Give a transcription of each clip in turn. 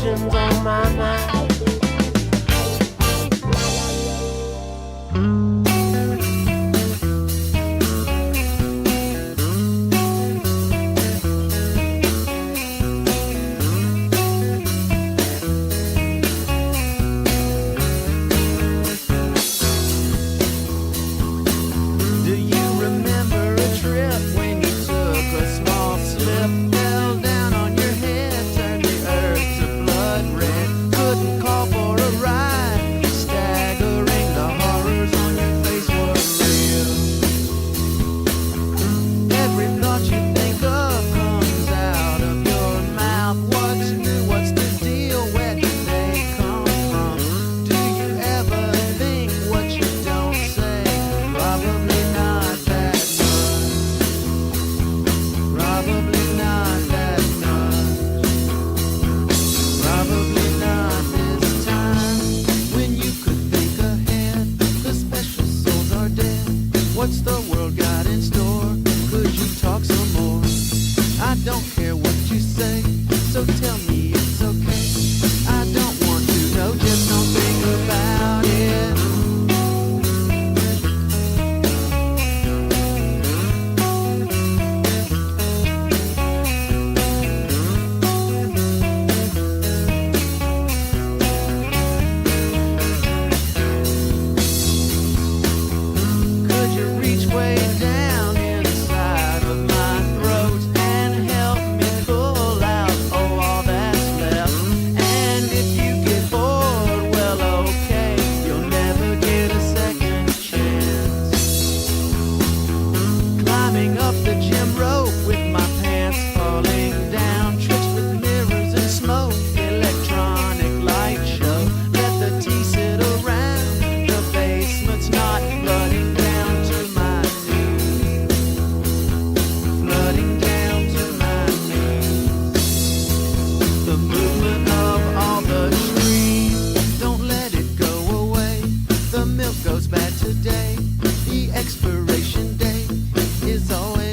questions on my mind. What's the world got in store? Could you talk some more? I don't care what you say, so tell me it's okay. I don't want to know, just don't think about it. Way down inside of my throat and help me pull out all that's left. And if you get bored, well, okay, you'll never get a second chance. Climbing up the gym rope with my pants falling down, tricks with mirrors and smoke, electronic light show. Let the tea sit around, the basement's not flooding down to my goes bad today. The expiration date is always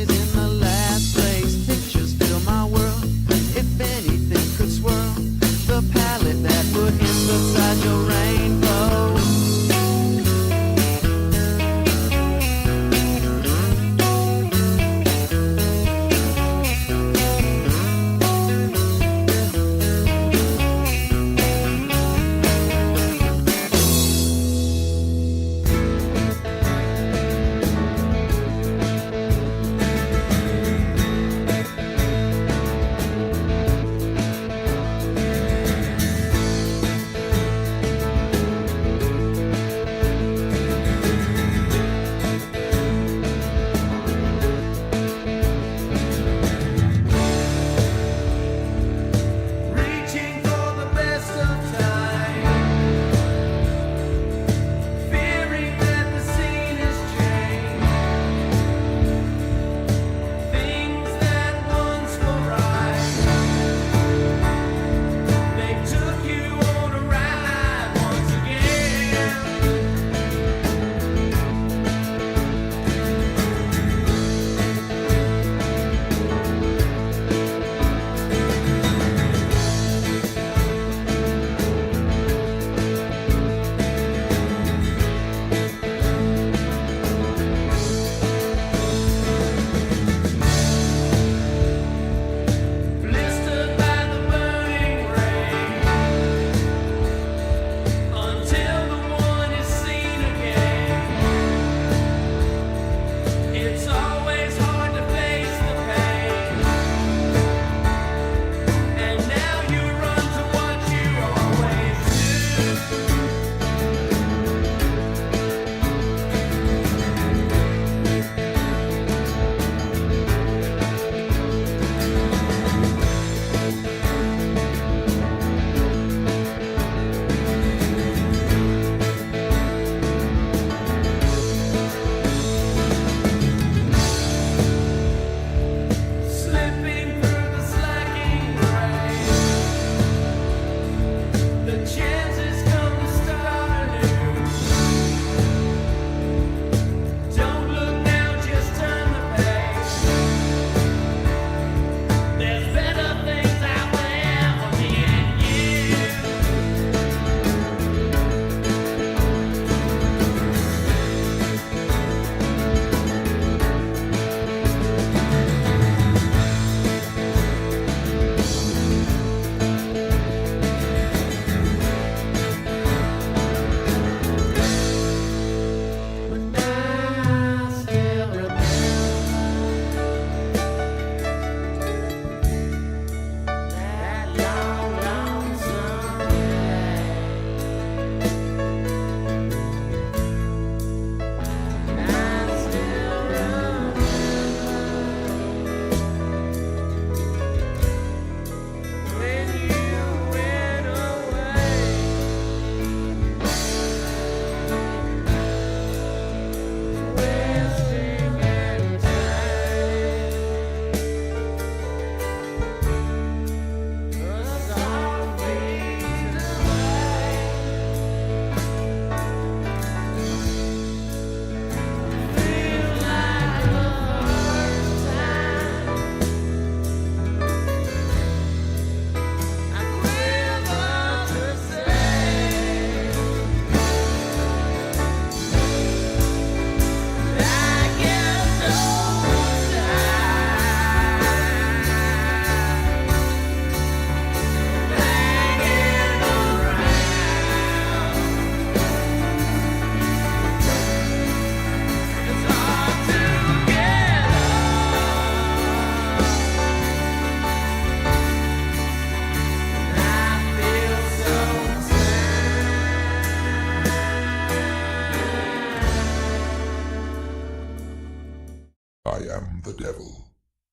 I am the devil.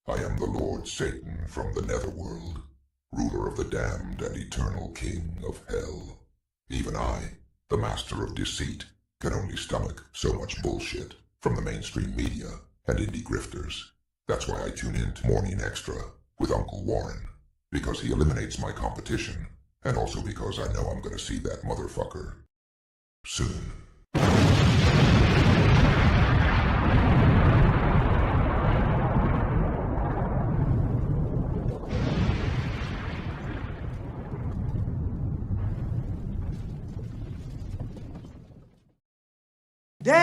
I am the Lord Satan from the netherworld, ruler of the damned and eternal king of hell. Even I, the master of deceit, can only stomach so much bullshit from the mainstream media and indie grifters. That's why I tune in to Morning Extra with Uncle Warren, because he eliminates my competition, and also because I know I'm gonna see that motherfucker soon. Deo,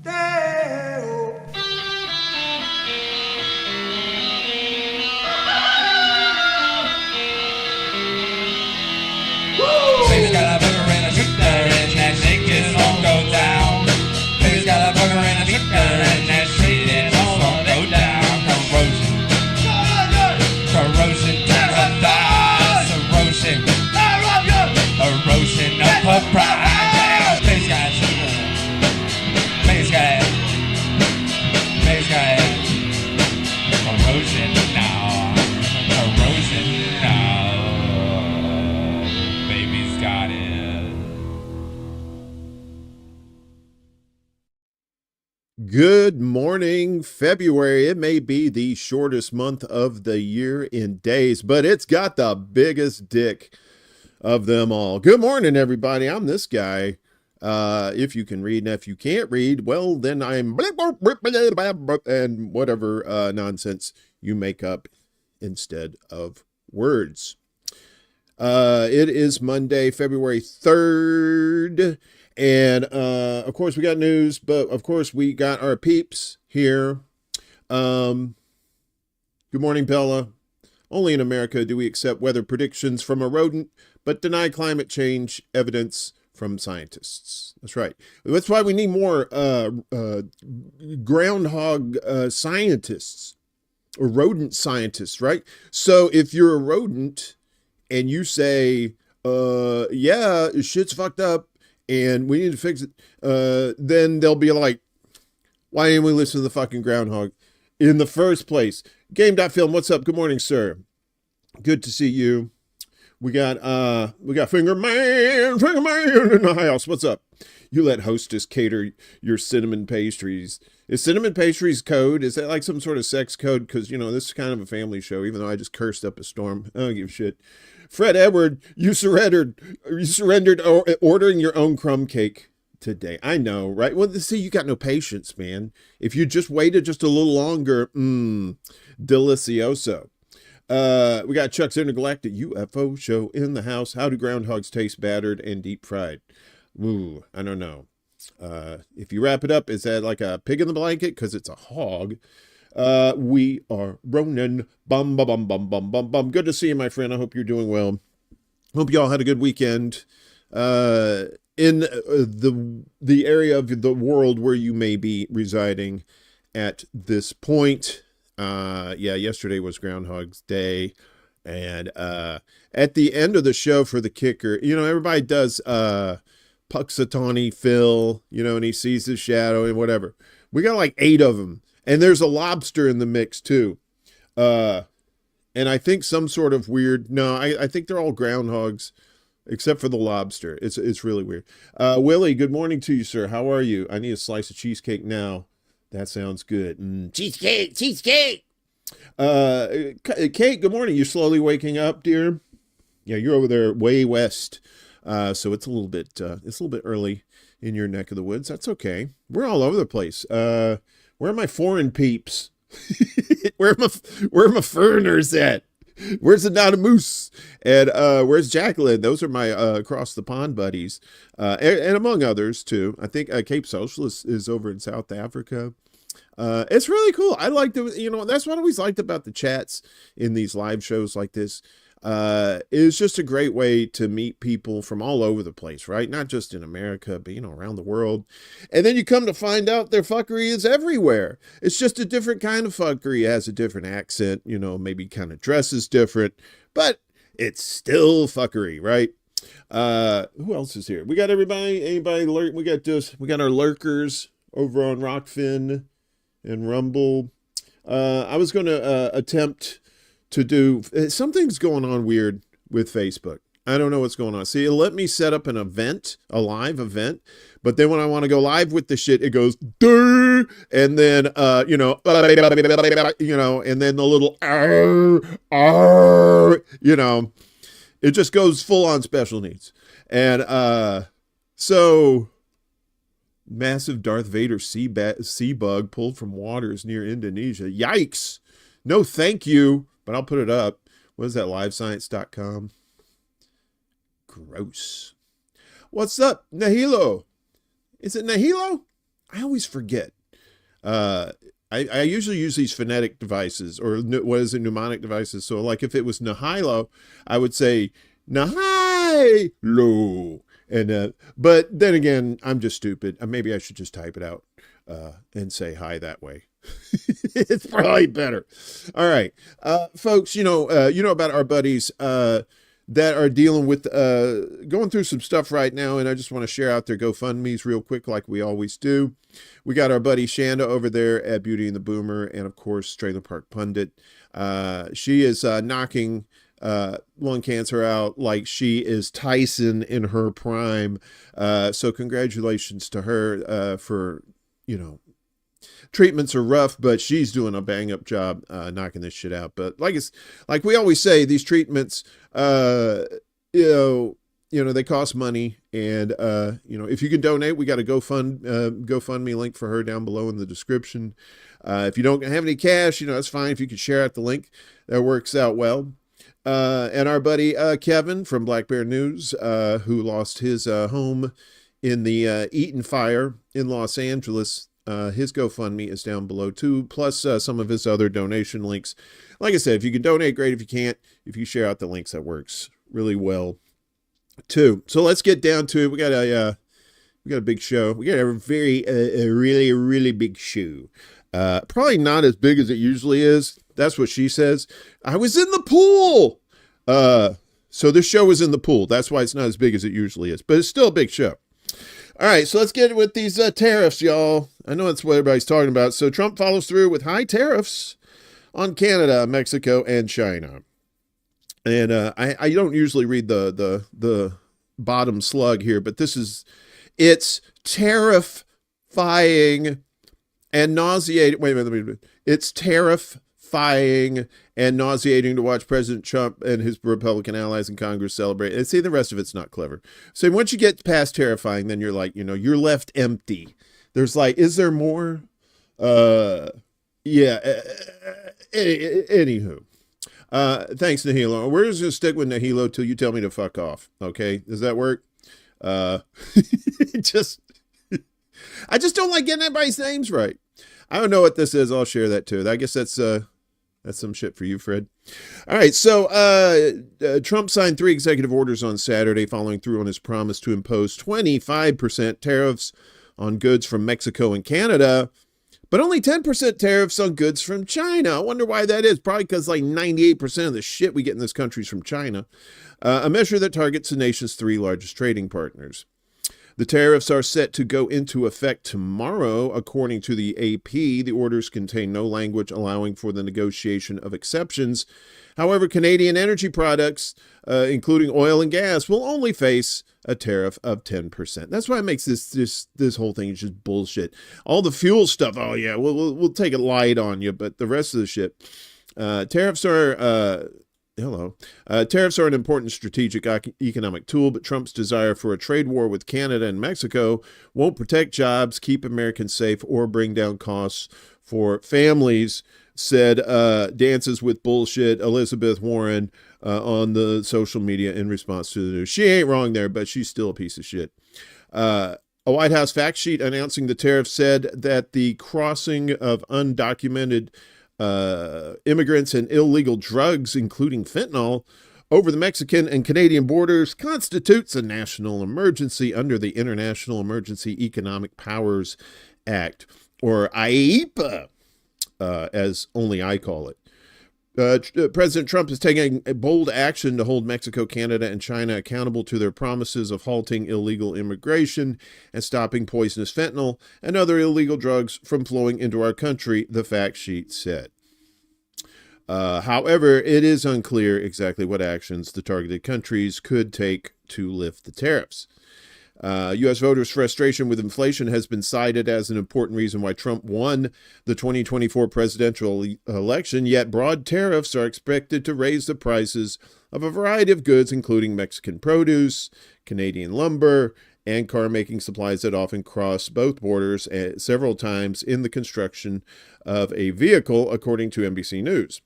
Deo. Baby's got a booger and a shooter and that shit is all go down. Baby's got a booger and a shooter and that shit is all go down. Corrosion to her thighs, erosion of her pride. Baby's got a shooter, baby's got corrosion now, corrosion now. Baby's got it. Good morning, February. It may be the shortest month of the year in days, but it's got the biggest dick of them all. Good morning, everybody. I'm this guy. If you can read, and if you can't read, well, then I'm and whatever nonsense you make up instead of words. It is Monday, February 3rd. And, of course, we got news, but of course we got our peeps here. Good morning, Bella. Only in America do we accept weather predictions from a rodent, but deny climate change evidence from scientists. That's right. That's why we need more, groundhog, scientists or rodent scientists, right? So if you're a rodent and you say, yeah, shit's fucked up, and we need to fix it, then they'll be like, why didn't we listen to the fucking groundhog in the first place? Game.film, what's up? Good morning, sir. Good to see you. We got Finger Man in the house. What's up? You let Hostess cater your cinnamon pastries. Is cinnamon pastries code? Is that like some sort of sex code? Because, you know, this is kind of a family show, even though I just cursed up a storm. I don't give a shit. Fred Edward, you surrendered ordering your own crumb cake today. I know, right? Well, see, you got no patience, man. If you just waited just a little longer, delicioso. We got Chuck's Intergalactic UFO show in the house. How do groundhogs taste battered and deep fried? Ooh, I don't know. If you wrap it up, is that like a pig in the blanket? Because it's a hog. We are Ronin. Bum, bum, bum, bum, bum, bum, bum. Good to see you, my friend. I hope you're doing well. Hope you all had a good weekend. In the area of the world where you may be residing at this point. Yeah, yesterday was Groundhog's Day. And at the end of the show for the kicker, you know, everybody does Puxatawny Phil, you know, and he sees his shadow and whatever. We got like 8 of them. And there's a lobster in the mix too. And I think some sort of weird, no, I think they're all groundhogs except for the lobster. It's really weird. Willie, good morning to you, sir. How are you? I need a slice of cheesecake now. That sounds good. Cheesecake. Kate, good morning. You're slowly waking up, dear. Yeah, you're over there way west. So it's a little bit early in your neck of the woods. That's okay. We're all over the place. Where are my foreign peeps? Where are my foreigners at? Where's the Donna Moose? And where's Jacqueline? Those are my across the pond buddies. And among others too. I think Cape Socialist is over in South Africa. It's really cool. I like the, you know, that's what I always liked about the chats in these live shows like this. It's just a great way to meet people from all over the place, right? Not just in America, but, you know, around the world. And then you come to find out their fuckery is everywhere. It's just a different kind of fuckery. It has a different accent, you know, maybe kind of dresses different, but it's still fuckery, right? Who else is here? We got everybody, anybody lurk? We got our lurkers over on Rockfin and Rumble. I was going to attempt to do, something's going on weird with Facebook. I don't know what's going on. See, it let me set up an event, a live event, but then when I want to go live with the shit, it goes, Durr! And then, and then the little, it just goes full on special needs. And so massive Darth Vader sea bug pulled from waters near Indonesia. Yikes. No, thank you. But I'll put it up. What is that? Livescience.com. Gross. What's up, Nahilo? Is it Nahilo? I always forget. I usually use these phonetic devices, or what is it, mnemonic devices. So like if it was Nahilo, I would say Nahilo. And but then again, I'm just stupid. Maybe I should just type it out and say hi that way. It's probably better. All right, folks. You know about our buddies that are dealing with going through some stuff right now, and I just want to share out their GoFundMe's real quick, like we always do. We got our buddy Chanda over there at Beauty and the Boomer, and of course Trailer Park Pundit. She is knocking lung cancer out like she is Tyson in her prime. So congratulations to her for, treatments are rough, but she's doing a bang up job knocking this shit out. But like we always say, these treatments, they cost money. And, if you can donate, we got a GoFundMe link for her down below in the description. If you don't have any cash, that's fine. If you could share out the link, that works out well. And our buddy Kevin from Black Bear News, who lost his home in the Eaton fire in Los Angeles, his GoFundMe is down below too, plus some of his other donation links. Like I said, if you can donate, great. If you can't, if you share out the links, that works really well too. So let's get down to it. We got a big show. We got a really, really big show. Probably not as big as it usually is. That's what she says. I was in the pool. So this show was in the pool. That's why it's not as big as it usually is, but it's still a big show. All right, so let's get with these tariffs, y'all. I know that's what everybody's talking about. So Trump follows through with high tariffs on Canada, Mexico, and China. And I don't usually read the bottom slug here, but it's terrifying and nauseating. Wait a minute. It's terrifying and nauseating to watch President Trump and his Republican allies in Congress celebrate. And see, the rest of it's not clever. So once you get past terrifying, then you're like, you're left empty. There's like, is there more? Anywho. Thanks, Nahilo. We're just going to stick with Nahilo till you tell me to fuck off. Okay? Does that work? I just don't like getting everybody's names right. I don't know what this is. I'll share that too. I guess that's some shit for you, Fred. All right. So Trump signed 3 executive orders on Saturday, following through on his promise to impose 25% tariffs on goods from Mexico and Canada, but only 10% tariffs on goods from China. I wonder why that is. Probably because like 98% of the shit we get in this country is from China. A measure that targets the nation's 3 largest trading partners. The tariffs are set to go into effect tomorrow, according to the AP. The orders contain no language allowing for the negotiation of exceptions. However, Canadian energy products, including oil and gas, will only face a tariff of 10%. That's why it makes this whole thing just bullshit. All the fuel stuff, oh yeah, we'll take it light on you, but the rest of the shit, tariffs are tariffs are an important strategic economic tool, but Trump's desire for a trade war with Canada and Mexico won't protect jobs, keep Americans safe, or bring down costs for families, said Dances with Bullshit Elizabeth Warren on the social media in response to the news. She ain't wrong there, but she's still a piece of shit. A White House fact sheet announcing the tariff said that the crossing of undocumented immigrants and illegal drugs, including fentanyl, over the Mexican and Canadian borders constitutes a national emergency under the International Emergency Economic Powers Act, or IEPA, as only I call it. President Trump is taking a bold action to hold Mexico, Canada, and China accountable to their promises of halting illegal immigration and stopping poisonous fentanyl and other illegal drugs from flowing into our country, the fact sheet said. However, it is unclear exactly what actions the targeted countries could take to lift the tariffs. U.S. voters' frustration with inflation has been cited as an important reason why Trump won the 2024 presidential election, yet broad tariffs are expected to raise the prices of a variety of goods, including Mexican produce, Canadian lumber, and car-making supplies that often cross both borders several times in the construction of a vehicle, according to NBC News.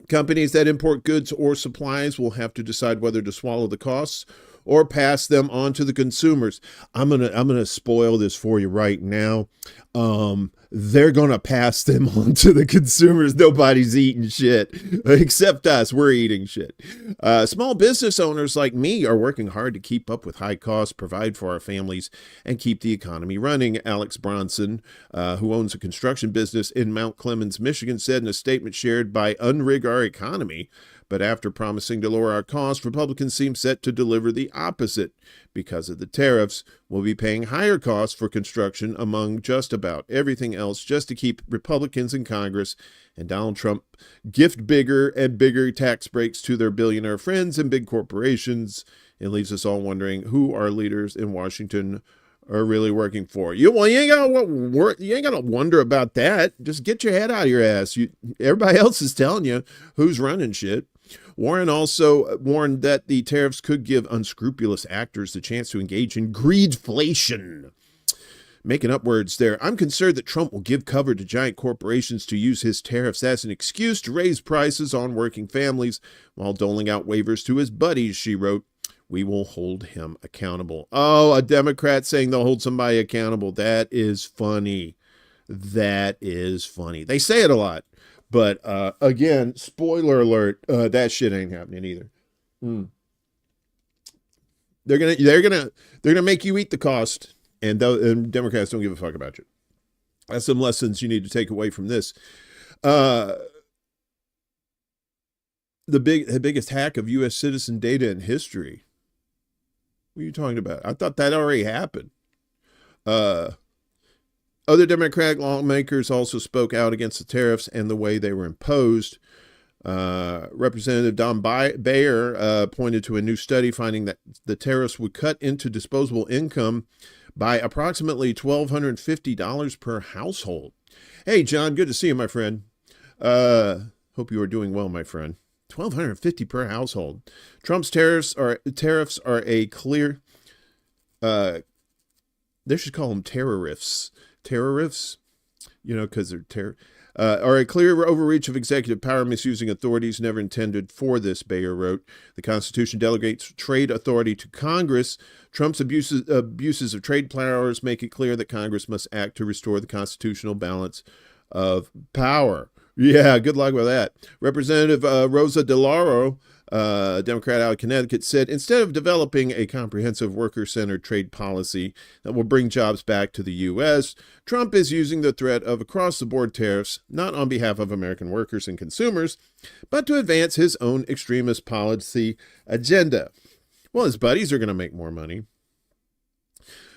Companies that import goods or supplies will have to decide whether to swallow the costs or pass them on to the consumers. I'm gonna spoil this for you right now. They're gonna pass them on to the consumers. Nobody's eating shit except us. We're eating shit. Small business owners like me are working hard to keep up with high costs, provide for our families, and keep the economy running. Alex Bronson, who owns a construction business in Mount Clemens, Michigan, said in a statement shared by Unrig Our Economy. But after promising to lower our costs, Republicans seem set to deliver the opposite. Because of the tariffs, we'll be paying higher costs for construction among just about everything else just to keep Republicans in Congress and Donald Trump gift bigger and bigger tax breaks to their billionaire friends and big corporations. It leaves us all wondering who our leaders in Washington are really working for. You ain't gotta wonder about that. Just get your head out of your ass. Everybody else is telling you who's running shit. Warren also warned that the tariffs could give unscrupulous actors the chance to engage in greedflation. Making up words there. I'm concerned that Trump will give cover to giant corporations to use his tariffs as an excuse to raise prices on working families while doling out waivers to his buddies, she wrote. We will hold him accountable. Oh, a Democrat saying they'll hold somebody accountable. That is funny. That is funny. They say it a lot. But again, spoiler alert, that shit ain't happening either. They're gonna make you eat the cost, and Democrats don't give a fuck about you. That's some lessons you need to take away from this. The biggest hack of U.S. citizen data in history. What are you talking about? I thought that already happened. Other Democratic lawmakers also spoke out against the tariffs and the way they were imposed. Representative Don Bayer pointed to a new study finding that the tariffs would cut into disposable income by approximately $1,250 per household. Hey, John, good to see you, my friend. Hope you are doing well, my friend. $1,250 per household. Trump's tariffs are a clear. They should call them tariffs. Tariffs, because they're are a clear overreach of executive power, misusing authorities never intended for this, Bayer wrote. The Constitution delegates trade authority to Congress. Trump's abuses of trade powers make it clear that Congress must act to restore the constitutional balance of power. Yeah, good luck with that. Representative Rosa DeLauro, Democrat out of Connecticut, said, instead of developing a comprehensive worker-centered trade policy that will bring jobs back to the U.S., Trump is using the threat of across-the-board tariffs, not on behalf of American workers and consumers, but to advance his own extremist policy agenda. Well, his buddies are going to make more money.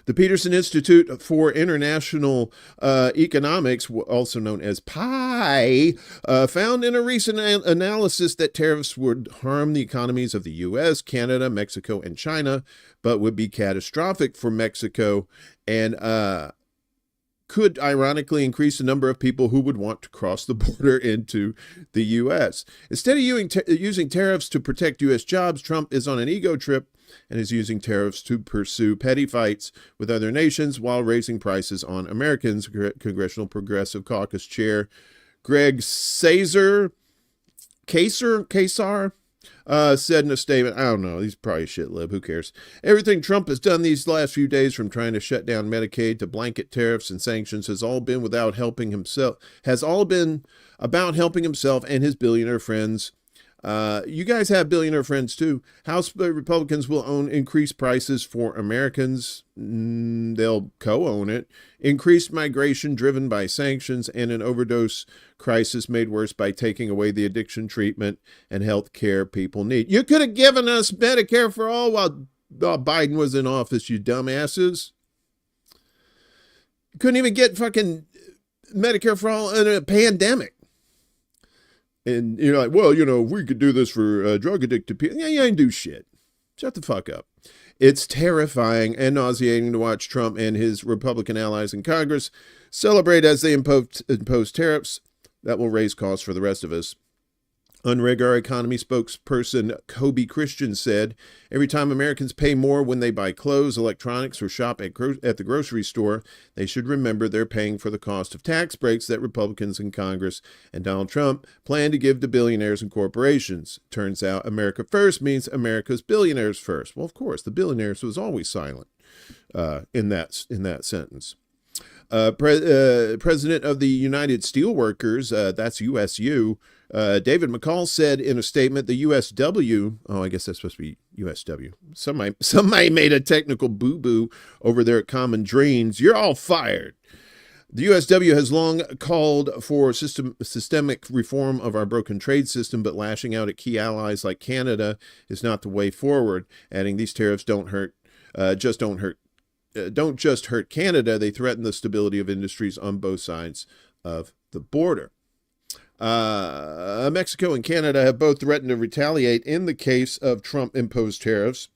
The Peterson Institute for International Economics, also known as PI, found in a recent analysis that tariffs would harm the economies of the U.S., Canada, Mexico, and China, but would be catastrophic for Mexico and could ironically increase the number of people who would want to cross the border into the U.S. Instead of using tariffs to protect U.S. jobs, Trump is on an ego trip and is using tariffs to pursue petty fights with other nations while raising prices on Americans. Congressional Progressive Caucus Chair Greg Casar said in a statement, I don't know, he's probably a shit lib, who cares? Everything Trump has done these last few days, from trying to shut down Medicaid to blanket tariffs and sanctions, has all been about helping himself and his billionaire friends You guys have billionaire friends too. House Republicans will own increased prices for Americans. They'll co-own it. Increased migration driven by sanctions and an overdose crisis made worse by taking away the addiction treatment and health care people need. You could have given us Medicare for all while Biden was in office, you dumbasses. Couldn't even get fucking Medicare for all in a pandemic. And you're like, well, we could do this for drug addicted people. Yeah, you ain't do shit. Shut the fuck up. It's terrifying and nauseating to watch Trump and his Republican allies in Congress celebrate as they impose tariffs that will raise costs for the rest of us. Unrig Our Economy spokesperson Kobe Christian said, every time Americans pay more when they buy clothes, electronics, or shop at the grocery store, they should remember they're paying for the cost of tax breaks that Republicans in Congress and Donald Trump plan to give to billionaires and corporations. Turns out America first means America's billionaires first. Well, of course, the billionaires was always silent in that sentence. President of the United Steelworkers, that's USU, David McCall said in a statement, the USW, I guess that's supposed to be USW. Somebody made a technical boo-boo over there at Common Dreams. You're all fired. The USW has long called for systemic reform of our broken trade system, but lashing out at key allies like Canada is not the way forward, adding these tariffs don't just hurt Canada, they threaten the stability of industries on both sides of the border. Mexico and Canada have both threatened to retaliate in the case of Trump-imposed tariffs.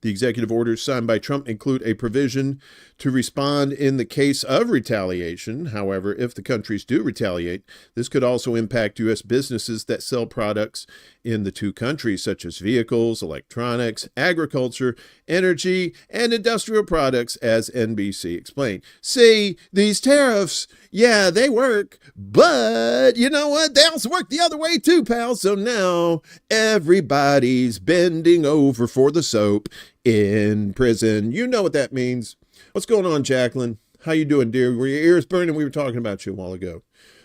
The executive orders signed by Trump include a provision to respond in the case of retaliation. However, if the countries do retaliate, this could also impact U.S. businesses that sell products in the two countries, such as vehicles, electronics, agriculture, energy, and industrial products, as NBC explained. See, these tariffs, yeah, they work, but you know what? They also work the other way too, pal. So now everybody's bending over for the soap in prison. You know what that means. What's going on, Jacqueline? How you doing, dear? Were your ears burning? We were talking about you a while ago.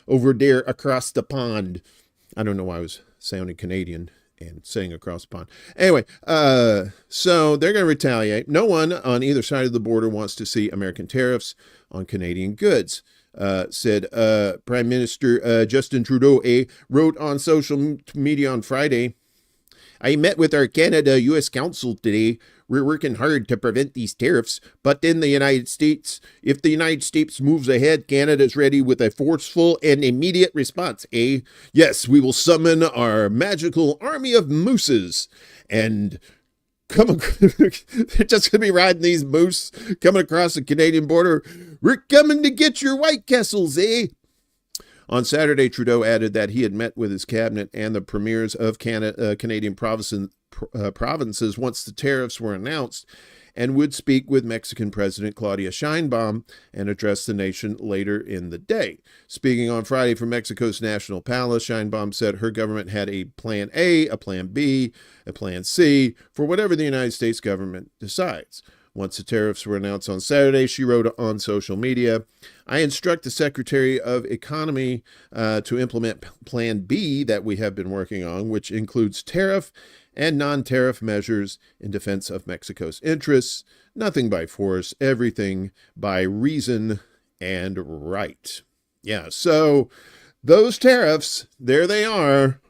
Over there across the pond. I don't know why I was sounding Canadian and saying across the pond. Anyway, so they're going to retaliate. No one on either side of the border wants to see American tariffs on Canadian goods, said Prime Minister Justin Trudeau wrote on social media on Friday. I met with our Canada-U.S. Council today. We're working hard to prevent these tariffs, but in the United States, if the United States moves ahead, Canada's ready with a forceful and immediate response, Yes, we will summon our magical army of mooses and they're just going to be riding these moose coming across the Canadian border. We're coming to get your White Castles, On Saturday, Trudeau added that he had met with his cabinet and the premiers of Canadian provinces once the tariffs were announced, and would speak with Mexican President Claudia Sheinbaum and address the nation later in the day. Speaking on Friday from Mexico's National Palace, Sheinbaum said her government had a plan A, a plan B, a plan C for whatever the United States government decides. Once the tariffs were announced on Saturday, she wrote on social media, I instruct the Secretary of Economy to implement Plan B that we have been working on, which includes tariff and non-tariff measures in defense of Mexico's interests. Nothing by force, everything by reason and right. Yeah, so those tariffs, there they are,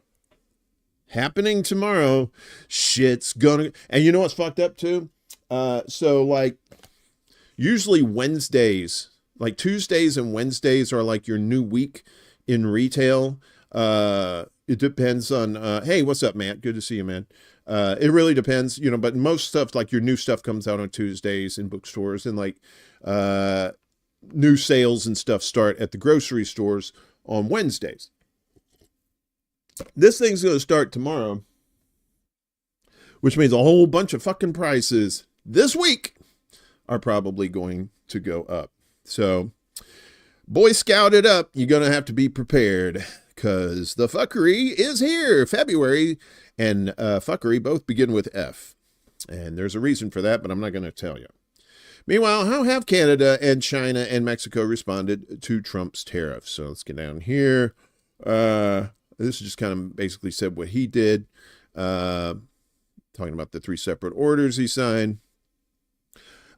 happening tomorrow. Shit's gonna... And you know what's fucked up too? So like usually Wednesdays, like Tuesdays and Wednesdays are like your new week in retail. It depends on, hey, what's up, Matt? Good to see you, man. It really depends, but most stuff, like your new stuff comes out on Tuesdays in bookstores, and like, new sales and stuff start at the grocery stores on Wednesdays. This thing's going to start tomorrow, which means a whole bunch of fucking prices this week are probably going to go up. So, Boy Scout it up. You're going to have to be prepared because the fuckery is here. February and fuckery both begin with F. And there's a reason for that, but I'm not going to tell you. Meanwhile, how have Canada and China and Mexico responded to Trump's tariffs? So let's get down here. This just kind of basically said what he did, talking about the 3 separate orders he signed.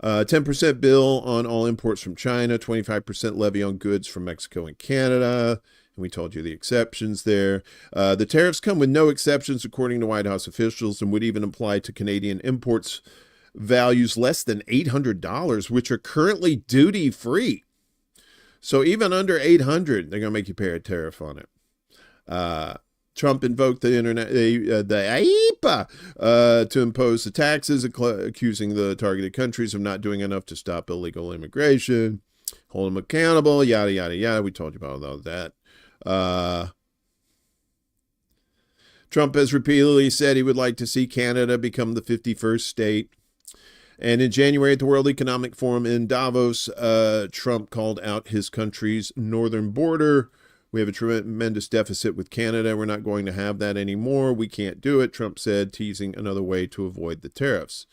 10% bill on all imports from China, 25% levy on goods from Mexico and Canada. And we told you the exceptions there. The tariffs come with no exceptions, according to White House officials, and would even apply to Canadian imports values less than $800, which are currently duty-free. So even under $800, they're going to make you pay a tariff on it. Trump invoked the IEPA to impose the taxes, accusing the targeted countries of not doing enough to stop illegal immigration, hold them accountable, yada, yada, yada. We told you about all that. Trump has repeatedly said he would like to see Canada become the 51st state. And in January at the World Economic Forum in Davos, Trump called out his country's northern border. We have a tremendous deficit with Canada. We're not going to have that anymore. We can't do it, Trump said, teasing another way to avoid the tariffs.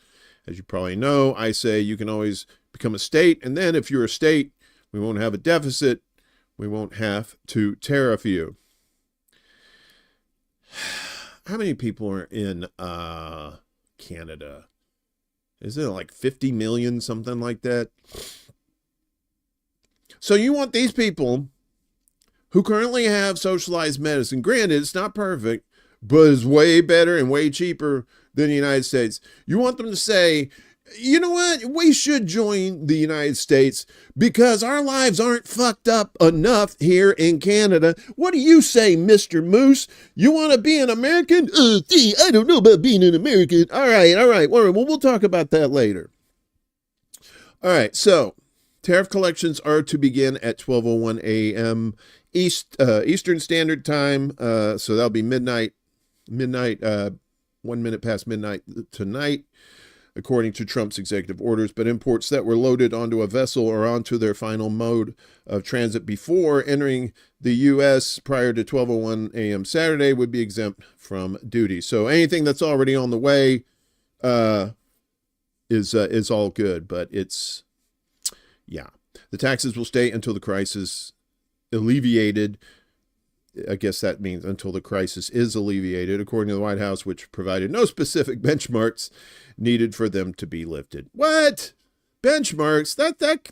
As you probably know, I say you can always become a state, and then if you're a state, we won't have a deficit. We won't have to tariff you. How many people are in Canada? Is it like 50 million, something like that? So you want these people who currently have socialized medicine. Granted, it's not perfect, but it's way better and way cheaper than the United States. You want them to say, you know what? We should join the United States because our lives aren't fucked up enough here in Canada. What do you say, Mr. Moose? You want to be an American? I don't know about being an American. All right. Well, we'll talk about that later. All right. So tariff collections are to begin at 12:01 a.m. Eastern Standard Time. So that'll be midnight, 1 minute past midnight tonight, according to Trump's executive orders. But imports that were loaded onto a vessel or onto their final mode of transit before entering the U.S. prior to 12:01 a.m. Saturday would be exempt from duty. So anything that's already on the way is all good. But it's, yeah. The taxes will stay until the crisis alleviated. I guess that means until the crisis is alleviated, according to the White House, which provided no specific benchmarks needed for them to be lifted. What? Benchmarks?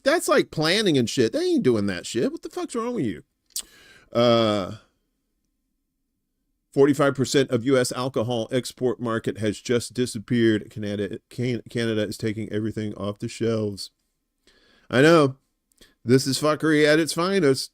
That's like planning and shit. They ain't doing that shit. What the fuck's wrong with you? 45% of U.S. alcohol export market has just disappeared. Canada is taking everything off the shelves. I know. This is fuckery at its finest.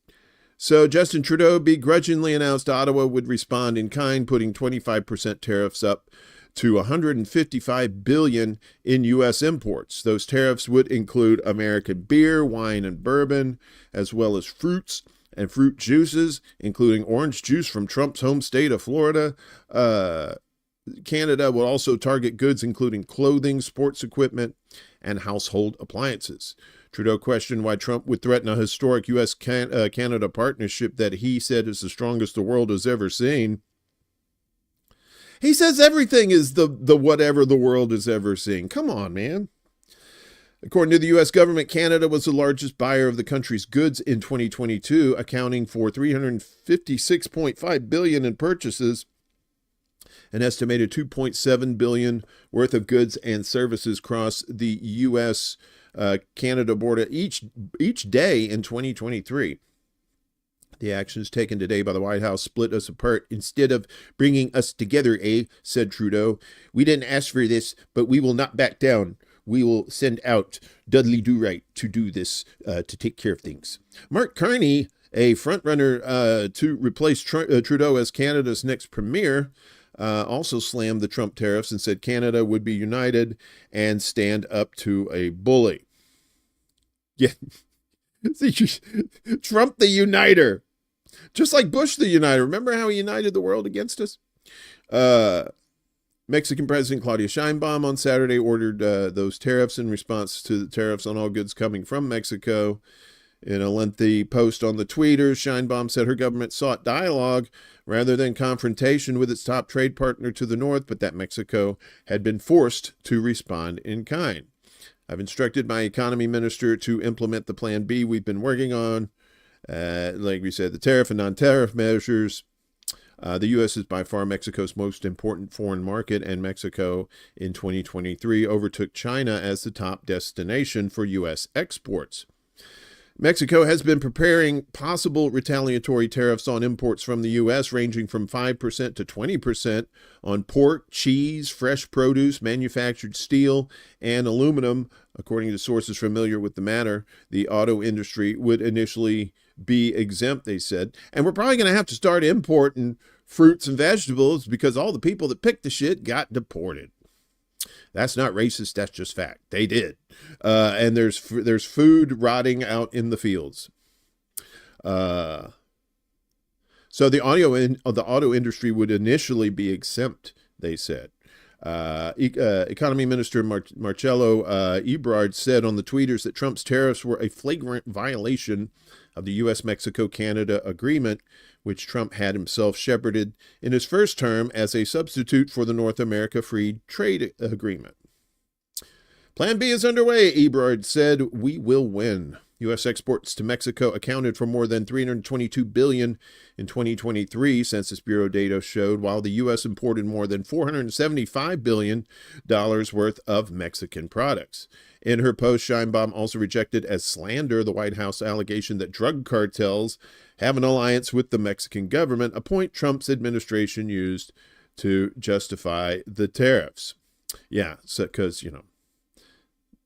So Justin Trudeau begrudgingly announced Ottawa would respond in kind, putting 25% tariffs up to $155 billion in U.S. imports. Those tariffs would include American beer, wine, and bourbon, as well as fruits and fruit juices, including orange juice from Trump's home state of Florida. Canada will also target goods including clothing, sports equipment, and household appliances. Trudeau questioned why Trump would threaten a historic U.S.-Canada partnership that he said is the strongest the world has ever seen. He says everything is the whatever the world has ever seen. Come on, man. According to the U.S. government, Canada was the largest buyer of the country's goods in 2022, accounting for $356.5 billion in purchases. An estimated $2.7 billion worth of goods and services cross the U.S. Canada border each day in 2023. The actions taken today by the White House split us apart instead of bringing us together, said Trudeau. We didn't ask for this, but we will not back down. We will send out Dudley Do-Right to do this, to take care of things. Mark Carney, a frontrunner to replace Trudeau as Canada's next premier, also slammed the Trump tariffs and said Canada would be united and stand up to a bully. Yeah. Trump the uniter. Just like Bush the uniter. Remember how he united the world against us? Mexican President Claudia Sheinbaum on Saturday ordered those tariffs in response to the tariffs on all goods coming from Mexico. In a lengthy post on the Twitter, Sheinbaum said her government sought dialogue rather than confrontation with its top trade partner to the north, but that Mexico had been forced to respond in kind. I've instructed my economy minister to implement the Plan B we've been working on. Like we said, the tariff and non-tariff measures. The U.S. is by far Mexico's most important foreign market, and Mexico in 2023 overtook China as the top destination for U.S. exports. Mexico has been preparing possible retaliatory tariffs on imports from the U.S. ranging from 5% to 20% on pork, cheese, fresh produce, manufactured steel, and aluminum. According to sources familiar with the matter, the auto industry would initially be exempt, they said. And we're probably going to have to start importing fruits and vegetables because all the people that picked the shit got deported. That's not racist. That's just fact. They did. And there's food rotting out in the fields. So the auto industry would initially be exempt, they said. Economy Minister Marcelo Ebrard said on the tweeters that Trump's tariffs were a flagrant violation of the U.S.-Mexico-Canada agreement, which Trump had himself shepherded in his first term as a substitute for the North America Free Trade Agreement. Plan B is underway, Ebrard said. We will win. U.S. exports to Mexico accounted for more than $322 billion in 2023, Census Bureau data showed, while the U.S. imported more than $475 billion worth of Mexican products. In her post, Sheinbaum also rejected as slander the White House allegation that drug cartels have an alliance with the Mexican government, a point Trump's administration used to justify the tariffs. Yeah, so because,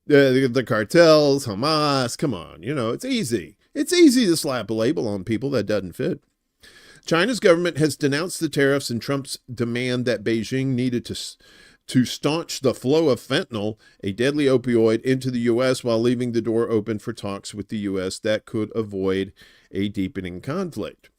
the cartels, Hamas, come on, it's easy. It's easy to slap a label on people that doesn't fit. China's government has denounced the tariffs and Trump's demand that Beijing needed to staunch the flow of fentanyl, a deadly opioid, into the U.S. while leaving the door open for talks with the U.S. that could avoid a deepening conflict.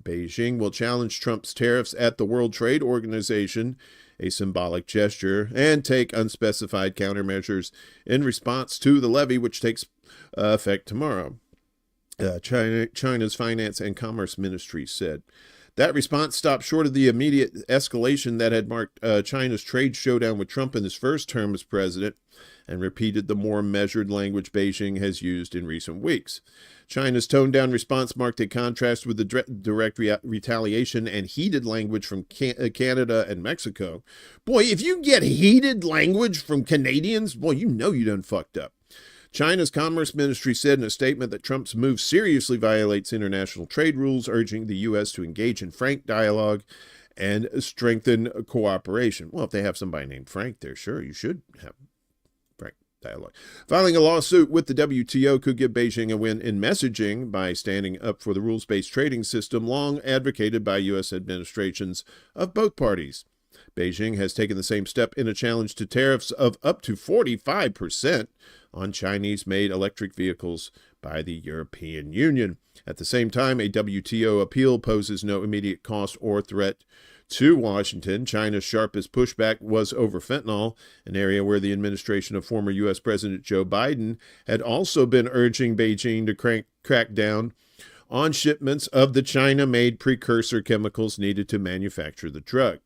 Beijing will challenge Trump's tariffs at the World Trade Organization, a symbolic gesture, and take unspecified countermeasures in response to the levy, which takes effect tomorrow. China's Finance and Commerce Ministry said. That response stopped short of the immediate escalation that had marked China's trade showdown with Trump in his first term as president, and repeated the more measured language Beijing has used in recent weeks. China's toned-down response marked a contrast with the direct retaliation and heated language from Canada and Mexico. Boy, if you get heated language from Canadians, boy, you done fucked up. China's Commerce Ministry said in a statement that Trump's move seriously violates international trade rules, urging the U.S. to engage in frank dialogue and strengthen cooperation. Well, if they have somebody named Frank there, sure, you should have frank dialogue. Filing a lawsuit with the WTO could give Beijing a win in messaging by standing up for the rules-based trading system long advocated by U.S. administrations of both parties. Beijing has taken the same step in a challenge to tariffs of up to 45% on Chinese-made electric vehicles by the European Union. At the same time, a WTO appeal poses no immediate cost or threat to Washington. China's sharpest pushback was over fentanyl, an area where the administration of former U.S. President Joe Biden had also been urging Beijing to crack down on shipments of the China-made precursor chemicals needed to manufacture the drug.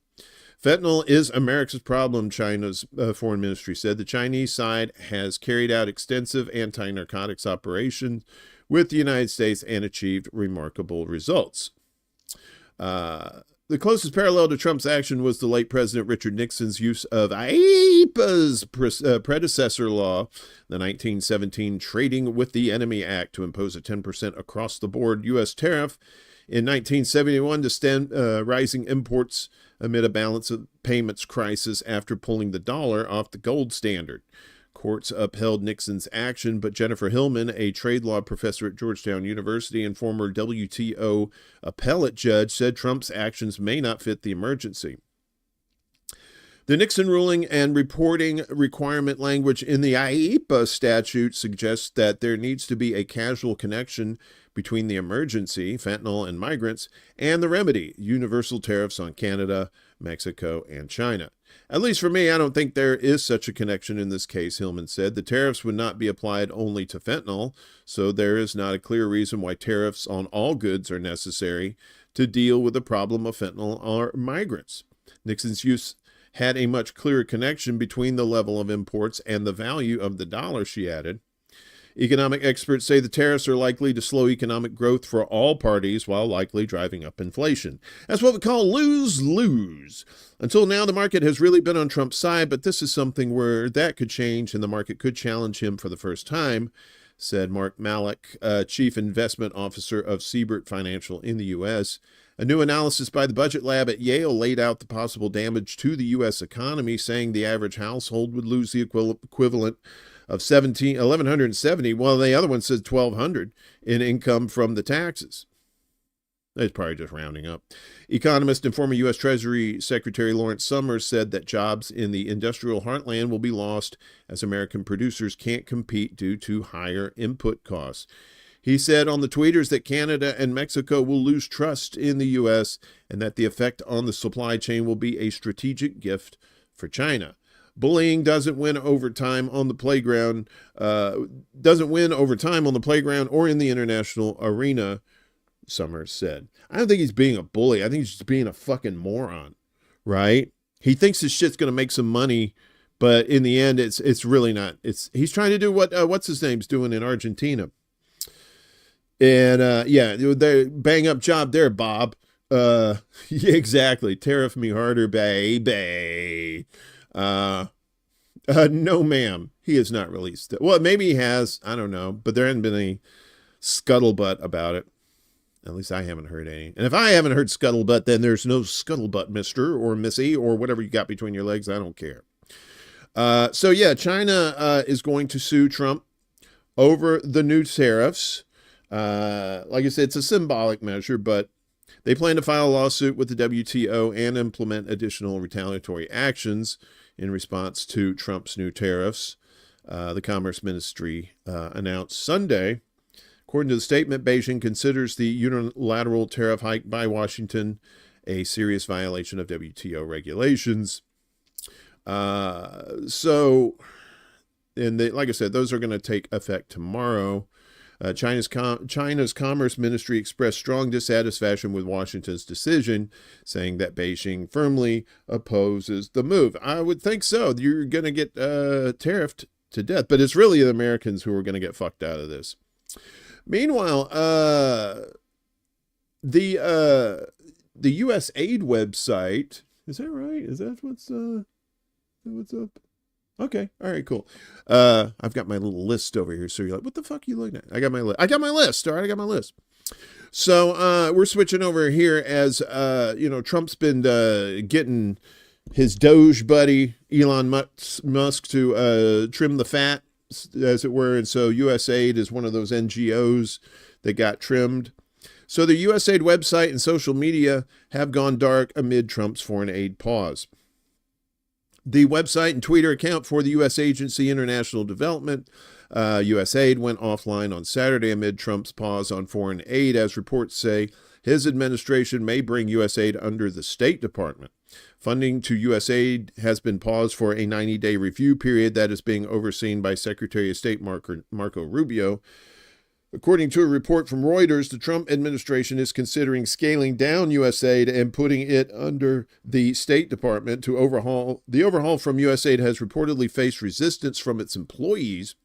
Fentanyl is America's problem, China's foreign ministry said. The Chinese side has carried out extensive anti-narcotics operations with the United States and achieved remarkable results. The closest parallel to Trump's action was the late President Richard Nixon's use of IEEPA's predecessor law, the 1917 Trading with the Enemy Act, to impose a 10% across-the-board U.S. tariff in 1971 to stem rising imports amid a balance of payments crisis after pulling the dollar off the gold standard. Courts upheld Nixon's action, but Jennifer Hillman, a trade law professor at Georgetown University and former WTO appellate judge, said Trump's actions may not fit the emergency. The Nixon ruling and reporting requirement language in the IEEPA statute suggests that there needs to be a causal connection between the emergency, fentanyl and migrants, and the remedy, universal tariffs on Canada, Mexico, and China. At least for me, I don't think there is such a connection in this case, Hillman said. The tariffs would not be applied only to fentanyl, so there is not a clear reason why tariffs on all goods are necessary to deal with the problem of fentanyl or migrants. Nixon's use had a much clearer connection between the level of imports and the value of the dollar, she added. Economic experts say the tariffs are likely to slow economic growth for all parties while likely driving up inflation. That's what we call lose-lose. Until now, the market has really been on Trump's side, but this is something where that could change and the market could challenge him for the first time, said Mark Malik, Chief Investment Officer of Siebert Financial in the U.S. A new analysis by the Budget Lab at Yale laid out the possible damage to the U.S. economy, saying the average household would lose the equivalent of $1,170, while the other one says $1,200 in income from the taxes. It's probably just rounding up. Economist and former U.S. Treasury Secretary Lawrence Summers said that jobs in the industrial heartland will be lost as American producers can't compete due to higher input costs. He said on the tweeters that Canada and Mexico will lose trust in the U.S. and that the effect on the supply chain will be a strategic gift for China. Bullying doesn't win over time on the playground, or in the international arena, Summers said. I don't think he's being a bully. I think he's just being a fucking moron, right? He thinks his shit's going to make some money, but in the end, it's really not. He's trying to do what's his name's doing in Argentina. And yeah, they bang up job there, Bob. Yeah, exactly. Tariff me harder, baby. No, ma'am. He has not released it. Well, maybe he has. I don't know. But there hasn't been any scuttlebutt about it. At least I haven't heard any. And if I haven't heard scuttlebutt, then there's no scuttlebutt, mister or missy or whatever you got between your legs. I don't care. So, yeah, China is going to sue Trump over the new tariffs. Like I said, it's a symbolic measure, but they plan to file a lawsuit with the WTO and implement additional retaliatory actions in response to Trump's new tariffs, the Commerce Ministry announced Sunday. According to the statement, Beijing considers the unilateral tariff hike by Washington a serious violation of WTO regulations. Like I said, those are going to take effect tomorrow. China's Commerce Ministry expressed strong dissatisfaction with Washington's decision, saying that Beijing firmly opposes the move. I would think so. You're going to get tariffed to death, but it's really the Americans who are going to get fucked out of this. Meanwhile, the U.S. Aid website, is that right? Is that what's up? Okay. All right, cool. I've got my little list over here. So you're like, what the fuck are you looking at? I got my list. All right. I got my list. So, we're switching over here as, Trump's been, getting his Doge buddy, Elon Musk, to, trim the fat, as it were. And so USAID is one of those NGOs that got trimmed. So the USAID website and social media have gone dark amid Trump's foreign aid pause. The website and Twitter account for the U.S. Agency International Development, USAID, went offline on Saturday amid Trump's pause on foreign aid, as reports say his administration may bring USAID under the State Department. Funding to USAID has been paused for a 90-day review period that is being overseen by Secretary of State Marco Rubio. According to a report from Reuters, the Trump administration is considering scaling down USAID and putting it under the State Department to overhaul. The overhaul from USAID has reportedly faced resistance from its employees.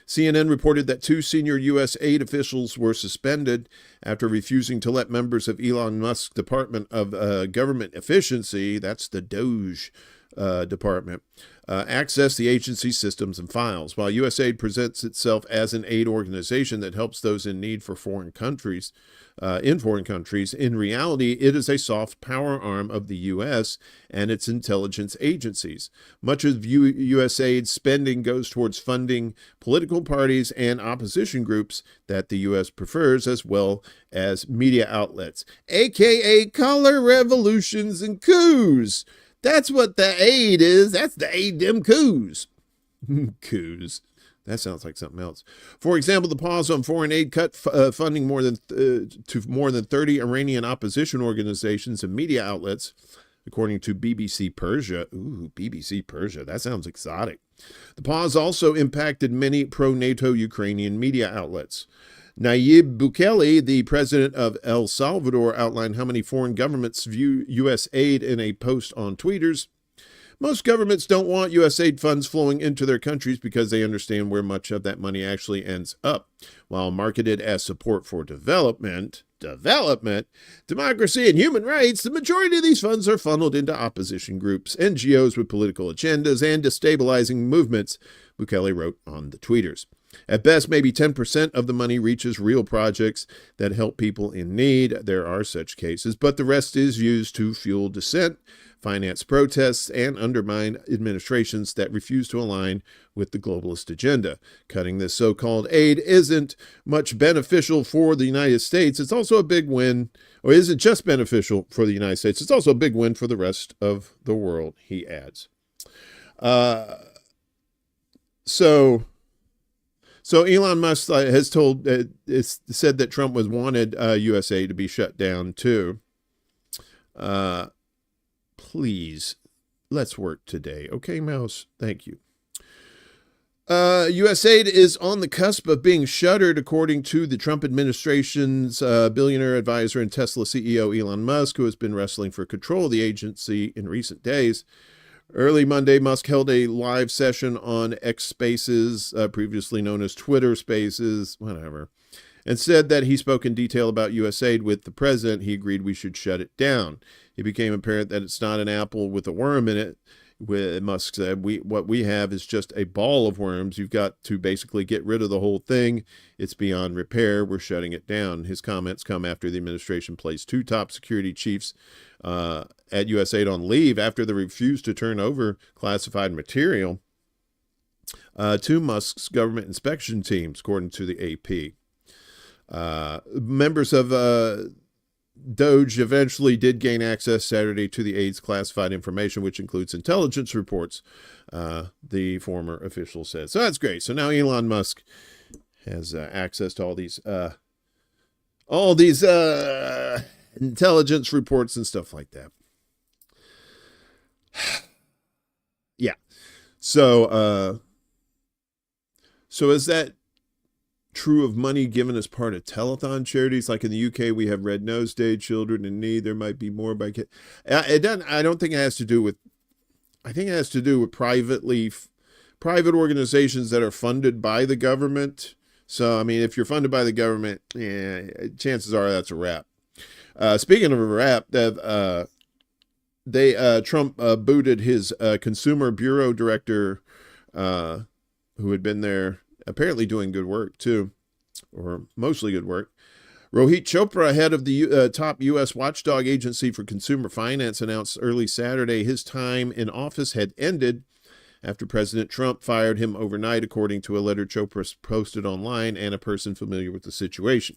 CNN reported that 2 senior U.S. aid officials were suspended after refusing to let members of Elon Musk's Department of Government Efficiency, that's the Doge department, access the agency's systems and files. While USAID presents itself as an aid organization that helps those in need for foreign countries, in reality, it is a soft power arm of the U.S. and its intelligence agencies. Much of USAID's spending goes towards funding political parties and opposition groups that the U.S. prefers, as well as media outlets, aka color revolutions and coups. That's what the aid is. That's the aid them coups. Coups. That sounds like something else. For example, the pause on foreign aid cut funding to more than 30 Iranian opposition organizations and media outlets, according to BBC Persia. Ooh, BBC Persia. That sounds exotic. The pause also impacted many pro-NATO Ukrainian media outlets. Nayib Bukele, the president of El Salvador, outlined how many foreign governments view U.S. aid in a post on Twitter. Most governments don't want U.S. aid funds flowing into their countries because they understand where much of that money actually ends up. While marketed as support for development, democracy, and human rights, the majority of these funds are funneled into opposition groups, NGOs with political agendas, and destabilizing movements, Bukele wrote on the tweeters. At best, maybe 10% of the money reaches real projects that help people in need. There are such cases, but the rest is used to fuel dissent, finance protests, and undermine administrations that refuse to align with the globalist agenda. Cutting this so-called aid isn't much beneficial for the United States. It's also a big win, or isn't just beneficial for the United States. It's also a big win for the rest of the world, he adds. So Elon Musk has said that Trump wanted USA to be shut down too. Please, let's work today. Okay, Mouse? Thank you. USAID is on the cusp of being shuttered, according to the Trump administration's billionaire advisor and Tesla CEO Elon Musk, who has been wrestling for control of the agency in recent days. Early Monday, Musk held a live session on X Spaces, previously known as Twitter Spaces, whatever, and said that he spoke in detail about USAID with the president. He agreed we should shut it down. It became apparent that it's not an apple with a worm in it. Musk said, what we have is just a ball of worms. You've got to basically get rid of the whole thing. It's beyond repair. We're shutting it down. His comments come after the administration placed 2 top security chiefs at USAID on leave after they refused to turn over classified material to Musk's government inspection teams, according to the AP. Members of Doge eventually did gain access Saturday to the aid's classified information, which includes intelligence reports, the former official said. So that's great. So now Elon Musk has access to all these intelligence reports and stuff like that. Yeah. So is that true of money given as part of telethon charities? Like in the UK, we have Red Nose Day, Children in Need. There might be more by it doesn't. I don't think it has to do with. I think it has to do with private organizations that are funded by the government. So I mean, if you're funded by the government, chances are that's a wrap. Speaking of a wrap, Trump booted his Consumer Bureau director, who had been there, apparently doing good work too, or mostly good work. Rohit Chopra, head of the top U.S. watchdog agency for consumer finance, announced early Saturday his time in office had ended after President Trump fired him overnight, according to a letter Chopra posted online and a person familiar with the situation.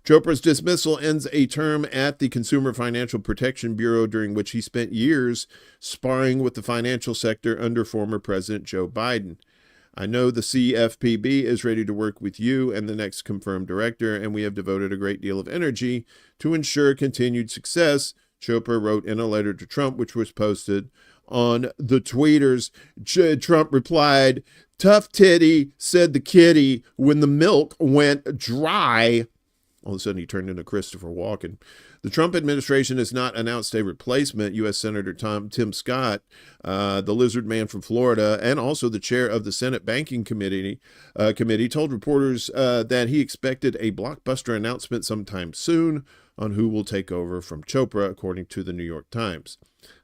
Chopra's dismissal ends a term at the Consumer Financial Protection Bureau, during which he spent years sparring with the financial sector under former President Joe Biden. I know the CFPB is ready to work with you and the next confirmed director, and we have devoted a great deal of energy to ensure continued success, Chopra wrote in a letter to Trump, which was posted on the tweeters. Trump replied, "Tough titty," said the kitty, when the milk went dry. All of a sudden, he turned into Christopher Walken. The Trump administration has not announced a replacement. U.S. Senator Tim Scott, the lizard man from Florida, and also the chair of the Senate Banking Committee, told reporters that he expected a blockbuster announcement sometime soon on who will take over from Chopra, according to the New York Times.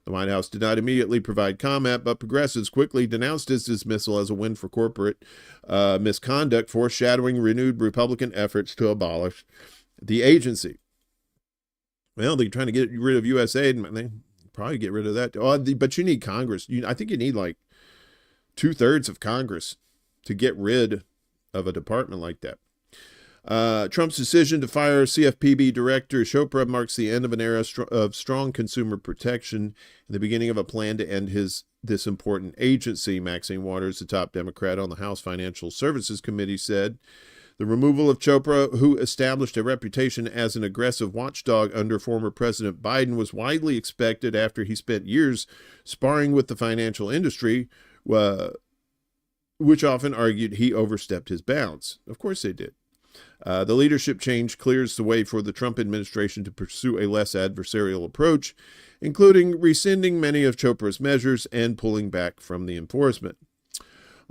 The White House did not immediately provide comment, but progressives quickly denounced his dismissal as a win for corporate misconduct, foreshadowing renewed Republican efforts to abolish the agency. Well, they're trying to get rid of USAID, and they probably get rid of that. But you need Congress. I think you need like 2/3 of Congress to get rid of a department like that. Trump's decision to fire CFPB Director Chopra marks the end of an era of strong consumer protection and the beginning of a plan to end this important agency, Maxine Waters, the top Democrat on the House Financial Services Committee, said. The removal of Chopra, who established a reputation as an aggressive watchdog under former President Biden, was widely expected after he spent years sparring with the financial industry, which often argued he overstepped his bounds. Of course they did. The leadership change clears the way for the Trump administration to pursue a less adversarial approach including rescinding many of Chopra's measures and pulling back from the enforcement.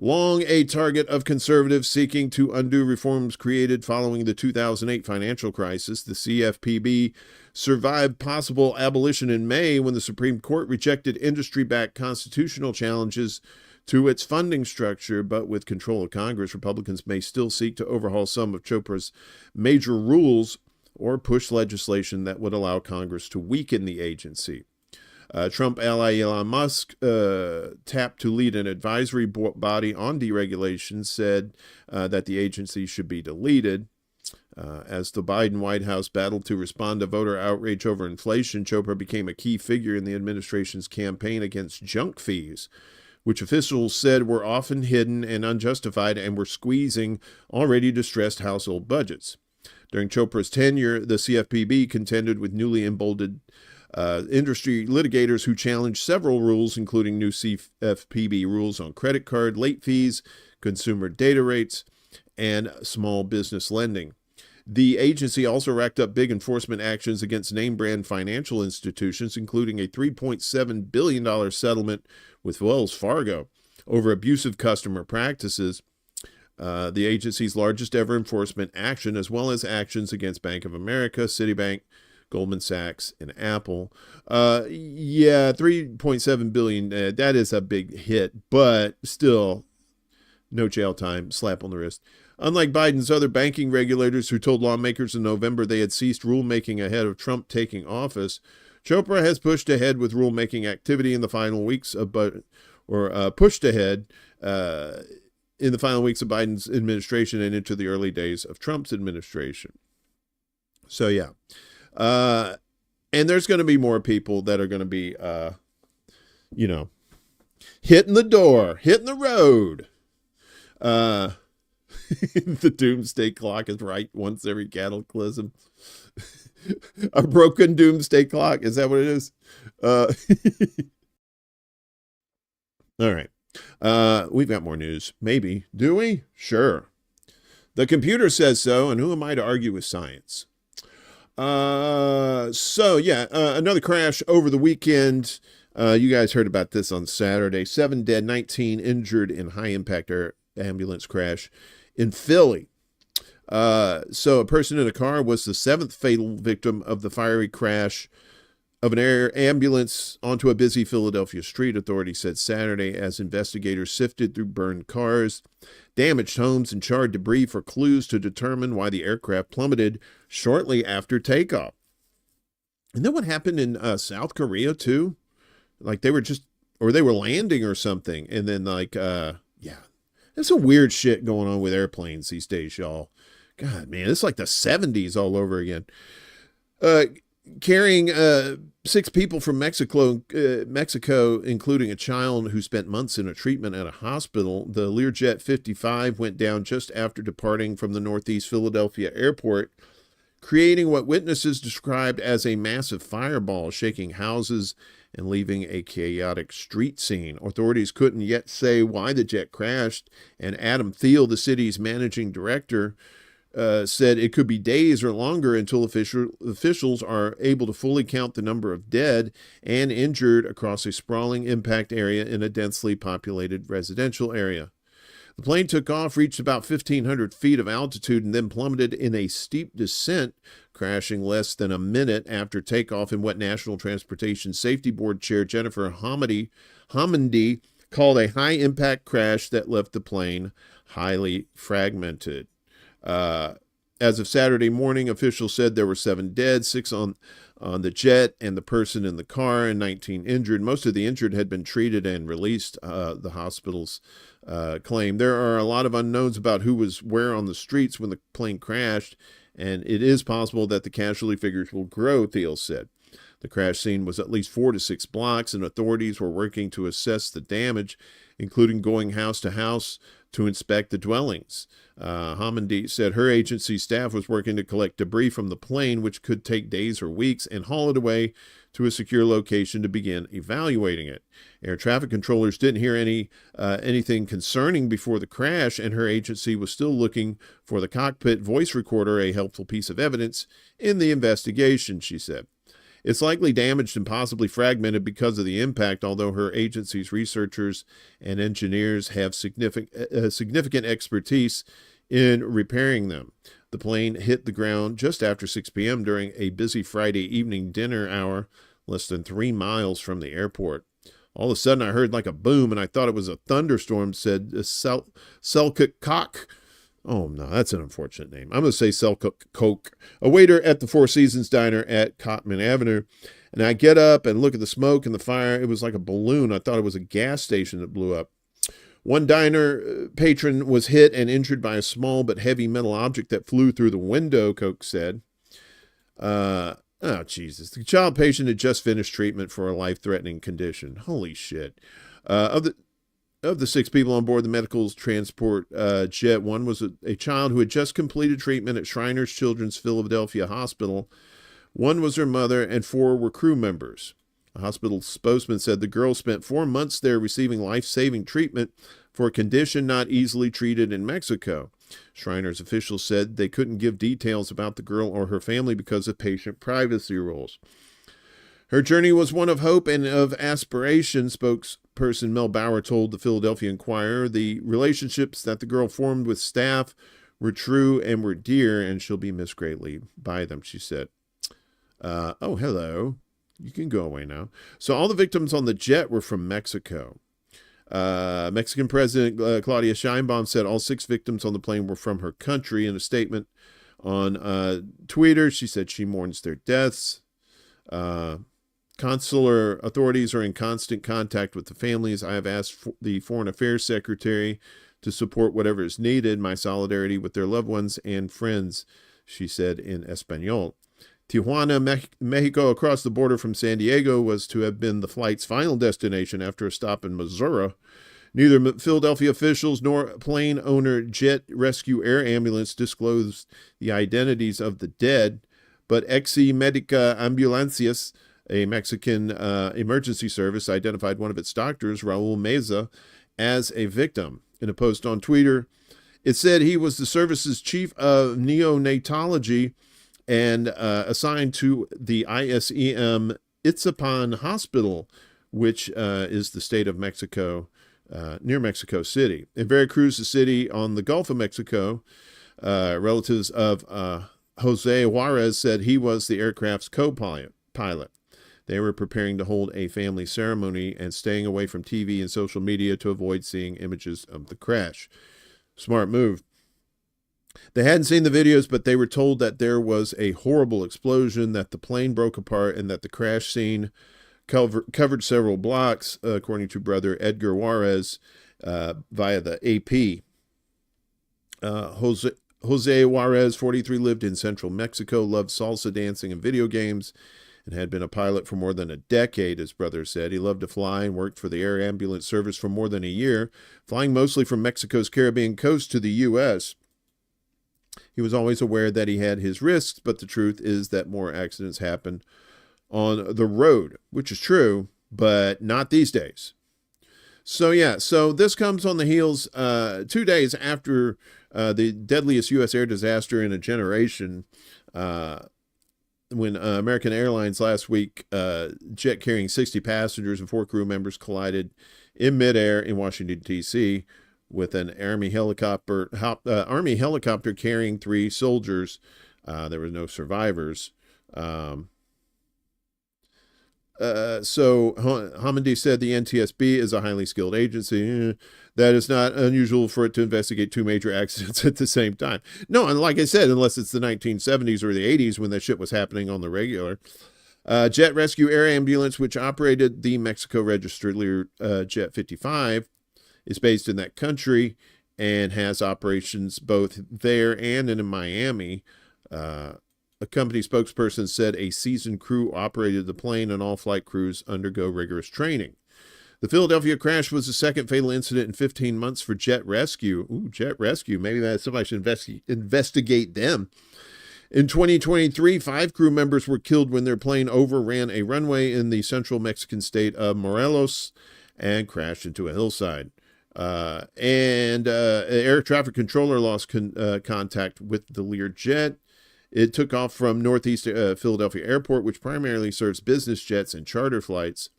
Long a target of conservatives seeking to undo reforms created following the 2008 financial crisis, the CFPB survived possible abolition in May when the Supreme Court rejected industry-backed constitutional challenges to its funding structure. But with control of Congress, Republicans may still seek to overhaul some of Chopra's major rules or push legislation that would allow Congress to weaken the agency. Trump ally Elon Musk, tapped to lead an advisory body on deregulation, said that the agency should be deleted. As the Biden White House battled to respond to voter outrage over inflation, Chopra became a key figure in the administration's campaign against junk fees, which officials said were often hidden and unjustified and were squeezing already distressed household budgets. During Chopra's tenure, the CFPB contended with newly emboldened industry litigators who challenged several rules, including new CFPB rules on credit card late fees, consumer data rates, and small business lending. The agency also racked up big enforcement actions against name-brand financial institutions, including a $3.7 billion settlement with Wells Fargo over abusive customer practices, the agency's largest ever enforcement action, as well as actions against Bank of America, Citibank, Goldman Sachs, and Apple. Yeah, $3.7 billion, that is a big hit, but still no jail time, slap on the wrist. Unlike Biden's other banking regulators who told lawmakers in November they had ceased rulemaking ahead of Trump taking office, Chopra has pushed ahead with rulemaking activity in the final weeks of pushed ahead in the final weeks of Biden's administration and into the early days of Trump's administration. So yeah. And there's going to be more people that are going to be, hitting the door, hitting the road. The doomsday clock is right once every cataclysm. A broken doomsday clock. Is that what it is? All right. We've got more news. Maybe. Do we? Sure. The computer says so, and who am I to argue with science? Another crash over the weekend. You guys heard about this on Saturday. 7 dead, 19 injured in high-impact ambulance crash in Philly. So a person in a car was the 7th fatal victim of the fiery crash of an air ambulance onto a busy Philadelphia street, authorities said Saturday, as investigators sifted through burned cars, damaged homes, and charred debris for clues to determine why the aircraft plummeted shortly after takeoff. And then what happened in South Korea, too? Like they were landing or something. And then there's some weird shit going on with airplanes these days, y'all. God, man, it's like the 70s all over again. Carrying 6 people from Mexico, including a child who spent months in a treatment at a hospital, the Learjet 55 went down just after departing from the Northeast Philadelphia airport, creating what witnesses described as a massive fireball, shaking houses and leaving a chaotic street scene. Authorities couldn't yet say why the jet crashed, and Adam Thiel, the city's managing director, said it could be days or longer until officials are able to fully count the number of dead and injured across a sprawling impact area in a densely populated residential area. The plane took off, reached about 1,500 feet of altitude, and then plummeted in a steep descent, crashing less than a minute after takeoff in what National Transportation Safety Board Chair Jennifer Homendy called a high-impact crash that left the plane highly fragmented. As of Saturday morning, officials said there were 7 dead, 6 on the jet and the person in the car, and 19 injured. Most of the injured had been treated and released, the hospitals claim. There are a lot of unknowns about who was where on the streets when the plane crashed, and it is possible that the casualty figures will grow, Thiel said. The crash scene was at least 4 to 6 blocks, and authorities were working to assess the damage, including going house to house to inspect the dwellings. Homendy said her agency staff was working to collect debris from the plane, which could take days or weeks, and haul it away to a secure location to begin evaluating it. Air traffic controllers didn't hear anything concerning before the crash, and her agency was still looking for the cockpit voice recorder, a helpful piece of evidence in the investigation, she said. It's likely damaged and possibly fragmented because of the impact, although her agency's researchers and engineers have significant expertise in repairing them. The plane hit the ground just after 6 p.m. during a busy Friday evening dinner hour, less than 3 miles from the airport. All of a sudden, I heard like a boom, and I thought it was a thunderstorm, said Selcook. Oh, no, that's an unfortunate name. I'm going to say Selcook, a waiter at the Four Seasons Diner at Cotman Avenue. And I get up and look at the smoke and the fire. It was like a balloon. I thought it was a gas station that blew up. One diner patron was hit and injured by a small but heavy metal object that flew through the window, Koch said. Oh, Jesus. The child patient had just finished treatment for a life-threatening condition. Holy shit. Of the 6 people on board the medical transport jet, one was a child who had just completed treatment at Shriners Children's Philadelphia Hospital. One was her mother, and 4 were crew members. A hospital spokesman said the girl spent 4 months there receiving life-saving treatment for a condition not easily treated in Mexico. Shriners officials said they couldn't give details about the girl or her family because of patient privacy rules. Her journey was one of hope and of aspiration, spokesperson Mel Bauer told the Philadelphia Inquirer. The relationships that the girl formed with staff were true and were dear, and she'll be missed greatly by them, she said. Oh, hello. You can go away now. So all the victims on the jet were from Mexico. Mexican President Claudia Sheinbaum said all 6 victims on the plane were from her country. In a statement on Twitter, she said she mourns their deaths. Consular authorities are in constant contact with the families. I have asked the Foreign Affairs Secretary to support whatever is needed. My solidarity with their loved ones and friends, she said in Espanol. Tijuana, Mexico, across the border from San Diego, was to have been the flight's final destination after a stop in Missouri. Neither Philadelphia officials nor plane owner Jet Rescue Air Ambulance disclosed the identities of the dead, but Exi Medica Ambulancias, a Mexican emergency service, identified one of its doctors, Raul Meza, as a victim. In a post on Twitter, it said he was the service's chief of neonatology and assigned to the ISEM Itzapan Hospital, which is the state of Mexico, near Mexico City. In Veracruz, the city on the Gulf of Mexico, relatives of Jose Juarez said he was the aircraft's co-pilot. They were preparing to hold a family ceremony and staying away from TV and social media to avoid seeing images of the crash. Smart move. They hadn't seen the videos, but they were told that there was a horrible explosion, that the plane broke apart, and that the crash scene covered several blocks, according to brother Edgar Juarez, via the AP. Jose Juarez, 43, lived in central Mexico, loved salsa dancing and video games, and had been a pilot for more than a decade, his brother said. He loved to fly and worked for the air ambulance service for more than a year, flying mostly from Mexico's Caribbean coast to the U.S. He was always aware that he had his risks, but the truth is that more accidents happen on the road, which is true, but not these days. So this comes on the heels 2 days after the deadliest U.S. air disaster in a generation, when American Airlines last week, jet carrying 60 passengers and 4 crew members collided in midair in Washington, D.C., with an Army helicopter carrying 3 soldiers. There were no survivors. So Hamidi said the NTSB is a highly skilled agency. That is not unusual for it to investigate 2 major accidents at the same time. No, and like I said, unless it's the 1970s or the 80s when that shit was happening on the regular. Jet Rescue Air Ambulance, which operated the Mexico registered Jet 55, is based in that country and has operations both there and in Miami. A company spokesperson said a seasoned crew operated the plane and all flight crews undergo rigorous training. The Philadelphia crash was the second fatal incident in 15 months for Jet Rescue. Ooh, Jet Rescue. Maybe somebody should investigate them. In 2023, 5 crew members were killed when their plane overran a runway in the central Mexican state of Morelos and crashed into a hillside. Air traffic controller lost contact with the Learjet, It took off from Northeast Philadelphia Airport, which primarily serves business jets and charter flights.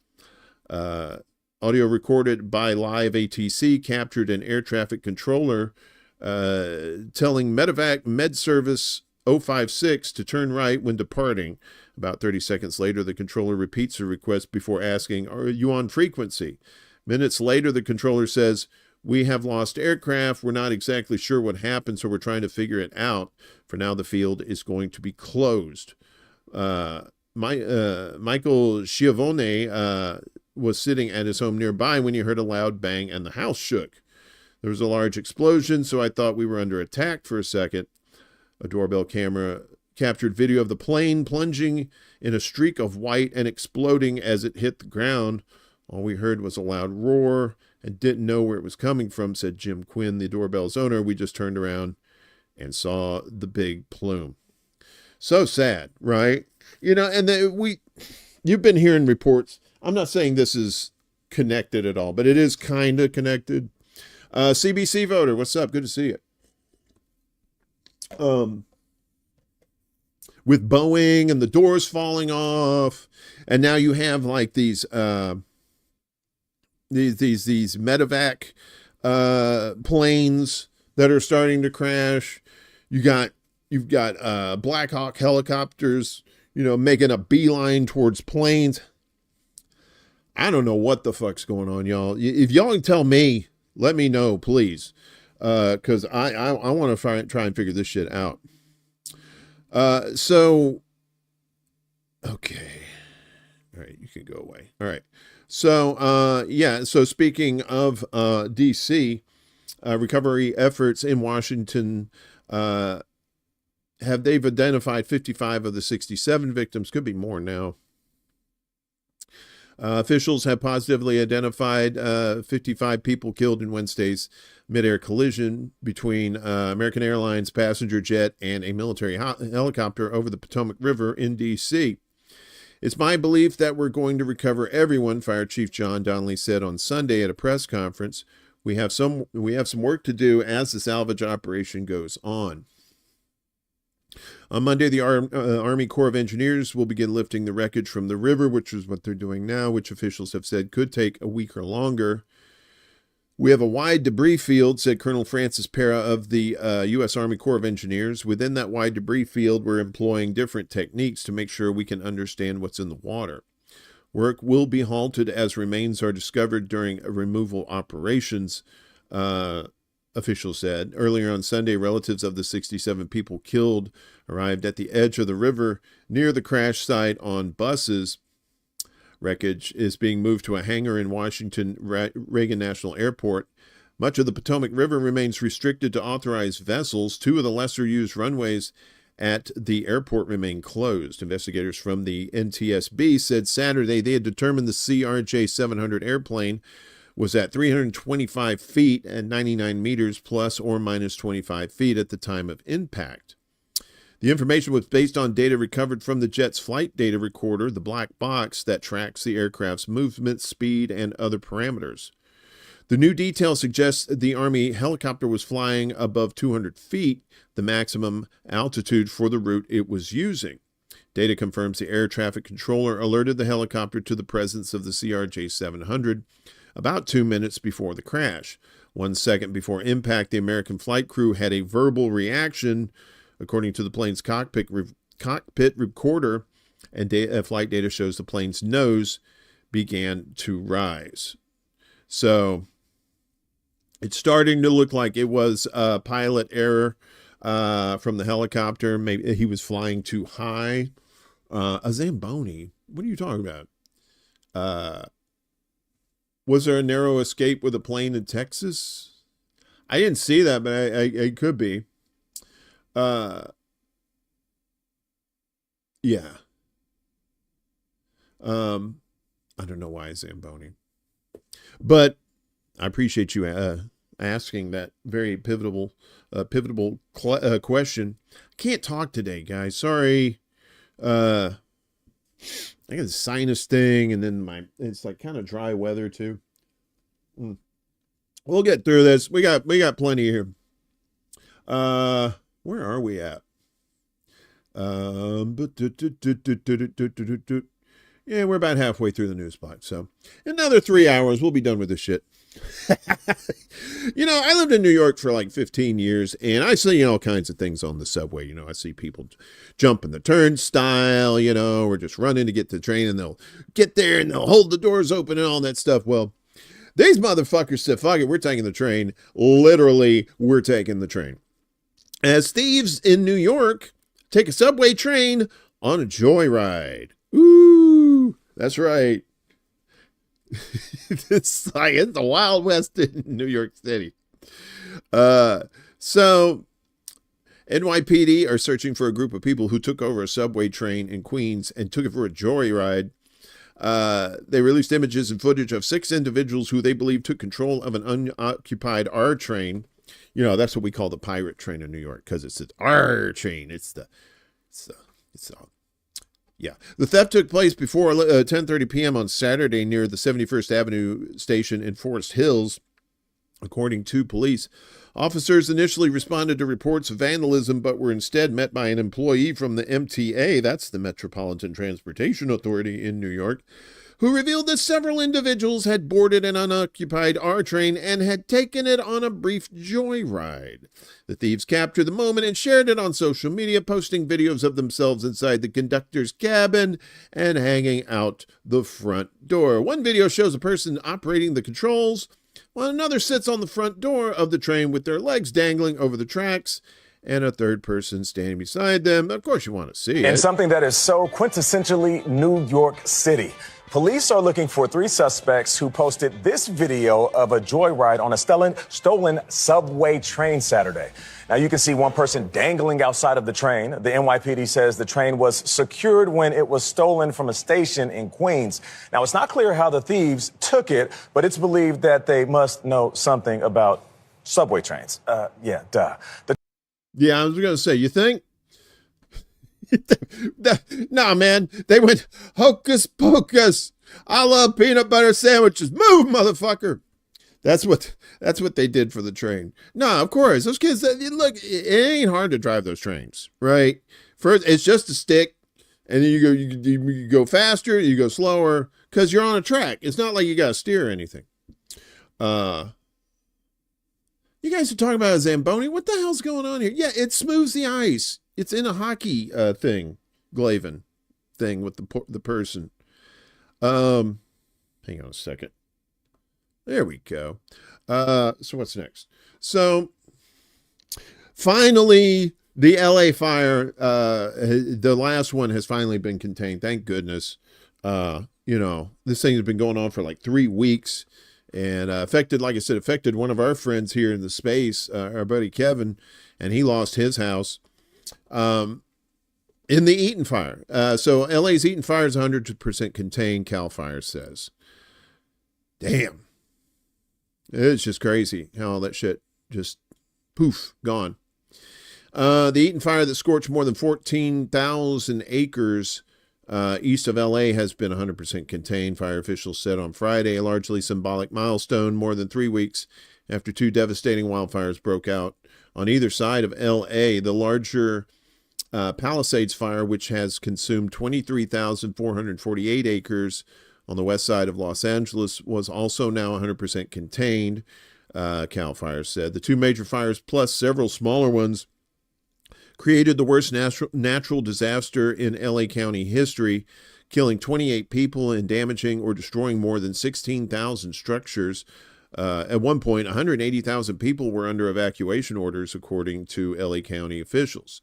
Audio recorded by Live ATC captured an air traffic controller telling Medevac Med Service 056 to turn right when departing. About 30 seconds later, the controller repeats the request before asking, "Are you on frequency?" Minutes later, the controller says, "We have lost aircraft. We're not exactly sure what happened, so we're trying to figure it out. For now, the field is going to be closed." Michael Schiavone was sitting at his home nearby when he heard a loud bang and the house shook. There was a large explosion, so I thought we were under attack for a second. A doorbell camera captured video of the plane plunging in a streak of white and exploding as it hit the ground. All we heard was a loud roar and didn't know where it was coming from, said Jim Quinn, the doorbell's owner. We just turned around and saw the big plume. So sad, right? You know, and you've been hearing reports. I'm not saying this is connected at all, but it is kind of connected. CBC voter, what's up? Good to see you. With Boeing and the doors falling off, and now you have like these medevac planes that are starting to crash. You've got Blackhawk helicopters, you know, making a beeline towards planes. I don't know what the fuck's going on, y'all. If y'all can tell me, let me know, please, because I want to try and figure this shit out. So, okay. All right, you can go away. All right. So, so speaking of D.C., recovery efforts in Washington, they've identified 55 of the 67 victims, could be more now. Officials have positively identified 55 people killed in Wednesday's mid-air collision between American Airlines passenger jet and a military helicopter over the Potomac River in D.C. It's my belief that we're going to recover everyone, Fire Chief John Donnelly said on Sunday at a press conference. We have some work to do as the salvage operation goes on. On Monday, the Army Corps of Engineers will begin lifting the wreckage from the river, which is what they're doing now, which officials have said could take a week or longer. We have a wide debris field, said Colonel Francis Pera of the U.S. Army Corps of Engineers. Within that wide debris field, we're employing different techniques to make sure we can understand what's in the water. Work will be halted as remains are discovered during removal operations, officials said. Earlier on Sunday, relatives of the 67 people killed arrived at the edge of the river near the crash site on buses. Wreckage is being moved to a hangar in Washington Reagan National Airport. Much of the Potomac River remains restricted to authorized vessels. Two of the lesser-used runways at the airport remain closed. Investigators from the NTSB said Saturday they had determined the CRJ-700 airplane was at 325 feet and 99 meters plus or minus 25 feet at the time of impact. The information was based on data recovered from the jet's flight data recorder, the black box that tracks the aircraft's movement, speed, and other parameters. The new detail suggests the Army helicopter was flying above 200 feet, the maximum altitude for the route it was using. Data confirms the air traffic controller alerted the helicopter to the presence of the CRJ-700 about 2 minutes before the crash. 1 second before impact, the American flight crew had a verbal reaction, according to the plane's cockpit recorder, and flight data shows the plane's nose began to rise. So it's starting to look like it was a pilot error from the helicopter. Maybe he was flying too high. A Zamboni? What are you talking about? Was there a narrow escape with a plane in Texas? I didn't see that, but I could be. Yeah. I don't know why Zamboni, but I appreciate you asking that very pivotal question. I can't talk today, guys. Sorry. I got a sinus thing, and then it's like kind of dry weather too. We'll get through this. We got plenty here. Where are we at? Yeah, we're about halfway through the news block. So another 3 hours, we'll be done with this shit. I lived in New York for like 15 years, and I see all kinds of things on the subway. I see people jumping the turnstile, or just running to get to the train, and they'll get there and they'll hold the doors open and all that stuff. Well, these motherfuckers said, fuck it, we're taking the train. Literally, we're taking the train. As thieves in New York take a subway train on a joyride. Ooh, that's right. It's the Wild West in New York City. So NYPD are searching for a group of people who took over a subway train in Queens and took it for a joyride. They released images and footage of 6 individuals who they believe took control of an unoccupied R train. That's what we call the pirate train in New York, because it's an R train. Yeah. The theft took place before 10:30 p.m. on Saturday near the 71st Avenue station in Forest Hills, according to police. Officers initially responded to reports of vandalism, but were instead met by an employee from the MTA, that's the Metropolitan Transportation Authority in New York, who revealed that several individuals had boarded an unoccupied R train and had taken it on a brief joyride. The thieves captured the moment and shared it on social media, posting videos of themselves inside the conductor's cabin and hanging out the front door. One video shows a person operating the controls, while another sits on the front door of the train with their legs dangling over the tracks, and a third person standing beside them. Of course, you want to see it. And something that is so quintessentially New York City. Police are looking for 3 suspects who posted this video of a joyride on a stolen subway train Saturday. Now, you can see one person dangling outside of the train. The NYPD says the train was secured when it was stolen from a station in Queens. Now, it's not clear how the thieves took it, but it's believed that they must know something about subway trains. Yeah, I was going to say, you think? Nah, man, they went hocus pocus. I love peanut butter sandwiches. Move, motherfucker. That's what they did for the train. No, of course, those kids. Look, it ain't hard to drive those trains, right? First, it's just a stick, and then you go faster, you go slower, because you're on a track. It's not like you got to steer or anything. You guys are talking about a Zamboni. What the hell's going on here? Yeah, it smooths the ice. It's in a hockey Glavin thing with the person. Hang on a second. There we go. So what's next? So finally, the LA fire, the last one has finally been contained. Thank goodness. This thing has been going on for like 3 weeks. And affected one of our friends here in the space, our buddy Kevin, and he lost his house in the Eaton fire. So LA's Eaton fire is 100% contained, Cal Fire says. Damn. It's just crazy how all that shit just poof, gone. The Eaton fire that scorched more than 14,000 acres east of LA has been 100% contained, fire officials said on Friday, a largely symbolic milestone more than 3 weeks after 2 devastating wildfires broke out on either side of LA. The larger Palisades fire, which has consumed 23,448 acres on the west side of Los Angeles, was also now 100% contained, Cal Fire said. The 2 major fires plus several smaller ones created the worst natural disaster in LA County history, killing 28 people and damaging or destroying more than 16,000 structures. At one point, 180,000 people were under evacuation orders, according to LA County officials.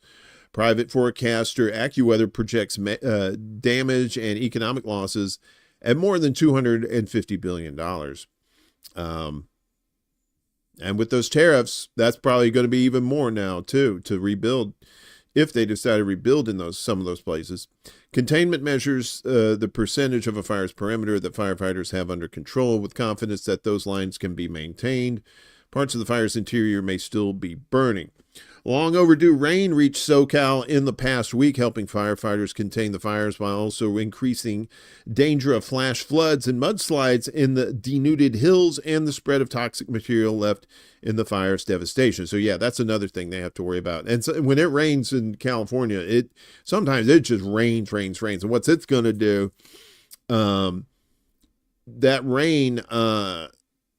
Private forecaster AccuWeather projects damage and economic losses at more than $250 billion. And with those tariffs, that's probably going to be even more now, too, to rebuild, if they decide to rebuild in some of those places. Containment measures the percentage of a fire's perimeter that firefighters have under control, with confidence that those lines can be maintained. Parts of the fire's interior may still be burning. Long overdue rain reached SoCal in the past week, helping firefighters contain the fires while also increasing danger of flash floods and mudslides in the denuded hills and the spread of toxic material left in the fire's devastation. So yeah, that's another thing they have to worry about. And so when it rains in California, sometimes it just rains. And what's it's going to do, that rain,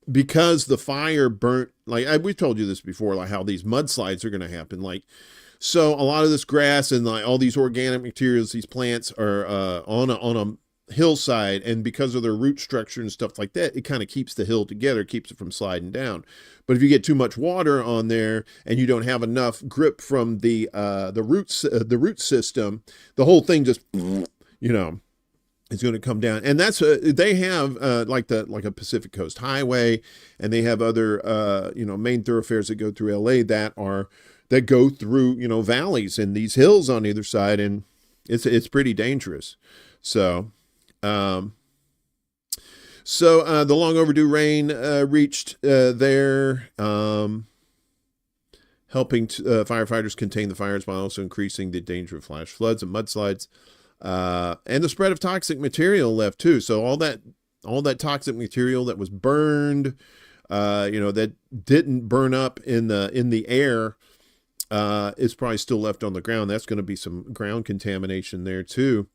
because the fire burnt, like we've told you this before, like how these mudslides are going to happen. Like, so a lot of this grass and like all these organic materials, these plants are on a hillside, and because of their root structure and stuff like that, it kind of keeps the hill together, keeps it from sliding down. But if you get too much water on there and you don't have enough grip from the root system, the whole thing just, it's going to come down. And that's they have like a Pacific Coast Highway, and they have other main thoroughfares that go through LA that go through valleys and these hills on either side, and it's pretty dangerous. So the long overdue rain reached there, helping firefighters contain the fires while also increasing the danger of flash floods and mudslides. And the spread of toxic material left too. So all that toxic material that was burned, that didn't burn up in the air, is probably still left on the ground. That's going to be some ground contamination there too.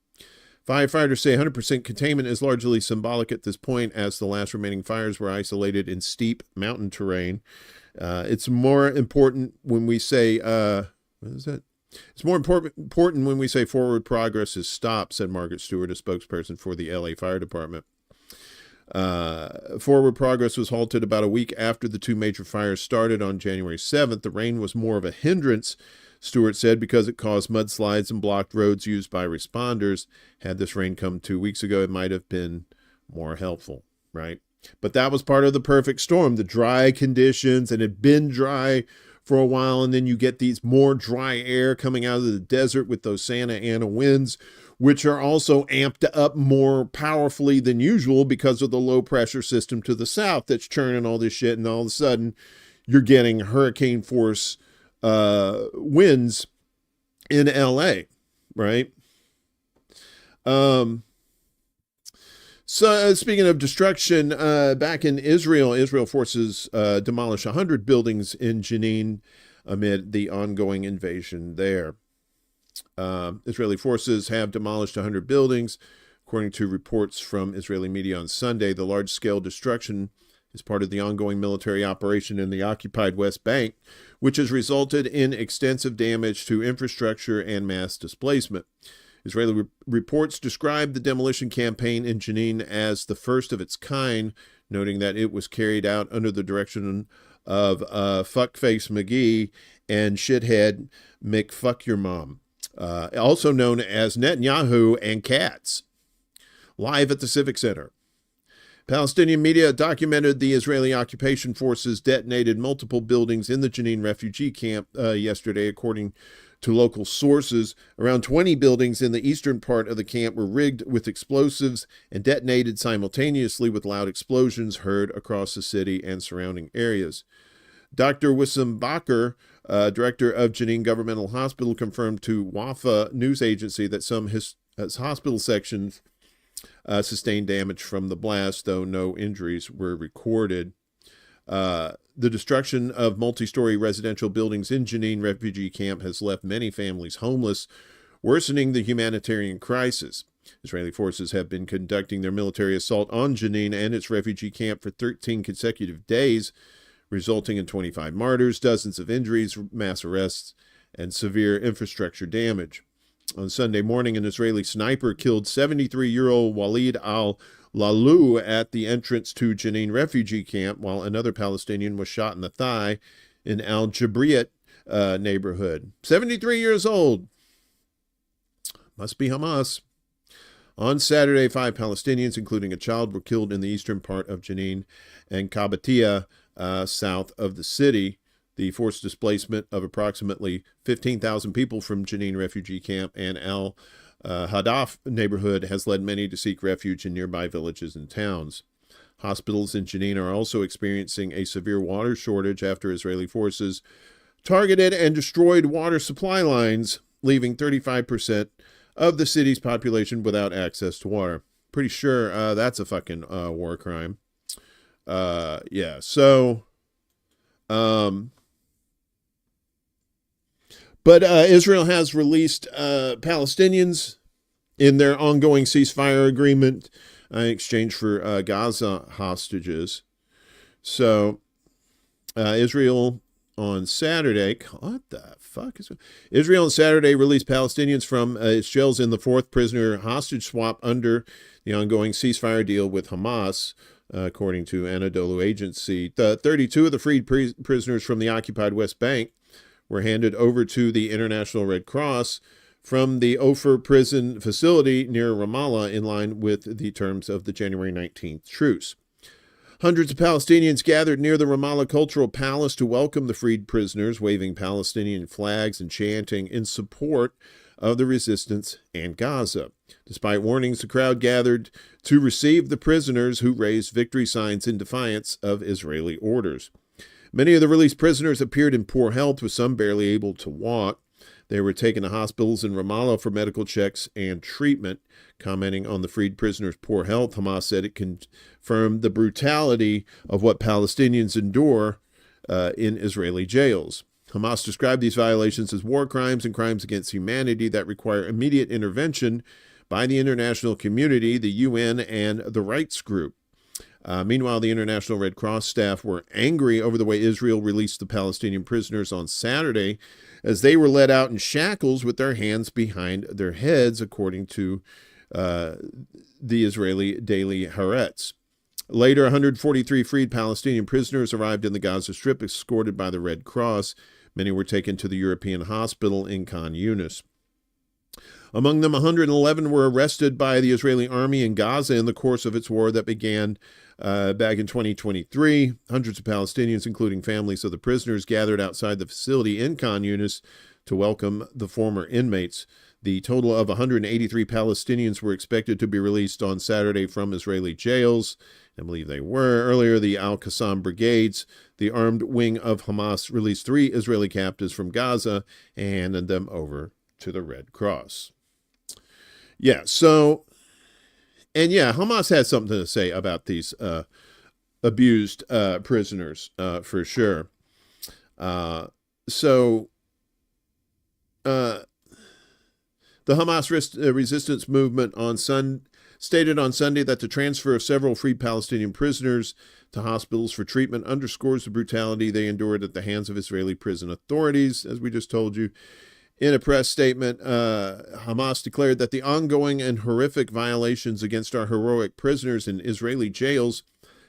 Firefighters say 100% containment is largely symbolic at this point, as the last remaining fires were isolated in steep mountain terrain. It's more important when we say, what is that? It's more important when we say forward progress is stopped, said Margaret Stewart, a spokesperson for the LA Fire Department. Forward progress was halted about a week after the two major fires started on January 7th. The rain was more of a hindrance, Stewart said, because it caused mudslides and blocked roads used by responders. Had this rain come 2 weeks ago, it might have been more helpful, right? But that was part of the perfect storm, the dry conditions, and it had been dry for a while, and then you get these more dry air coming out of the desert with those Santa Ana winds, which are also amped up more powerfully than usual because of the low pressure system to the south that's churning all this shit, and all of a sudden you're getting hurricane force winds in LA, right? So speaking of destruction, back in Israel forces demolish 100 buildings in Jenin amid the ongoing invasion there. Israeli forces have demolished 100 buildings, according to reports from Israeli media on Sunday. The large-scale destruction is part of the ongoing military operation in the occupied West Bank, which has resulted in extensive damage to infrastructure and mass displacement. Israeli reports described the demolition campaign in Jenin as the first of its kind, noting that it was carried out under the direction of Fuckface McGee and Shithead McFuckyourmom, also known as Netanyahu and Katz. Live at the Civic Center. Palestinian media documented the Israeli occupation forces detonated multiple buildings in the Jenin refugee camp yesterday, according to local sources. Around 20 buildings in the eastern part of the camp were rigged with explosives and detonated simultaneously, with loud explosions heard across the city and surrounding areas. Dr. Wissam Bakr, director of Jenin Governmental Hospital, confirmed to Wafa news agency that some hospital sections sustained damage from the blast, though no injuries were recorded. The destruction of multi-story residential buildings in Jenin refugee camp has left many families homeless, worsening the humanitarian crisis. Israeli forces have been conducting their military assault on Jenin and its refugee camp for 13 consecutive days, resulting in 25 martyrs, dozens of injuries, mass arrests, and severe infrastructure damage. On Sunday morning, an Israeli sniper killed 73-year-old Walid al-Lalu at the entrance to Jenin refugee camp, while another Palestinian was shot in the thigh in Al-Jabriyat neighborhood. 73 years old. Must be Hamas. On Saturday, 5 Palestinians, including a child, were killed in the eastern part of Jenin and Kabatia, south of the city. The forced displacement of approximately 15,000 people from Jenin refugee camp and Al-Hadaf neighborhood has led many to seek refuge in nearby villages and towns. Hospitals in Jenin are also experiencing a severe water shortage after Israeli forces targeted and destroyed water supply lines, leaving 35% of the city's population without access to water. Pretty sure that's a fucking war crime. Yeah, so... But Israel has released Palestinians in their ongoing ceasefire agreement in exchange for Gaza hostages. So Israel on Saturday, what the fuck is it? Israel on Saturday released Palestinians from its jails in the fourth prisoner hostage swap under the ongoing ceasefire deal with Hamas. According to Anadolu Agency, 32 of the freed prisoners from the occupied West Bank were handed over to the International Red Cross from the Ofer prison facility near Ramallah in line with the terms of the January 19th truce. Hundreds of Palestinians gathered near the Ramallah Cultural Palace to welcome the freed prisoners, waving Palestinian flags and chanting in support of the resistance and Gaza. Despite warnings, the crowd gathered to receive the prisoners who raised victory signs in defiance of Israeli orders. Many of the released prisoners appeared in poor health, with some barely able to walk. They were taken to hospitals in Ramallah for medical checks and treatment. Commenting on the freed prisoners' poor health, Hamas said it confirmed the brutality of what Palestinians endure in Israeli jails. Hamas described these violations as war crimes and crimes against humanity that require immediate intervention by the international community, the UN, and the rights group. Meanwhile, the International Red Cross staff were angry over the way Israel released the Palestinian prisoners on Saturday, as they were let out in shackles with their hands behind their heads, according to the Israeli daily Haaretz. Later, 143 freed Palestinian prisoners arrived in the Gaza Strip, escorted by the Red Cross. Many were taken to the European hospital in Khan Yunis. Among them, 111 were arrested by the Israeli army in Gaza in the course of its war that began back in 2023. Hundreds of Palestinians, including families of the prisoners, gathered outside the facility in Khan Yunis to welcome the former inmates. The total of 183 Palestinians were expected to be released on Saturday from Israeli jails. I believe they were. Earlier, the Al-Qassam brigades, the armed wing of Hamas, released 3 Israeli captives from Gaza and handed them over to the Red Cross. Yeah, so, and yeah, Hamas has something to say about these abused prisoners, for sure. The Hamas resistance movement stated on Sunday that the transfer of several freed Palestinian prisoners to hospitals for treatment underscores the brutality they endured at the hands of Israeli prison authorities, as we just told you. In a press statement, Hamas declared that the ongoing and horrific violations against our heroic prisoners in Israeli jails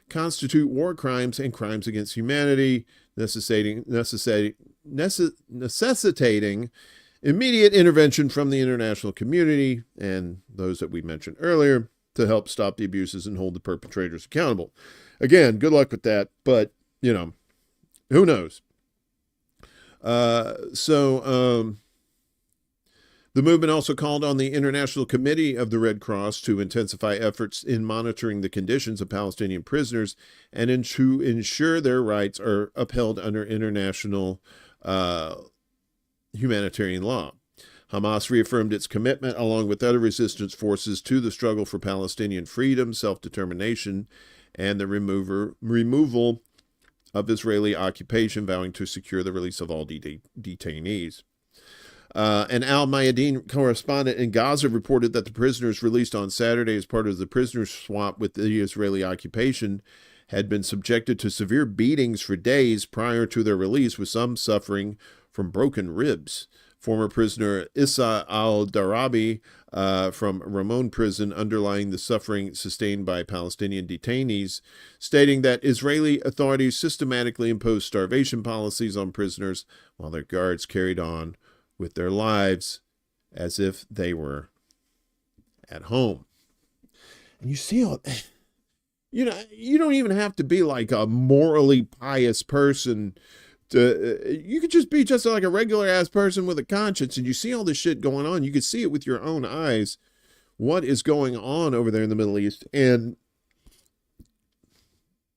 constitute war crimes and crimes against humanity, necessitating immediate intervention from the international community and those that we mentioned earlier to help stop the abuses and hold the perpetrators accountable. Again, good luck with that, but, who knows? The movement also called on the International Committee of the Red Cross to intensify efforts in monitoring the conditions of Palestinian prisoners and to ensure their rights are upheld under international humanitarian law. Hamas reaffirmed its commitment, along with other resistance forces, to the struggle for Palestinian freedom, self-determination, and the removal of Israeli occupation, vowing to secure the release of all detainees. An Al-Mayadeen correspondent in Gaza reported that the prisoners released on Saturday as part of the prisoner swap with the Israeli occupation had been subjected to severe beatings for days prior to their release, with some suffering from broken ribs. Former prisoner Issa al-Darabi from Ramon prison underlying the suffering sustained by Palestinian detainees, stating that Israeli authorities systematically imposed starvation policies on prisoners while their guards carried on with their lives as if they were at home. And you see all, you don't even have to be like a morally pious person. You could just be just like a regular ass person with a conscience, and you see all this shit going on. You could see it with your own eyes, what is going on over there in the Middle East. And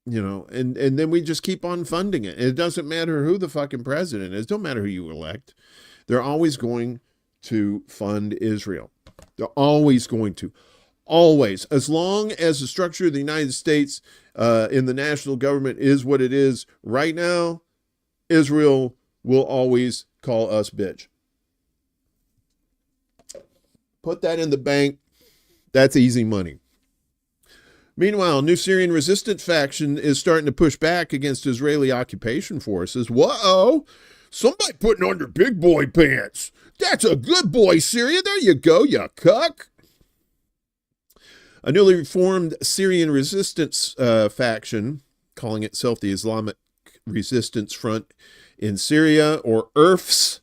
and then we just keep on funding it. And it doesn't matter who the fucking president is. It don't matter who you elect. They're always going to fund Israel. They're always going to. Always. As long as the structure of the United States in the national government is what it is right now, Israel will always call us bitch. Put that in the bank. That's easy money. Meanwhile, new Syrian resistance faction is starting to push back against Israeli occupation forces. Whoa! Somebody putting on their big boy pants. That's a good boy, Syria. There you go, you cuck. A newly formed Syrian resistance faction, calling itself the Islamic Resistance Front in Syria, or IRFS,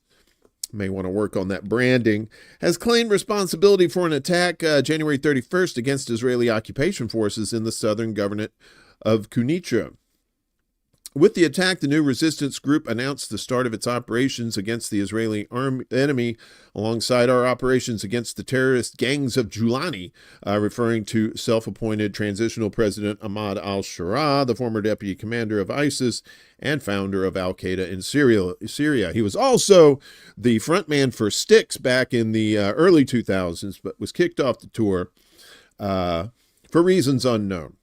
may want to work on that branding, has claimed responsibility for an attack January 31st against Israeli occupation forces in the southern governorate of Quneitra. With the attack, the new resistance group announced the start of its operations against the Israeli enemy alongside our operations against the terrorist gangs of Julani, referring to self-appointed transitional president Ahmad al-Shara, the former deputy commander of ISIS and founder of al-Qaeda in Syria. He was also the frontman for Styx back in the early 2000s, but was kicked off the tour for reasons unknown.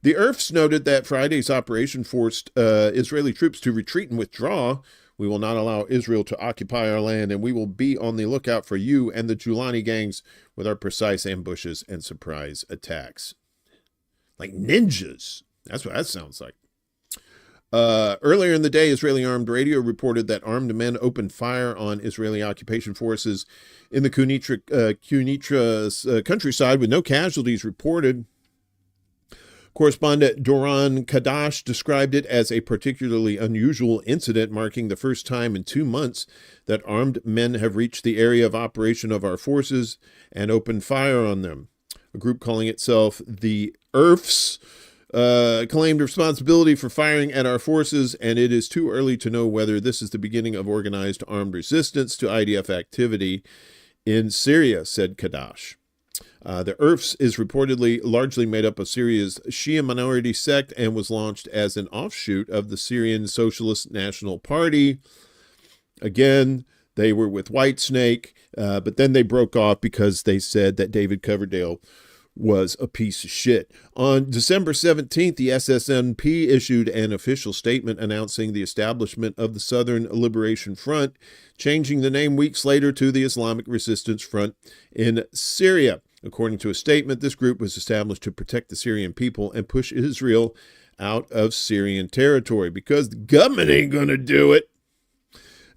The IRFs noted that Friday's operation forced Israeli troops to retreat and withdraw. We will not allow Israel to occupy our land, and we will be on the lookout for you and the Julani gangs with our precise ambushes and surprise attacks. Like ninjas. That's what that sounds like. Earlier in the day, Israeli armed radio reported that armed men opened fire on Israeli occupation forces in the Quneitra countryside with no casualties reported. Correspondent Doron Kadash described it as a particularly unusual incident, marking the first time in 2 months that armed men have reached the area of operation of our forces and opened fire on them. A group calling itself the IRFs claimed responsibility for firing at our forces, and it is too early to know whether this is the beginning of organized armed resistance to IDF activity in Syria, said Kadash. The IRFs is reportedly largely made up of Syria's Shia minority sect and was launched as an offshoot of the Syrian Socialist National Party. Again, they were with Whitesnake, but then they broke off because they said that David Coverdale was a piece of shit. On December 17th, the SSNP issued an official statement announcing the establishment of the Southern Liberation Front, changing the name weeks later to the Islamic Resistance Front in Syria. According to a statement, this group was established to protect the Syrian people and push Israel out of Syrian territory because the government ain't going to do it.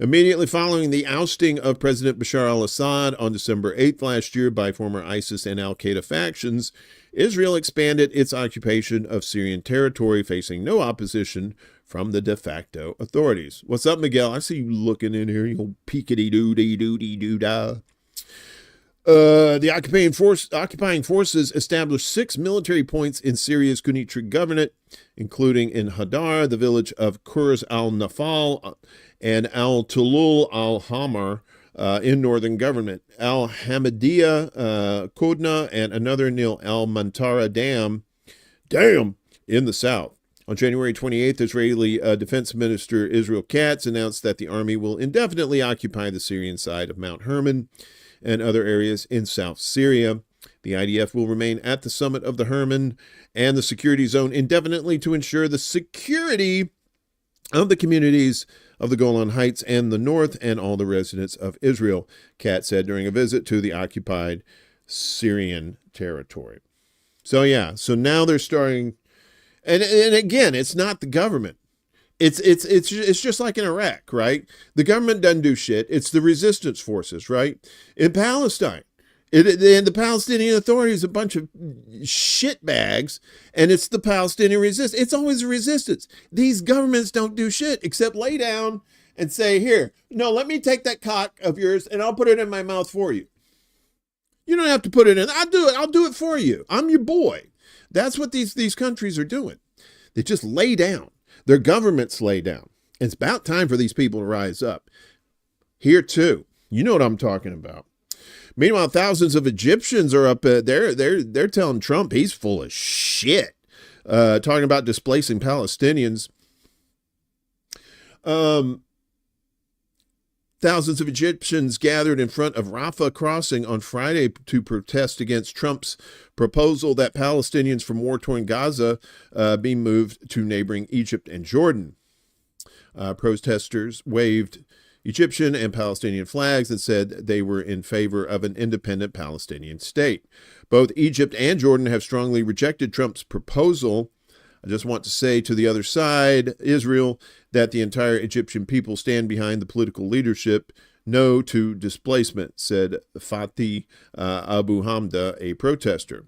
Immediately following the ousting of President Bashar al-Assad on December 8th last year by former ISIS and al-Qaeda factions, Israel expanded its occupation of Syrian territory, facing no opposition from the de facto authorities. What's up, Miguel? I see you looking in here, you old peekity-doo-dee-doo-dee-doo-dah. The occupying forces established 6 military points in Syria's Quneitra governorate, including in Hadar, the village of Kurz al-Nafal, and al-Tulul al-Hamar in northern government, al-Hamidiyah, Kodna, and another near al-Mantara Dam in the south. On January 28th, Israeli Defense Minister Israel Katz announced that the army will indefinitely occupy the Syrian side of Mount Hermon and other areas in South Syria. The IDF will remain at the summit of the Hermon and the security zone indefinitely to ensure the security of the communities of the Golan Heights and the north and all the residents of Israel, Katz said during a visit to the occupied Syrian territory. So now they're starting, and again, it's not the government. It's just like in Iraq, right? The government doesn't do shit. It's the resistance forces, right? In Palestine, and the Palestinian Authority is a bunch of shitbags, and it's the Palestinian resistance. It's always a resistance. These governments don't do shit except lay down and say, here, no, let me take that cock of yours and I'll put it in my mouth for you. You don't have to put it in. I'll do it. I'll do it for you. I'm your boy. That's what these countries are doing. They just lay down. Their governments lay down. It's about time for these people to rise up. Here too. You know what I'm talking about. Meanwhile, thousands of Egyptians are up there. They're telling Trump he's full of shit. talking about displacing Palestinians. Thousands of Egyptians gathered in front of Rafah crossing on Friday to protest against Trump's proposal that Palestinians from war-torn Gaza be moved to neighboring Egypt and Jordan. Protesters waved Egyptian and Palestinian flags and said they were in favor of an independent Palestinian state. Both Egypt and Jordan have strongly rejected Trump's proposal. I just want to say to the other side, Israel, that the entire Egyptian people stand behind the political leadership. No to displacement, said Fatih Abu Hamda, a protester.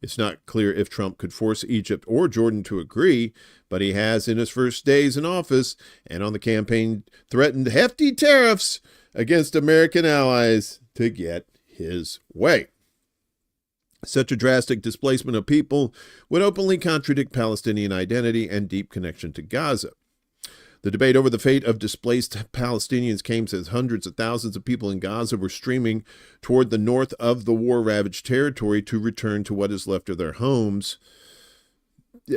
It's not clear if Trump could force Egypt or Jordan to agree, but he has in his first days in office and on the campaign threatened hefty tariffs against American allies to get his way. Such a drastic displacement of people would openly contradict Palestinian identity and deep connection to Gaza. The debate over the fate of displaced Palestinians came as hundreds of thousands of people in Gaza were streaming toward the north of the war-ravaged territory to return to what is left of their homes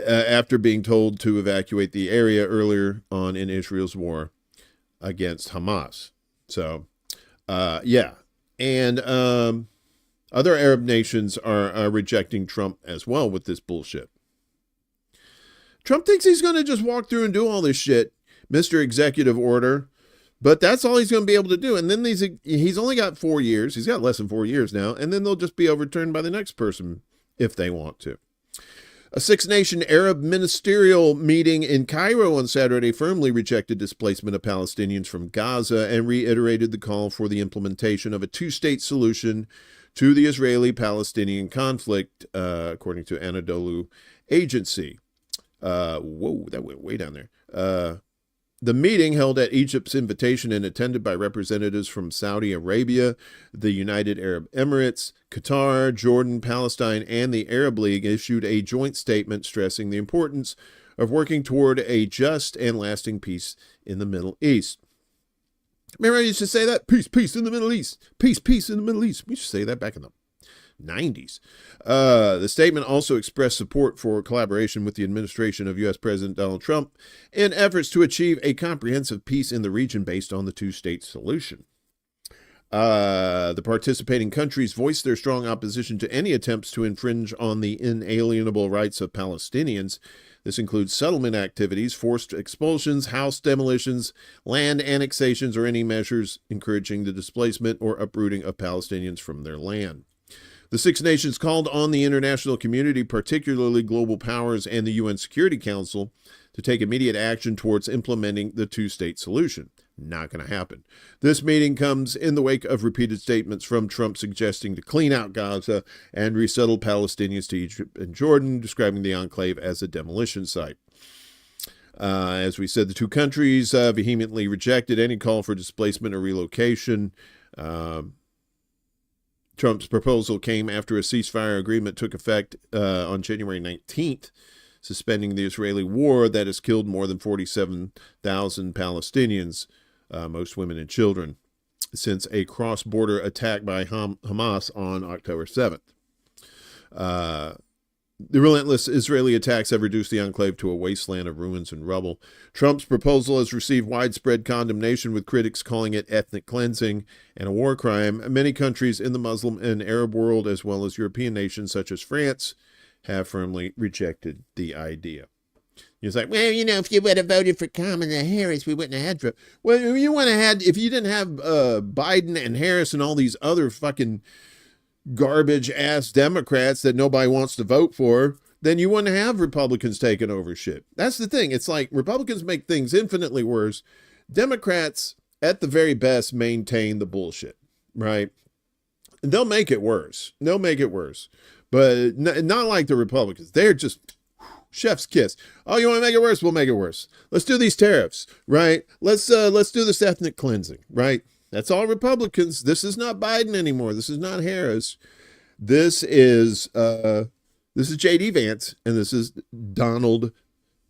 after being told to evacuate the area earlier on in Israel's war against Hamas. So, yeah. And other Arab nations are rejecting Trump as well with this bullshit. Trump thinks he's going to just walk through and do all this shit, Mr. Executive Order, but that's all he's going to be able to do. And then he's only got 4 years. He's got less than 4 years now. And then they'll just be overturned by the next person if they want to. A six-nation Arab ministerial meeting in Cairo on Saturday firmly rejected displacement of Palestinians from Gaza and reiterated the call for the implementation of a two-state solution to the Israeli-Palestinian conflict, according to Anadolu Agency. Whoa, that went way down there. The meeting, held at Egypt's invitation and attended by representatives from Saudi Arabia, the United Arab Emirates, Qatar, Jordan, Palestine, and the Arab League, issued a joint statement stressing the importance of working toward a just and lasting peace in the Middle East. Remember I used to say that? Peace, peace in the Middle East. Peace, peace in the Middle East. We used to say that back in the 90s. The statement also expressed support for collaboration with the administration of U.S. President Donald Trump in efforts to achieve a comprehensive peace in the region based on the two-state solution. The participating countries voiced their strong opposition to any attempts to infringe on the inalienable rights of Palestinians. This includes settlement activities, forced expulsions, house demolitions, land annexations, or any measures encouraging the displacement or uprooting of Palestinians from their land. The Six Nations called on the international community, particularly global powers and the UN Security Council, to take immediate action towards implementing the two-state solution. Not going to happen. This meeting comes in the wake of repeated statements from Trump suggesting to clean out Gaza and resettle Palestinians to Egypt and Jordan, describing the enclave as a demolition site. As we said, the two countries vehemently rejected any call for displacement or relocation. Trump's proposal came after a ceasefire agreement took effect on January 19th, suspending the Israeli war that has killed more than 47,000 Palestinians, most women and children, since a cross-border attack by Hamas on October 7th. The relentless Israeli attacks have reduced the enclave to a wasteland of ruins and rubble. Trump's proposal has received widespread condemnation, with critics calling it ethnic cleansing and a war crime. Many countries in the Muslim and Arab world, as well as European nations such as France, have firmly rejected the idea. It's like, well, you know, if you would have voted for Kamala Harris, we wouldn't have had Trump. Well, if you didn't have Biden and Harris and all these other fucking garbage-ass Democrats that nobody wants to vote for, then you wouldn't have Republicans taking over shit. That's the thing. It's like Republicans make things infinitely worse. Democrats, at the very best, maintain the bullshit, right? They'll make it worse. But not like the Republicans. They're just chef's kiss. Oh, you want to make it worse? We'll make it worse. Let's do these tariffs, right? Let's do this ethnic cleansing, right? That's all Republicans. This is not Biden anymore. This is not Harris. This is J.D. Vance, and this is Donald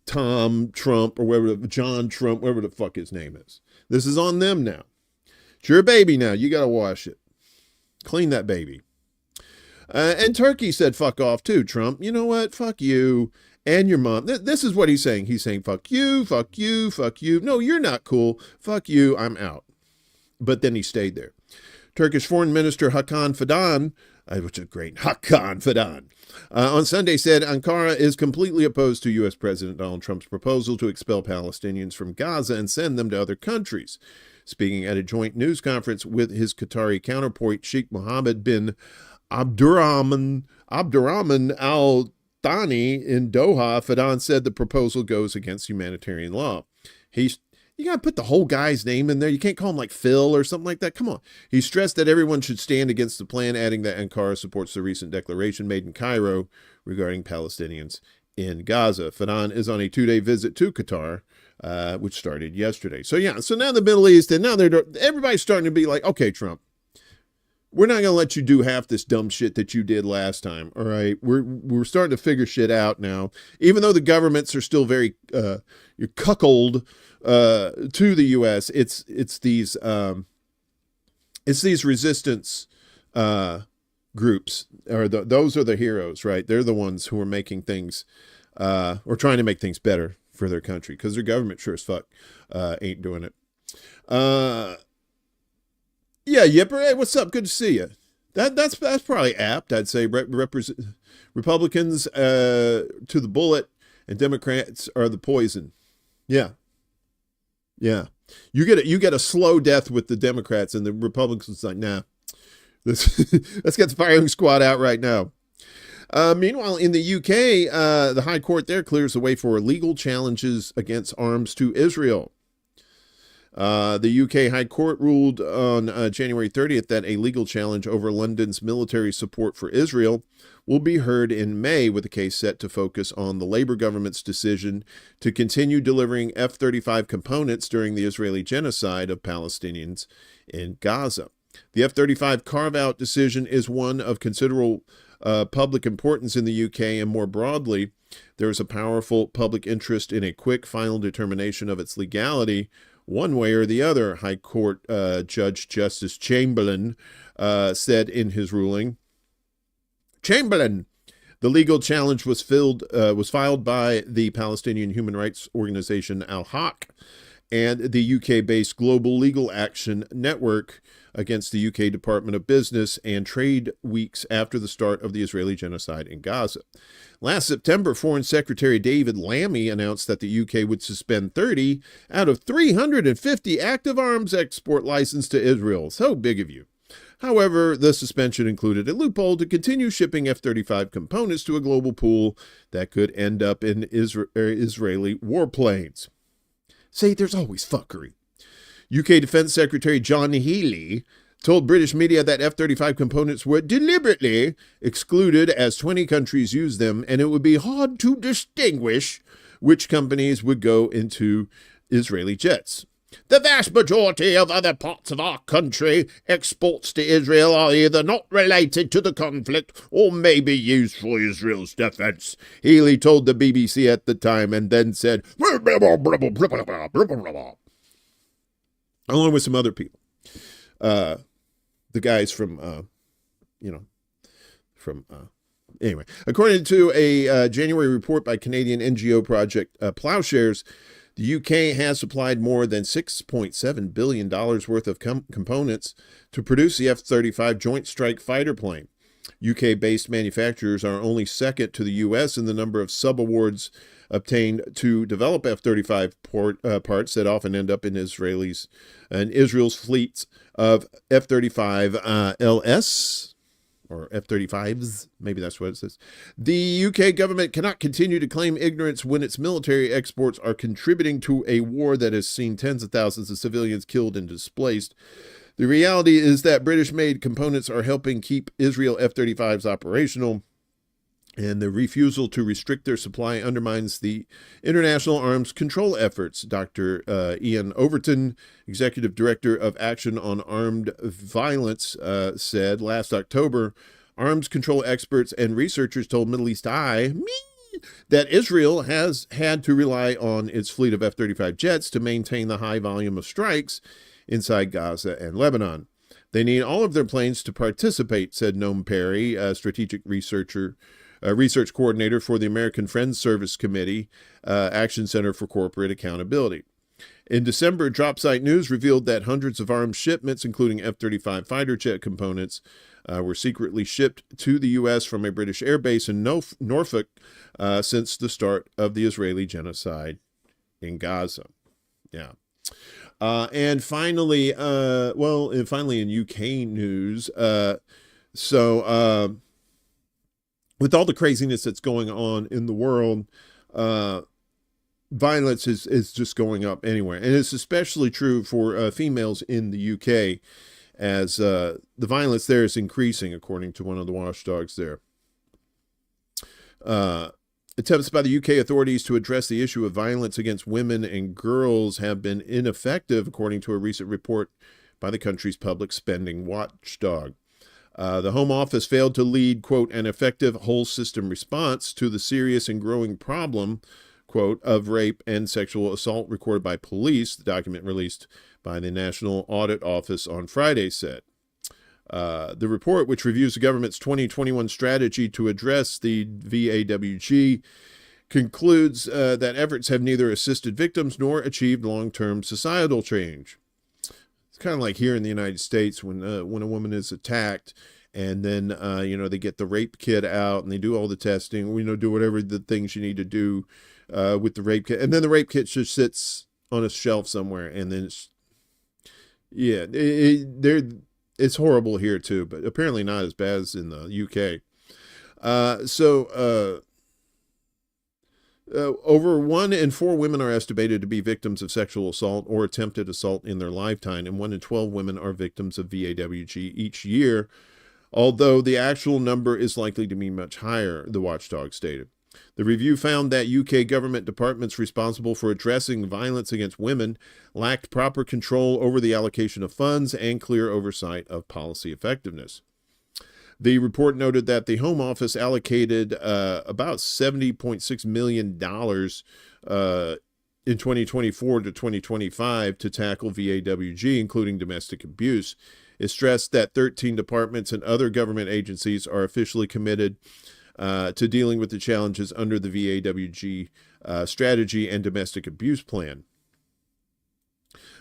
Tom Trump, or whatever, John Trump, whatever the fuck his name is. This is on them now. It's your baby now. You got to wash it. Clean that baby. And Turkey said fuck off too, Trump. You know what? Fuck you. and your mom. This is what he's saying. He's saying, fuck you, fuck you, fuck you. No, you're not cool. Fuck you, I'm out. But then he stayed there. Turkish Foreign Minister Hakan Fidan, which is great, Hakan Fidan, on Sunday said Ankara is completely opposed to U.S. President Donald Trump's proposal to expel Palestinians from Gaza and send them to other countries. Speaking at a joint news conference with his Qatari counterpart, Sheikh Mohammed bin Abdurrahman Al Thani in Doha, Fidan said the proposal goes against humanitarian law. You got to put the whole guy's name in there. You can't call him like Phil or something like that. Come on. He stressed that everyone should stand against the plan, adding that Ankara supports the recent declaration made in Cairo regarding Palestinians in Gaza. Fidan is on a 2-day visit to Qatar, which started yesterday. So now the Middle East, and now everybody's starting to be like, okay, Trump, we're not going to let you do half this dumb shit that you did last time. All right. We're starting to figure shit out now, even though the governments are still very, you're cuckold, to the U.S. It's these resistance, groups, or those are the heroes, right? They're the ones who are making things, or trying to make things better for their country, because their government sure as fuck, ain't doing it. Yeah, Yipper. Hey, what's up? Good to see you. That's probably apt. I'd say Republicans to the bullet and Democrats are the poison. Yeah. You get a slow death with the Democrats, and the Republicans like, nah. Let's get the firing squad out right now. Meanwhile, in the UK, the High Court there clears the way for legal challenges against arms to Israel. The UK High Court ruled on January 30th that a legal challenge over London's military support for Israel will be heard in May, with the case set to focus on the Labour government's decision to continue delivering F-35 components during the Israeli genocide of Palestinians in Gaza. The F-35 carve-out decision is one of considerable public importance in the UK, and more broadly, there is a powerful public interest in a quick final determination of its legality, one way or the other, High Court Judge Justice Chamberlain said in his ruling. Chamberlain, the legal challenge was filed by the Palestinian human rights organization Al-Haq and the UK-based Global Legal Action Network against the UK Department of Business and Trade weeks after the start of the Israeli genocide in Gaza. Last September, Foreign Secretary David Lammy announced that the UK would suspend 30 out of 350 active arms export licenses to Israel. So big of you. However, the suspension included a loophole to continue shipping F-35 components to a global pool that could end up in Israeli warplanes. See, there's always fuckery. UK Defense Secretary John Healey told British media that F-35 components were deliberately excluded as 20 countries use them, and it would be hard to distinguish which companies would go into Israeli jets. The vast majority of other parts of our country exports to Israel are either not related to the conflict or may be used for Israel's defense, Healey told the BBC at the time, and then said, along with some other people. The guys from, anyway. According to a January report by Canadian NGO project Plowshares, the UK has supplied more than $6.7 billion worth of components to produce the F-35 Joint Strike Fighter plane. UK-based manufacturers are only second to the U.S. in the number of subawards obtained to develop F-35 parts that often end up in Israel's fleets of F-35 LS, or F-35s, maybe that's what it says. The UK government cannot continue to claim ignorance when its military exports are contributing to a war that has seen tens of thousands of civilians killed and displaced. The reality is that British-made components are helping keep Israel F-35s operational, and the refusal to restrict their supply undermines the international arms control efforts, Dr. Ian Overton, Executive Director of Action on Armed Violence, said last October. Arms control experts and researchers told Middle East Eye that Israel has had to rely on its fleet of F-35 jets to maintain the high volume of strikes inside Gaza and Lebanon. They need all of their planes to participate, said Noam Perry, a strategic researcher research coordinator for the American Friends Service Committee Action Center for Corporate Accountability. In December, DropSite News revealed that hundreds of arms shipments, including F-35 fighter jet components, were secretly shipped to the U.S. from a British airbase in Norfolk since the start of the Israeli genocide in Gaza. Yeah. And finally, in UK news, with all the craziness that's going on in the world, violence is just going up anywhere. And it's especially true for females in the UK, as the violence there is increasing, according to one of the watchdogs there. Attempts by the UK authorities to address the issue of violence against women and girls have been ineffective, according to a recent report by the country's public spending watchdog. The Home Office failed to lead, quote, an effective whole system response to the serious and growing problem, quote, of rape and sexual assault recorded by police, the document released by the National Audit Office on Friday said. The report, which reviews the government's 2021 strategy to address the VAWG, concludes that efforts have neither assisted victims nor achieved long-term societal change. It's kind of like here in the United States when a woman is attacked, and then they get the rape kit out and they do all the testing. Do whatever the things you need to do with the rape kit, and then the rape kit just sits on a shelf somewhere, and then it's horrible here too, but apparently not as bad as in the UK. Over 1 in 4 women are estimated to be victims of sexual assault or attempted assault in their lifetime, and 1 in 12 women are victims of VAWG each year, although the actual number is likely to be much higher, the watchdog stated. The review found that UK government departments responsible for addressing violence against women lacked proper control over the allocation of funds and clear oversight of policy effectiveness. The report noted that the Home Office allocated about $70.6 million in 2024 to 2025 to tackle VAWG, including domestic abuse. It stressed that 13 departments and other government agencies are officially committed to dealing with the challenges under the VAWG strategy and domestic abuse plan.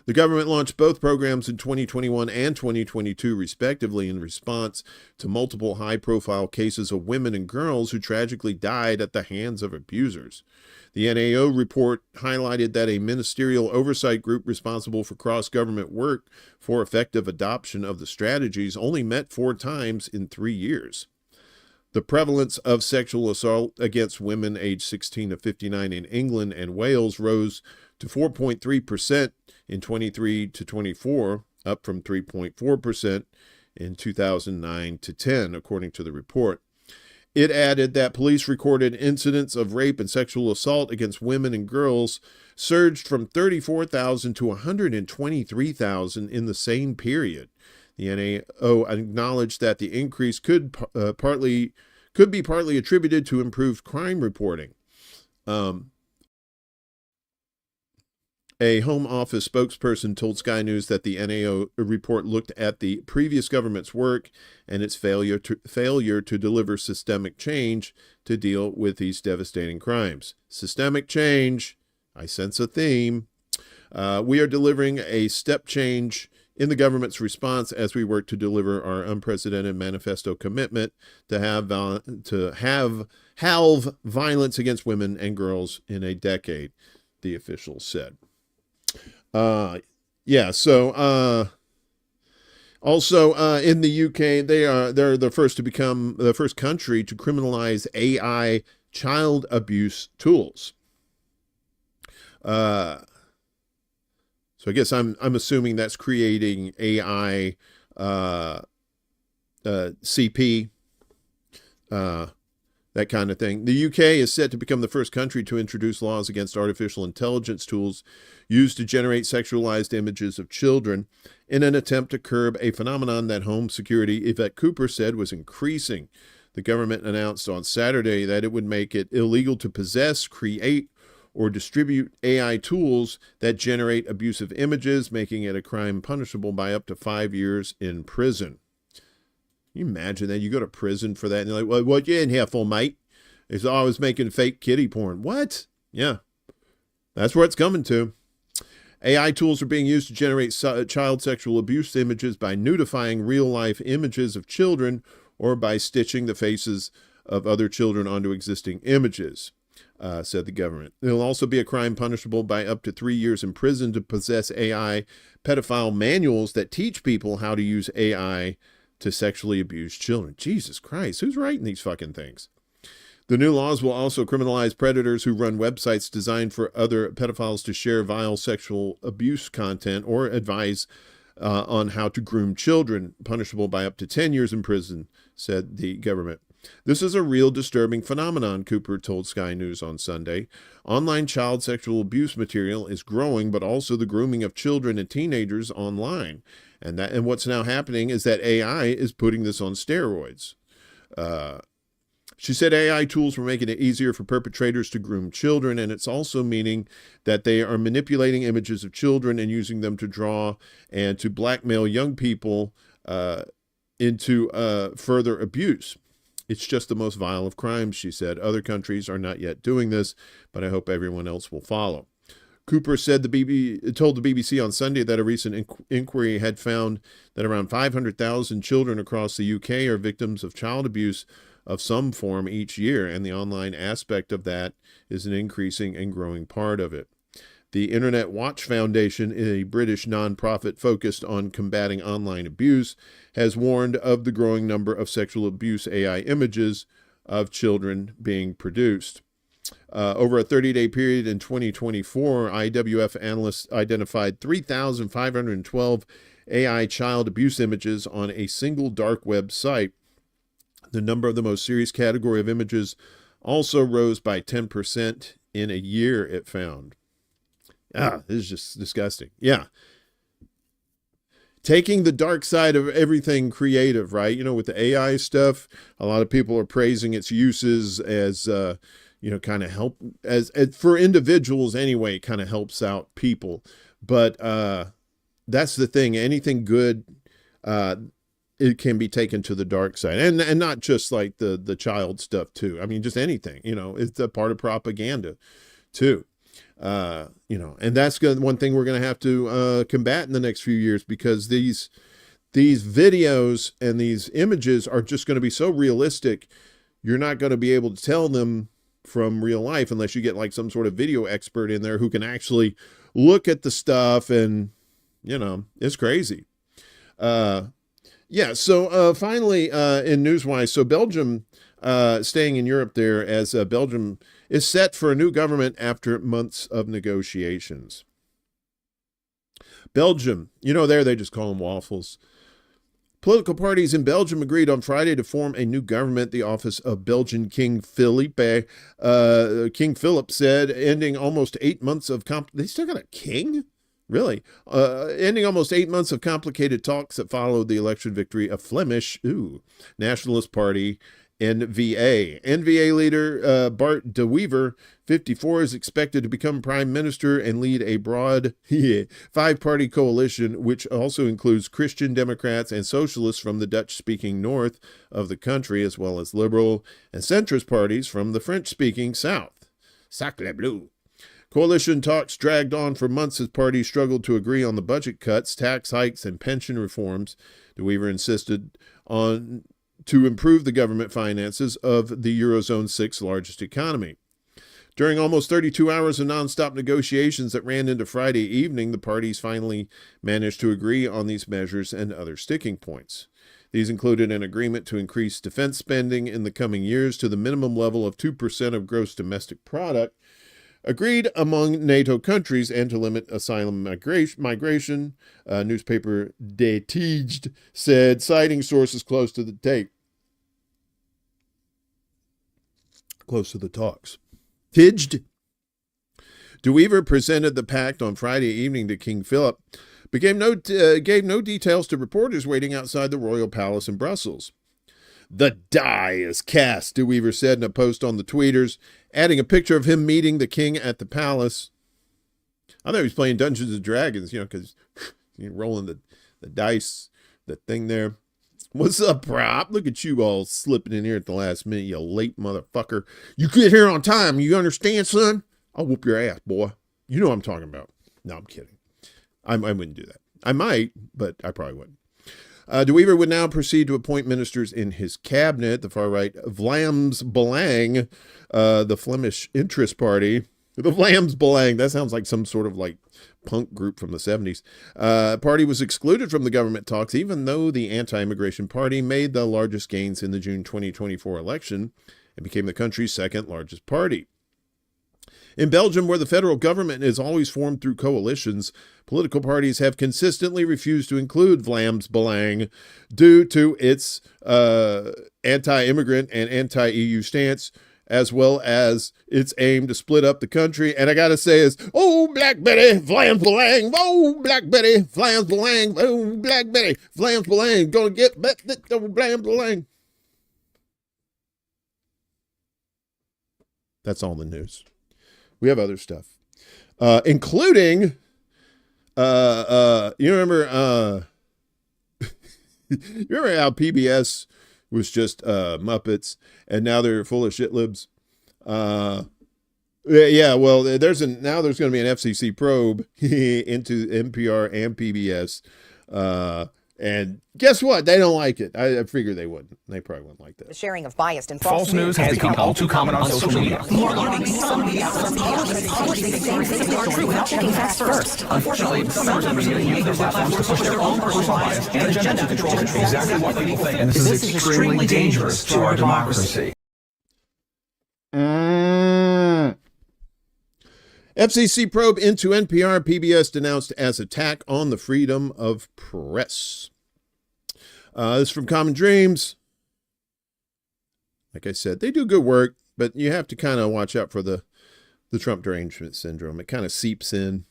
The government launched both programs in 2021 and 2022, respectively, in response to multiple high-profile cases of women and girls who tragically died at the hands of abusers. The NAO report highlighted that a ministerial oversight group responsible for cross-government work for effective adoption of the strategies only met 4 times in 3 years. The prevalence of sexual assault against women aged 16 to 59 in England and Wales rose to 4.3% in 23 to 24, up from 3.4% in 2009 to 10, according to the report. It added that police recorded incidents of rape and sexual assault against women and girls surged from 34,000 to 123,000 in the same period. The NAO acknowledged that the increase could be partly attributed to improved crime reporting. A Home Office spokesperson told Sky News that the NAO report looked at the previous government's work and its failure to deliver systemic change to deal with these devastating crimes. Systemic change, I sense a theme. We are delivering a step change in the government's response as we work to deliver our unprecedented manifesto commitment to halve violence against women and girls in a decade, the official said. Also in the UK, they're the first to become the first country to criminalize AI child abuse tools. So I guess I'm assuming that's creating AI CP, that kind of thing. The UK is set to become the first country to introduce laws against artificial intelligence tools used to generate sexualized images of children in an attempt to curb a phenomenon that Home Secretary Yvette Cooper said was increasing. The government announced on Saturday that it would make it illegal to possess, create, or distribute AI tools that generate abusive images, making it a crime punishable by up to 5 years in prison. Can you imagine that? You go to prison for that, and they're like, well, what you in here for, mate? He's always making fake kitty porn. What? Yeah, that's where it's coming to. AI tools are being used to generate child sexual abuse images by nudifying real-life images of children or by stitching the faces of other children onto existing images, said the government. It will also be a crime punishable by up to 3 years in prison to possess AI pedophile manuals that teach people how to use AI to sexually abuse children. Jesus Christ, who's writing these fucking things? The new laws will also criminalize predators who run websites designed for other pedophiles to share vile sexual abuse content or advise on how to groom children, punishable by up to 10 years in prison, said the government. This is a real disturbing phenomenon, Cooper told Sky News on Sunday. Online child sexual abuse material is growing, but also the grooming of children and teenagers online. And what's now happening is that AI is putting this on steroids. She said AI tools were making it easier for perpetrators to groom children, and it's also meaning that they are manipulating images of children and using them to draw and to blackmail young people into further abuse. It's just the most vile of crimes, she said. Other countries are not yet doing this, but I hope everyone else will follow. Cooper said told the BBC on Sunday that a recent inquiry had found that around 500,000 children across the UK are victims of child abuse of some form each year, and the online aspect of that is an increasing and growing part of it. The Internet Watch Foundation, a British nonprofit focused on combating online abuse, has warned of the growing number of sexual abuse AI images of children being produced. Over a 30-day period in 2024, IWF analysts identified 3,512 AI child abuse images on a single dark web site. The number of the most serious category of images also rose by 10% in a year, it found. This is just disgusting. Yeah. Taking the dark side of everything creative, right? You know, with the AI stuff, a lot of people are praising its uses as, kind of help, as for individuals anyway, kind of helps out people. But that's the thing. Anything good, it can be taken to the dark side, and not just like the child stuff too. I mean, just anything, it's a part of propaganda too. And that's one thing we're going to have to combat in the next few years, because these videos and these images are just going to be so realistic. You're not going to be able to tell them from real life unless you get like some sort of video expert in there who can actually look at the stuff, and it's crazy. So finally, in Newswise, so Belgium, staying in Europe there, as Belgium is set for a new government after months of negotiations. Belgium, there they just call them waffles. Political parties in Belgium agreed on Friday to form a new government. The office of Belgian King Philip said, ending almost 8 months of they still got a king? Really? Ending almost 8 months of complicated talks that followed the election victory of Flemish Nationalist Party, NVA. NVA leader Bart de Wever, 54, is expected to become prime minister and lead a broad five-party coalition, which also includes Christian Democrats and socialists from the Dutch-speaking north of the country, as well as liberal and centrist parties from the French-speaking south. Sacre bleu. Coalition talks dragged on for months as parties struggled to agree on the budget cuts, tax hikes, and pension reforms. De Wever insisted on to improve the government finances of the Eurozone's sixth largest economy. During almost 32 hours of nonstop negotiations that ran into Friday evening, the parties finally managed to agree on these measures and other sticking points. These included an agreement to increase defense spending in the coming years to the minimum level of 2% of gross domestic product, agreed among NATO countries, and to limit asylum migration, newspaper De Tiged said, citing sources close to the tape. Close to the talks. Tiged. De Wever presented the pact on Friday evening to King Philip, but gave no details to reporters waiting outside the royal palace in Brussels. The die is cast, De Wever said in a post on the tweeters, adding a picture of him meeting the king at the palace. I thought he was playing Dungeons and Dragons, because you're rolling the dice, the thing there. What's up, Prop? Look at you all slipping in here at the last minute, you late motherfucker. You get here on time. You understand, son? I'll whoop your ass, boy. You know what I'm talking about. No, I'm kidding. I wouldn't do that. I might, but I probably wouldn't. De Wever would now proceed to appoint ministers in his cabinet. The far right Vlaams Belang, the Flemish Interest Party. The Vlaams Belang, that sounds like some sort of like punk group from the 70s. Party was excluded from the government talks, even though the anti-immigration party made the largest gains in the June 2024 election and became the country's second largest party. In Belgium, where the federal government is always formed through coalitions, political parties have consistently refused to include Vlaams Belang due to its anti-immigrant and anti-EU stance, as well as its aim to split up the country. And I gotta say is, oh, Black Betty, Vlaams Belang, oh, Black Betty, Vlaams Belang, oh, Black Betty, Vlaams Belang, gonna get Vlaams Belang. That's all the news. We have other stuff, including, you remember, you remember how PBS was just Muppets, and now they're full of shit libs. Yeah, well, now there's going to be an FCC probe into NPR and PBS. And guess what? They don't like it. I figured they wouldn't. They probably wouldn't like that. The sharing of biased and False news has become all too common on social media. More alarming, some media publishing the same thing are true without checking facts first. Unfortunately, some members of the media use their platforms to push their own personal bias and agenda to control exactly what people think. And this is extremely dangerous to our democracy. FCC probe into NPR, PBS denounced as attack on the freedom of press. This is from Common Dreams. Like I said, they do good work, but you have to kind of watch out for the Trump derangement syndrome. It kind of seeps in.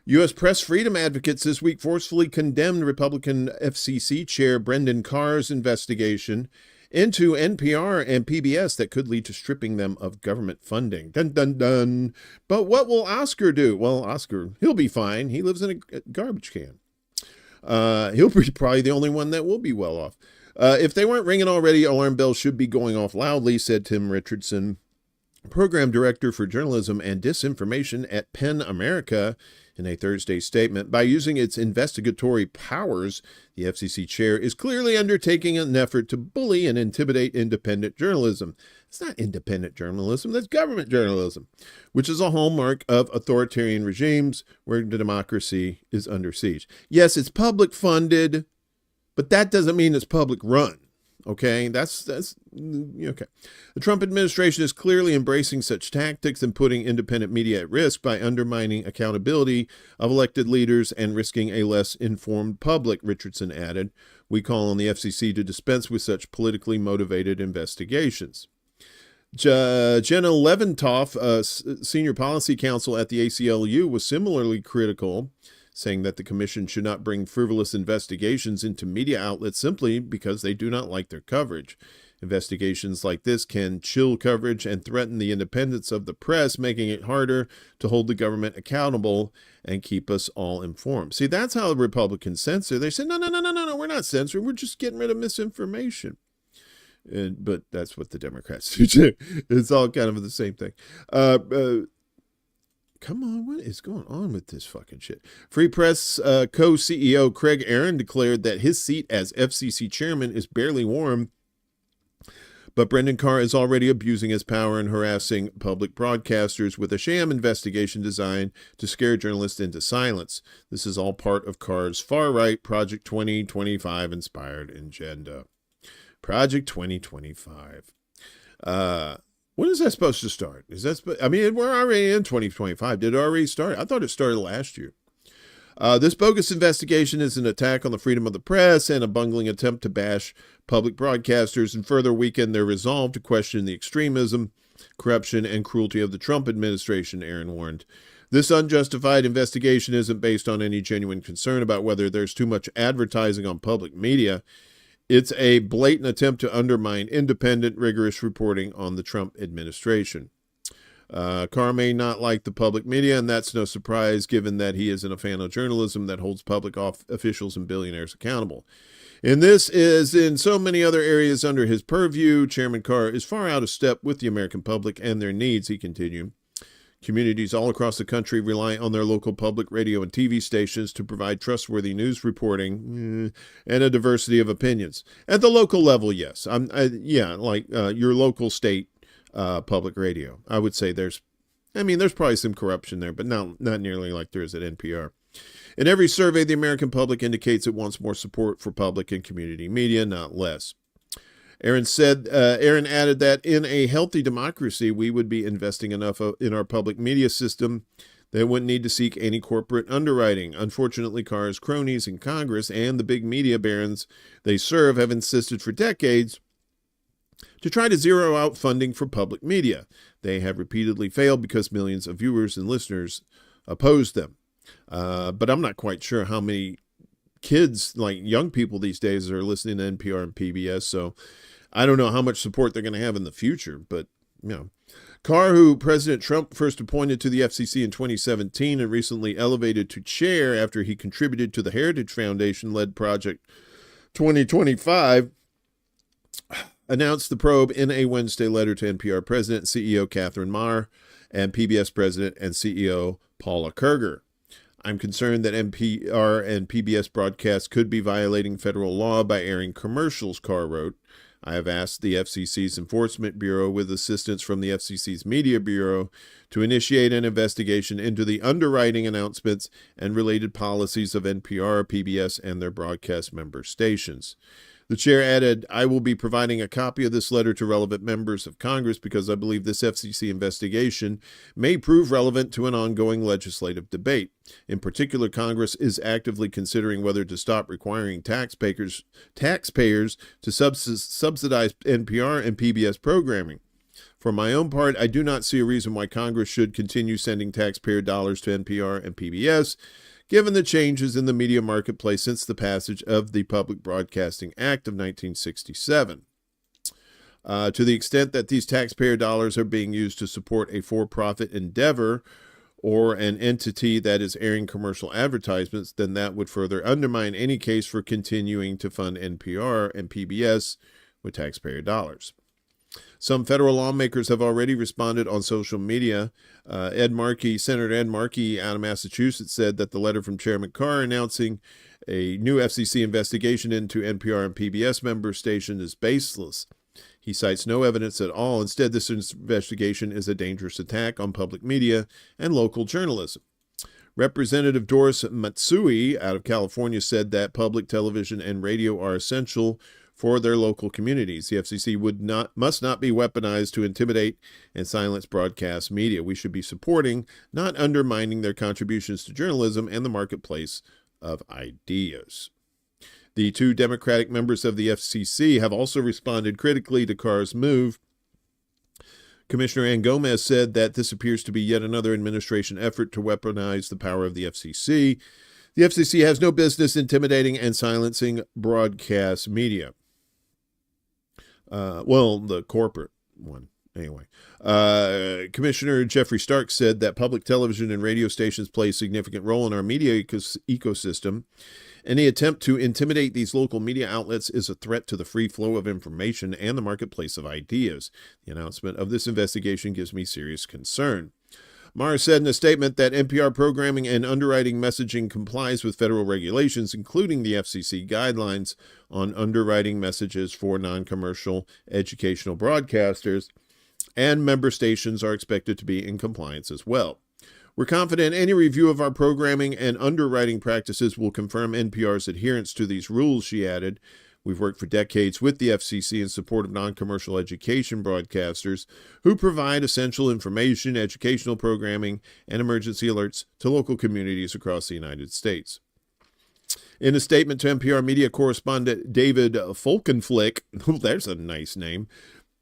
U.S. press freedom advocates this week forcefully condemned Republican FCC Chair Brendan Carr's investigation into NPR and PBS that could lead to stripping them of government funding. Dun, dun, dun. But what will Oscar do? Well, Oscar, he'll be fine. He lives in a garbage can. He'll be probably the only one that will be well off. If they weren't ringing already, alarm bells should be going off loudly, said Tim Richardson, program director for journalism and disinformation at PEN America, in a Thursday statement. By using its investigatory powers, the FCC chair is clearly undertaking an effort to bully and intimidate independent journalism. It's not independent journalism, that's government journalism, which is a hallmark of authoritarian regimes where the democracy is under siege. Yes, it's public funded, but that doesn't mean it's public run. Okay, that's okay. The Trump administration is clearly embracing such tactics and putting independent media at risk by undermining accountability of elected leaders and risking a less informed public, Richardson added. We call on the FCC to dispense with such politically motivated investigations. Jenna Leventoff, senior policy counsel at the ACLU, was similarly critical, saying that the commission should not bring frivolous investigations into media outlets simply because they do not like their coverage. Investigations like this can chill coverage and threaten the independence of the press, making it harder to hold the government accountable and keep us all informed. See, that's how the Republicans censor. They say, no, we're not censoring. We're just getting rid of misinformation. But that's what the Democrats do too. It's all kind of the same thing. Come on, what is going on with this fucking shit? Free Press co-CEO Craig Aaron declared that his seat as FCC chairman is barely warm, but Brendan Carr is already abusing his power and harassing public broadcasters with a sham investigation designed to scare journalists into silence. This is all part of Carr's far-right Project 2025 inspired agenda. Project 2025. When is that supposed to start? We're already in 2025. Did it already start? I thought it started last year. This bogus investigation is an attack on the freedom of the press and a bungling attempt to bash public broadcasters and further weaken their resolve to question the extremism, corruption, and cruelty of the Trump administration, Aaron warned. This unjustified investigation isn't based on any genuine concern about whether there's too much advertising on public media. It's a blatant attempt to undermine independent, rigorous reporting on the Trump administration. Carr may not like the public media, and that's no surprise given that he isn't a fan of journalism that holds public officials and billionaires accountable. And this is in so many other areas under his purview. Chairman Carr is far out of step with the American public and their needs, he continued. Communities all across the country rely on their local public radio and TV stations to provide trustworthy news reporting and a diversity of opinions. At the local level, yes. Your local state public radio. I would say there's probably some corruption there, but not nearly like there is at NPR. In every survey, the American public indicates it wants more support for public and community media, not less. Aaron added that in a healthy democracy, we would be investing enough in our public media system that wouldn't need to seek any corporate underwriting. Unfortunately, Carr's cronies in Congress and the big media barons they serve have insisted for decades to try to zero out funding for public media. They have repeatedly failed because millions of viewers and listeners oppose them. But I'm not quite sure how many kids, like young people these days, are listening to NPR and PBS, so I don't know how much support they're going to have in the future, but, Carr, who President Trump first appointed to the FCC in 2017 and recently elevated to chair after he contributed to the Heritage Foundation-led Project 2025, announced the probe in a Wednesday letter to NPR President and CEO Catherine Maher and PBS President and CEO Paula Kerger. I'm concerned that NPR and PBS broadcasts could be violating federal law by airing commercials, Carr wrote. I have asked the FCC's Enforcement Bureau, with assistance from the FCC's Media Bureau, to initiate an investigation into the underwriting announcements and related policies of NPR, PBS, and their broadcast member stations. The chair added, I will be providing a copy of this letter to relevant members of Congress because I believe this FCC investigation may prove relevant to an ongoing legislative debate. In particular, Congress is actively considering whether to stop requiring taxpayers to subsidize NPR and PBS programming. For my own part, I do not see a reason why Congress should continue sending taxpayer dollars to NPR and PBS, given the changes in the media marketplace since the passage of the Public Broadcasting Act of 1967. To the extent that these taxpayer dollars are being used to support a for-profit endeavor or an entity that is airing commercial advertisements, then that would further undermine any case for continuing to fund NPR and PBS with taxpayer dollars. Some federal lawmakers have already responded on social media. Senator Ed Markey out of Massachusetts said that the letter from Chairman Carr announcing a new FCC investigation into NPR and PBS member station is baseless. He cites no evidence at all. Instead, this investigation is a dangerous attack on public media and local journalism. Representative Doris Matsui out of California said that public television and radio are essential for their local communities. The FCC must not be weaponized to intimidate and silence broadcast media. We should be supporting, not undermining, their contributions to journalism and the marketplace of ideas. The two Democratic members of the FCC have also responded critically to Carr's move. Commissioner Ann Gomez said that this appears to be yet another administration effort to weaponize the power of the FCC. The FCC has no business intimidating and silencing broadcast media. The corporate one, anyway. Commissioner Jeffrey Stark said that public television and radio stations play a significant role in our media ecosystem. Any attempt to intimidate these local media outlets is a threat to the free flow of information and the marketplace of ideas. The announcement of this investigation gives me serious concern. Maher said in a statement that NPR programming and underwriting messaging complies with federal regulations, including the FCC guidelines on underwriting messages for non-commercial educational broadcasters, and member stations are expected to be in compliance as well. We're confident any review of our programming and underwriting practices will confirm NPR's adherence to these rules, she added. We've worked for decades with the FCC in support of non-commercial education broadcasters who provide essential information, educational programming, and emergency alerts to local communities across the United States. In a statement to NPR media correspondent David Folkenflik, there's a nice name.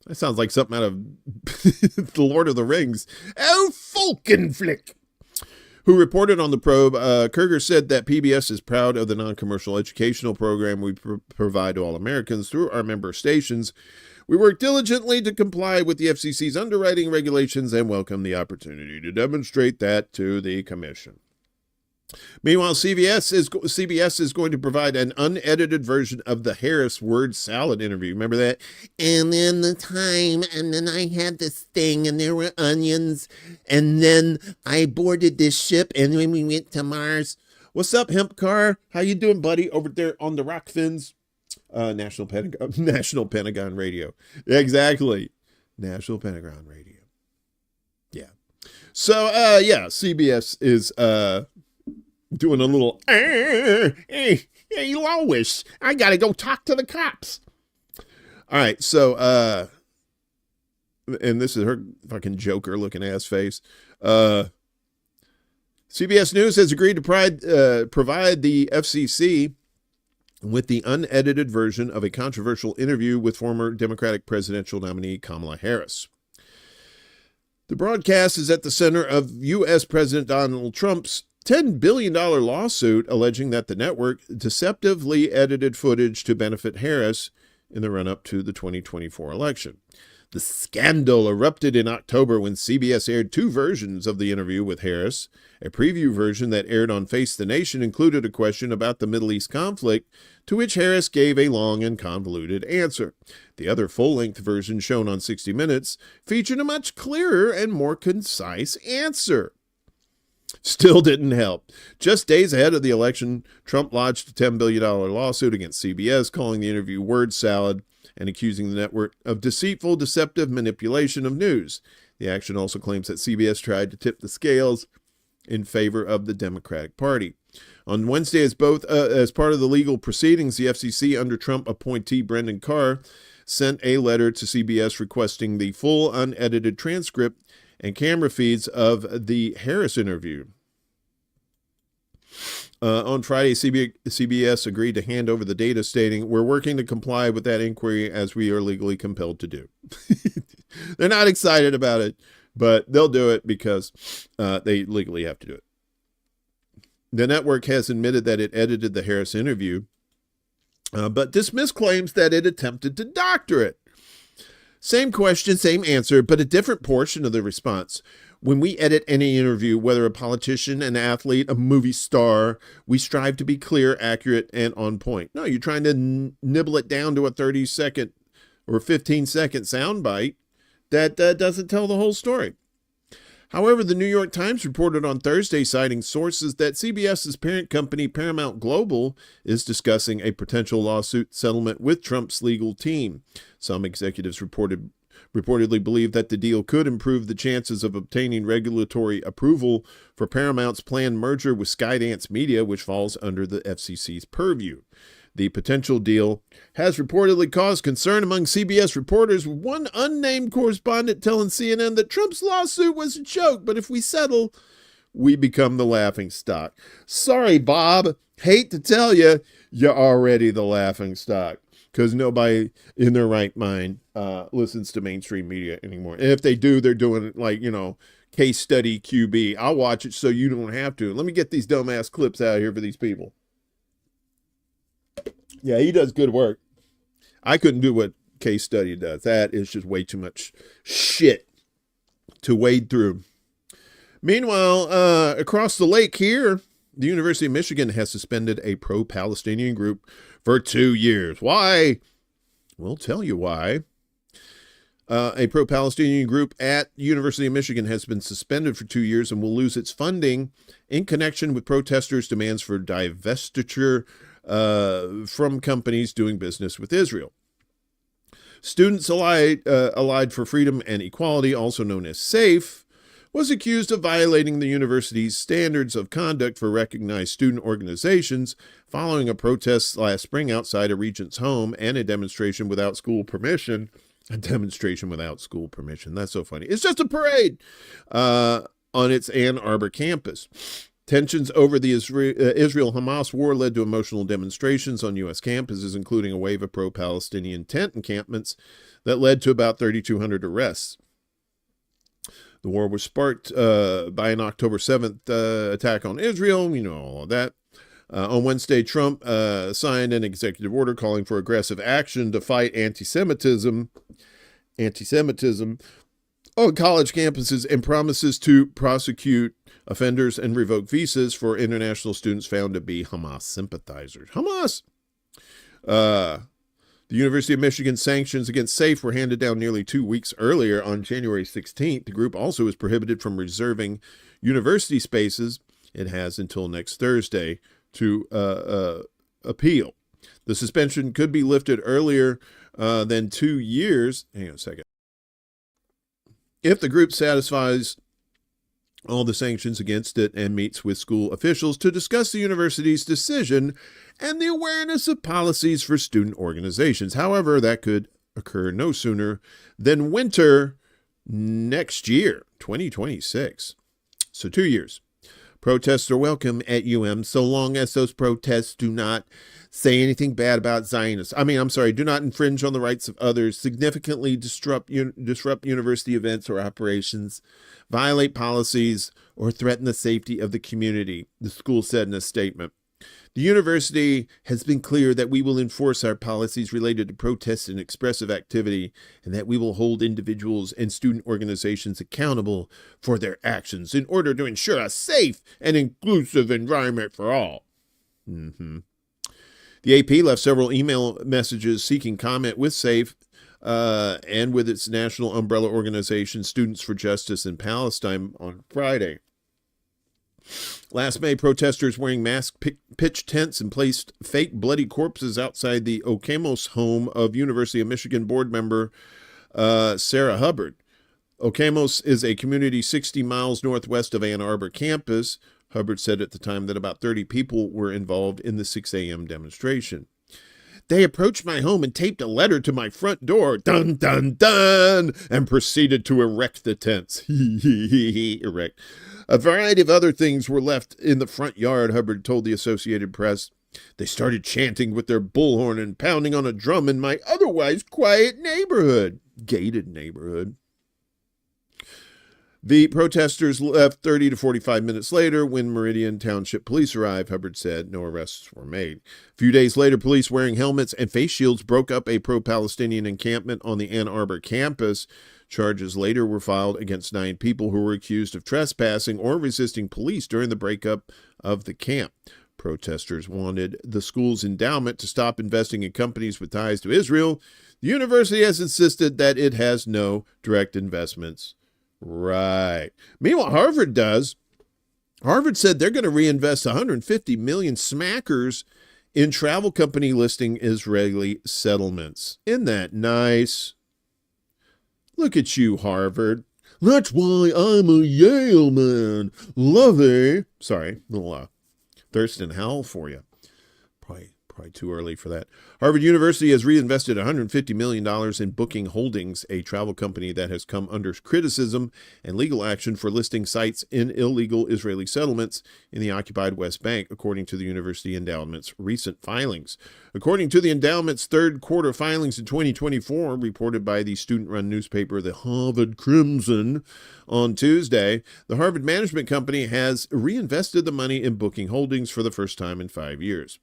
That sounds like something out of The Lord of the Rings. Oh, Folkenflik! Who reported on the probe, Kerger said that PBS is proud of the non-commercial educational program we provide to all Americans through our member stations. We work diligently to comply with the FCC's underwriting regulations and welcome the opportunity to demonstrate that to the commission. Meanwhile, CBS is going to provide an unedited version of the Harris word salad interview. Remember that? And then I had this thing, and there were onions, and then I boarded this ship, and then we went to Mars. What's up, Hemp Car? How you doing, buddy? Over there on the Rock Fins, National Pentagon Radio. Exactly, National Pentagon Radio. Yeah. So, CBS is doing a little, hey, Lois, I gotta go talk to the cops. All right, so, and this is her fucking Joker looking ass face. CBS News has agreed to provide the FCC with the unedited version of a controversial interview with former Democratic presidential nominee Kamala Harris. The broadcast is at the center of U.S. President Donald Trump's $10 billion lawsuit alleging that the network deceptively edited footage to benefit Harris in the run-up to the 2024 election. The scandal erupted in October when CBS aired two versions of the interview with Harris. A preview version that aired on Face the Nation included a question about the Middle East conflict, to which Harris gave a long and convoluted answer. The other full-length version, shown on 60 Minutes, featured a much clearer and more concise answer. Still didn't help. Just days ahead of the election, Trump lodged a $10 billion lawsuit against CBS, calling the interview word salad and accusing the network of deceitful, deceptive manipulation of news. The action also claims that CBS tried to tip the scales in favor of the Democratic Party. On Wednesday, as part of the legal proceedings, the FCC under Trump appointee Brendan Carr sent a letter to CBS requesting the full unedited transcript and camera feeds of the Harris interview. On Friday, CBS agreed to hand over the data, stating, "We're working to comply with that inquiry as we are legally compelled to do." They're not excited about it, but they'll do it because they legally have to do it. The network has admitted that it edited the Harris interview, but dismissed claims that it attempted to doctor it. Same question, same answer, but a different portion of the response. When we edit any interview, whether a politician, an athlete, a movie star, we strive to be clear, accurate, and on point. No, you're trying to nibble it down to a 30-second or 15-second soundbite that doesn't tell the whole story. However, the New York Times reported on Thursday, citing sources, that CBS's parent company, Paramount Global, is discussing a potential lawsuit settlement with Trump's legal team. Some executives reportedly believe that the deal could improve the chances of obtaining regulatory approval for Paramount's planned merger with Skydance Media, which falls under the FCC's purview. The potential deal has reportedly caused concern among CBS reporters, with one unnamed correspondent telling CNN that Trump's lawsuit was a joke, but if we settle, we become the laughing stock. Sorry, Bob. Hate to tell you, you're already the laughing stock, because nobody in their right mind listens to mainstream media anymore. And if they do, they're doing like, case study QB. I'll watch it so you don't have to. Let me get these dumbass clips out of here for these people. Yeah, he does good work. I couldn't do what Case Study does. That is just way too much shit to wade through. Meanwhile, across the lake here, the University of Michigan has suspended a pro-Palestinian group for 2 years. Why? We'll tell you why. A pro-Palestinian group at University of Michigan has been suspended for 2 years and will lose its funding in connection with protesters' demands for divestiture from companies doing business with Israel. Students Allied for Freedom and Equality, also known as SAFE, was accused of violating the university's standards of conduct for recognized student organizations following a protest last spring outside a regent's home and a demonstration without school permission. A demonstration without school permission. That's so funny. It's just a parade on its Ann Arbor campus. Tensions over the Israel-Hamas war led to emotional demonstrations on U.S. campuses, including a wave of pro-Palestinian tent encampments that led to about 3,200 arrests. The war was sparked by an October 7th attack on Israel. You know all of that. On Wednesday, Trump signed an executive order calling for aggressive action to fight anti-Semitism. on college campuses and promises to prosecute offenders and revoke visas for international students found to be Hamas sympathizers. Hamas! The University of Michigan sanctions against SAFE were handed down nearly 2 weeks earlier on January 16th. The group also is prohibited from reserving university spaces. It has until next Thursday to appeal. The suspension could be lifted earlier than 2 years. Hang on a second. If the group satisfies all the sanctions against it and meets with school officials to discuss the university's decision and the awareness of policies for student organizations. However, that could occur no sooner than winter next year, 2026. So 2 years. Protests are welcome at so long as those protests do not say anything bad about Zionists. Do not infringe on the rights of others, significantly disrupt university events or operations, violate policies, or threaten the safety of the community, the school said in a statement. The university has been clear that we will enforce our policies related to protests and expressive activity, and that we will hold individuals and student organizations accountable for their actions in order to ensure a safe and inclusive environment for all. The AP left several email messages seeking comment with SAFE and with its national umbrella organization, Students for Justice in Palestine, on Friday. Last May, protesters wearing masks pitched tents and placed fake bloody corpses outside the Okemos home of University of Michigan board member Sarah Hubbard. Okemos is a community 60 miles northwest of Ann Arbor campus. Hubbard said at the time that about 30 people were involved in the 6 a.m. demonstration. They approached my home and taped a letter to my front door, dun, dun, dun, and proceeded to erect the tents. Erect. A variety of other things were left in the front yard, Hubbard told the Associated Press. They started chanting with their bullhorn and pounding on a drum in my otherwise quiet neighborhood. Gated neighborhood. The protesters left 30 to 45 minutes later when Meridian Township police arrived, Hubbard said. No arrests were made. A few days later, police wearing helmets and face shields broke up a pro-Palestinian encampment on the Ann Arbor campus. Charges later were filed against 9 people who were accused of trespassing or resisting police during the breakup of the camp. Protesters wanted the school's endowment to stop investing in companies with ties to Israel. The university has insisted that it has no direct investments. Right. Meanwhile, Harvard does. Harvard said they're going to reinvest 150 million smackers in travel company listing Israeli settlements. Isn't that nice? Look at you, Harvard. That's why I'm a Yale man. Lovey. Sorry, a little Thurston Howell for you. Probably too early for that. Harvard University has reinvested $150 million in Booking Holdings, a travel company that has come under criticism and legal action for listing sites in illegal Israeli settlements in the occupied West Bank, according to the University Endowment's recent filings. According to the Endowment's third quarter filings in 2024, reported by the student-run newspaper The Harvard Crimson on Tuesday, the Harvard Management Company has reinvested the money in Booking Holdings for the first time in 5 years.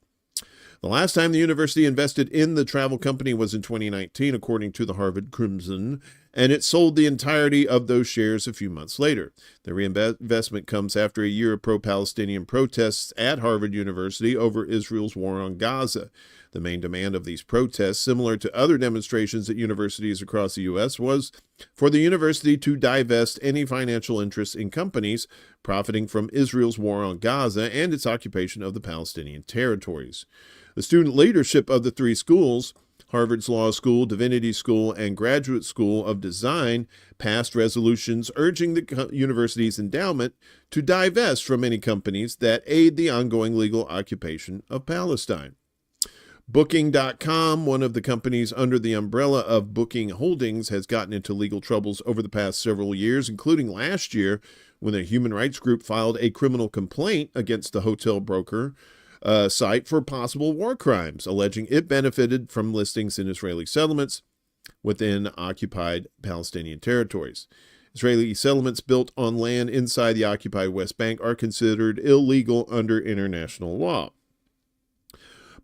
The last time the university invested in the travel company was in 2019, according to the Harvard Crimson, and it sold the entirety of those shares a few months later. The reinvestment comes after a year of pro-Palestinian protests at Harvard University over Israel's war on Gaza. The main demand of these protests, similar to other demonstrations at universities across the U.S., was for the university to divest any financial interests in companies profiting from Israel's war on Gaza and its occupation of the Palestinian territories. The student leadership of the 3 schools, Harvard's Law School, Divinity School, and Graduate School of Design, passed resolutions urging the university's endowment to divest from any companies that aid the ongoing legal occupation of Palestine. Booking.com, one of the companies under the umbrella of Booking Holdings, has gotten into legal troubles over the past several years, including last year when a human rights group filed a criminal complaint against the hotel broker site for possible war crimes, alleging it benefited from listings in Israeli settlements within occupied Palestinian territories. Israeli settlements built on land inside the occupied West Bank are considered illegal under international law.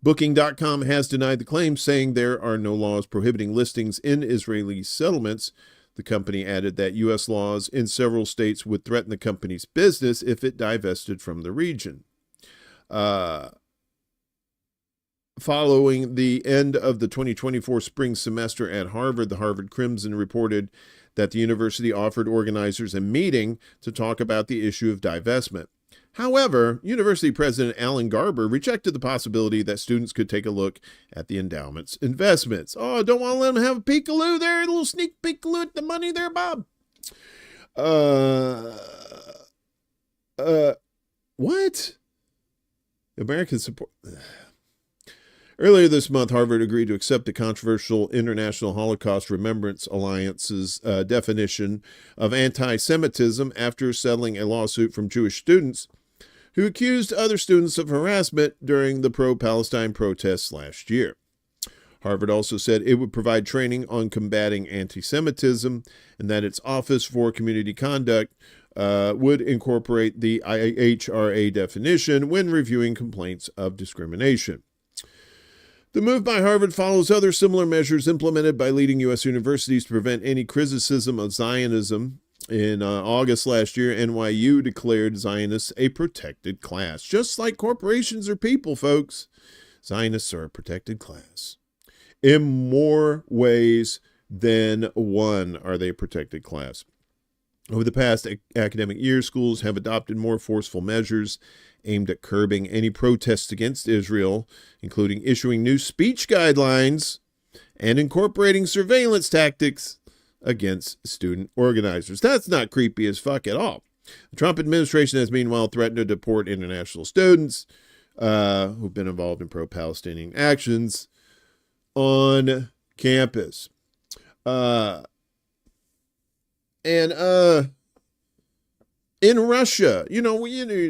Booking.com has denied the claims, saying there are no laws prohibiting listings in Israeli settlements. The company added that U.S. laws in several states would threaten the company's business if it divested from the region. Following the end of the 2024 spring semester at Harvard, the Harvard Crimson reported that the university offered organizers a meeting to talk about the issue of divestment. However, University President Alan Garber rejected the possibility that students could take a look at the endowment's investments. Oh, don't want to let them have a peekaloo there, a little sneak peekaloo at the money there, Bob. What? American support... Earlier this month, Harvard agreed to accept the controversial International Holocaust Remembrance Alliance's definition of anti-Semitism after settling a lawsuit from Jewish students who accused other students of harassment during the pro-Palestine protests last year. Harvard also said it would provide training on combating anti-Semitism and that its Office for Community Conduct would incorporate the IHRA definition when reviewing complaints of discrimination. The move by Harvard follows other similar measures implemented by leading U.S. universities to prevent any criticism of Zionism. In August last year, NYU declared Zionists a protected class. Just like corporations are people, folks, Zionists are a protected class. In more ways than one are they a protected class. Over the past academic year, schools have adopted more forceful measures aimed at curbing any protests against Israel, including issuing new speech guidelines and incorporating surveillance tactics against student organizers. That's not creepy as fuck at all. The Trump administration has meanwhile threatened to deport international students who've been involved in pro-Palestinian actions on campus. In Russia,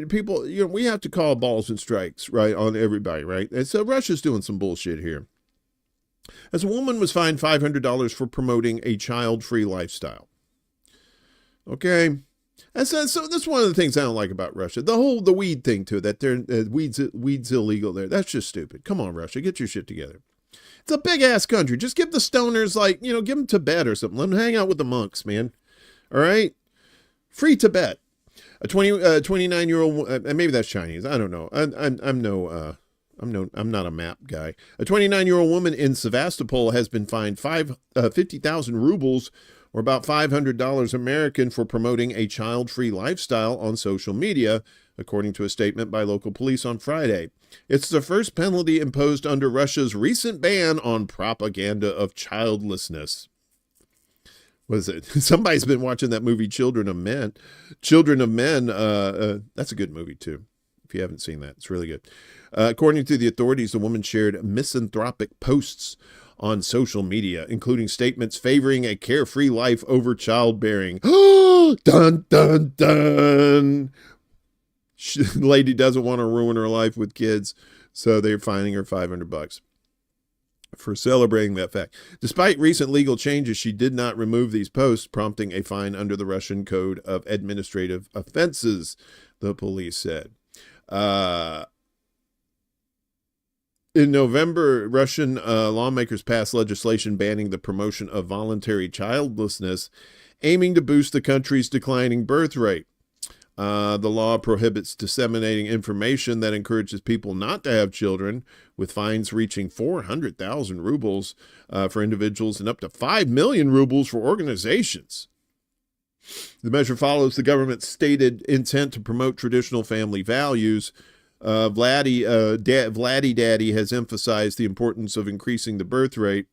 people, we have to call balls and strikes, right, on everybody, right? And so Russia's doing some bullshit here. As a woman was fined $500 for promoting a child-free lifestyle. Okay, so that's one of the things I don't like about Russia. The weed thing too, that weed's illegal there. That's just stupid. Come on, Russia, get your shit together. It's a big ass country. Just give the stoners give them Tibet or something. Let them hang out with the monks, man. All right, free Tibet. A 29-year-old, maybe that's Chinese. I don't know. I'm not a map guy. A 29-year-old woman in Sevastopol has been fined 50,000 rubles, or about $500 American, for promoting a child-free lifestyle on social media, according to a statement by local police on Friday. It's the first penalty imposed under Russia's recent ban on propaganda of childlessness. Was it? Somebody's been watching that movie, Children of Men. Children of Men, that's a good movie, too. If you haven't seen that, it's really good. According to the authorities, the woman shared misanthropic posts on social media, including statements favoring a carefree life over childbearing. Dun, dun, dun. The lady doesn't want to ruin her life with kids, so they're fining her $500 for celebrating that fact. Despite recent legal changes, she did not remove these posts, prompting a fine under the Russian Code of Administrative Offenses, the police said. In November, Russian lawmakers passed legislation banning the promotion of voluntary childlessness, aiming to boost the country's declining birth rate. The law prohibits disseminating information that encourages people not to have children, with fines reaching 400,000 rubles for individuals and up to 5 million rubles for organizations. The measure follows the government's stated intent to promote traditional family values. Vladdy Daddy has emphasized the importance of increasing the birth rate.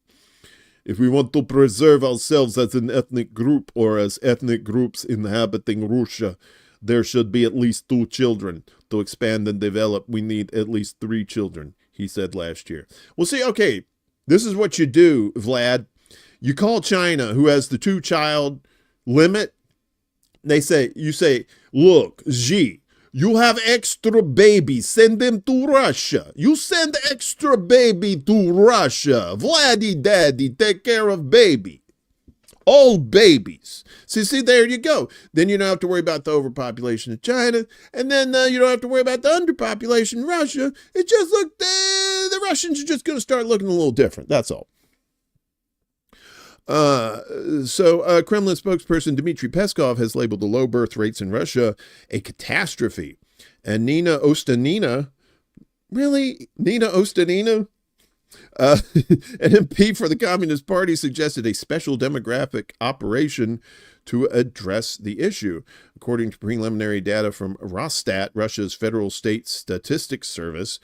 If we want to preserve ourselves as an ethnic group or as ethnic groups inhabiting Russia, there should be at least 2 children. To expand and develop, we need at least 3 children, he said last year. Well, see, okay, this is what you do, Vlad. You call China, who has the 2-child limit. You say, look, Xi, you have extra babies. Send them to Russia. You send extra baby to Russia. Vladdy Daddy, take care of baby. All babies. See, there you go. Then you don't have to worry about the overpopulation of China. And then you don't have to worry about the underpopulation in Russia. It just the Russians are just going to start looking a little different. That's all. Kremlin spokesperson Dmitry Peskov has labeled the low birth rates in Russia a catastrophe. And Nina Ostanina, really? Nina Ostanina? An MP for the Communist Party suggested a special demographic operation to address the issue. According to preliminary data from Rosstat, Russia's Federal State Statistics Service,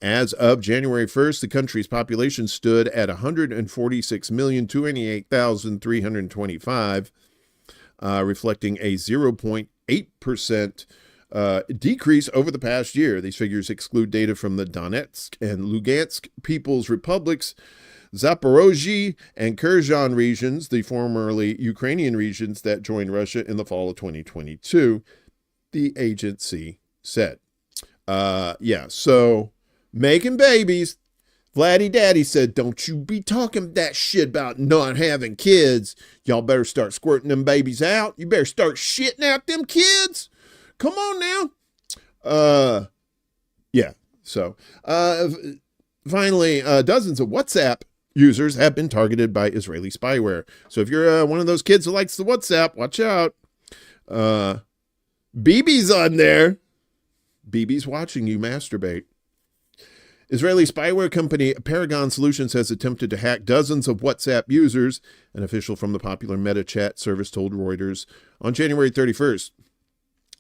as of January 1st, the country's population stood at 146,228,325, reflecting a 0.8% decrease over the past year. These figures exclude data from the Donetsk and Lugansk People's Republics, Zaporozhye and Kherson regions, the formerly Ukrainian regions that joined Russia in the fall of 2022, the agency said. So making babies. Vladdy Daddy said, don't you be talking that shit about not having kids. Y'all better start squirting them babies out. You better start shitting out them kids. Come on now. Finally, dozens of WhatsApp users have been targeted by Israeli spyware. So if you're one of those kids who likes the WhatsApp, watch out. BB's on there. BB's watching you masturbate. Israeli spyware company Paragon Solutions has attempted to hack dozens of WhatsApp users, an official from the popular Meta chat service told Reuters on January 31st.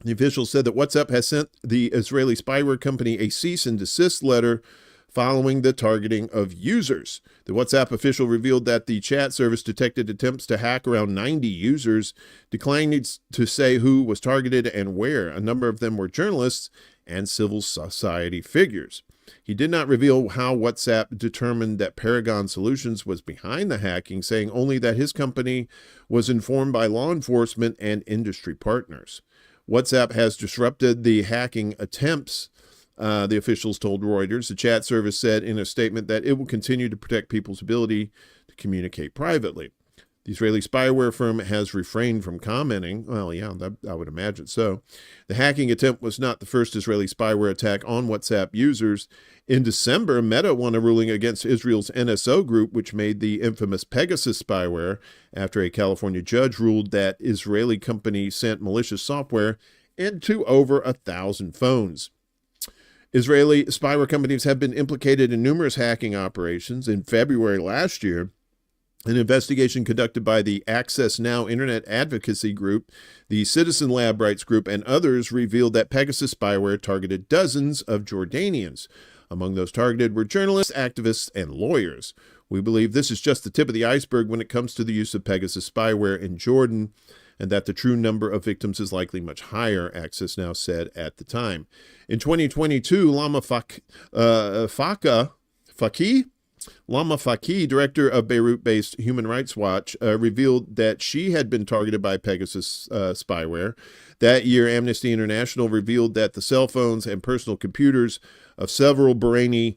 The official said that WhatsApp has sent the Israeli spyware company a cease and desist letter following the targeting of users. The WhatsApp official revealed that the chat service detected attempts to hack around 90 users, declining to say who was targeted and where. A number of them were journalists and civil society figures. He did not reveal how WhatsApp determined that Paragon Solutions was behind the hacking, saying only that his company was informed by law enforcement and industry partners. WhatsApp has disrupted the hacking attempts, the officials told Reuters. The chat service said in a statement that it will continue to protect people's ability to communicate privately. The Israeli spyware firm has refrained from commenting. Well, yeah, I would imagine so. The hacking attempt was not the first Israeli spyware attack on WhatsApp users. In December, Meta won a ruling against Israel's NSO group, which made the infamous Pegasus spyware after a California judge ruled that Israeli company sent malicious software into over 1,000 phones. Israeli spyware companies have been implicated in numerous hacking operations. In February last year, an investigation conducted by the Access Now Internet Advocacy Group, the Citizen Lab Rights Group, and others revealed that Pegasus spyware targeted dozens of Jordanians. Among those targeted were journalists, activists, and lawyers. We believe this is just the tip of the iceberg when it comes to the use of Pegasus spyware in Jordan, and that the true number of victims is likely much higher, Access Now said at the time. In 2022, Lama Faki, director of Beirut-based Human Rights Watch, revealed that she had been targeted by Pegasus spyware. That year, Amnesty International revealed that the cell phones and personal computers of several Bahraini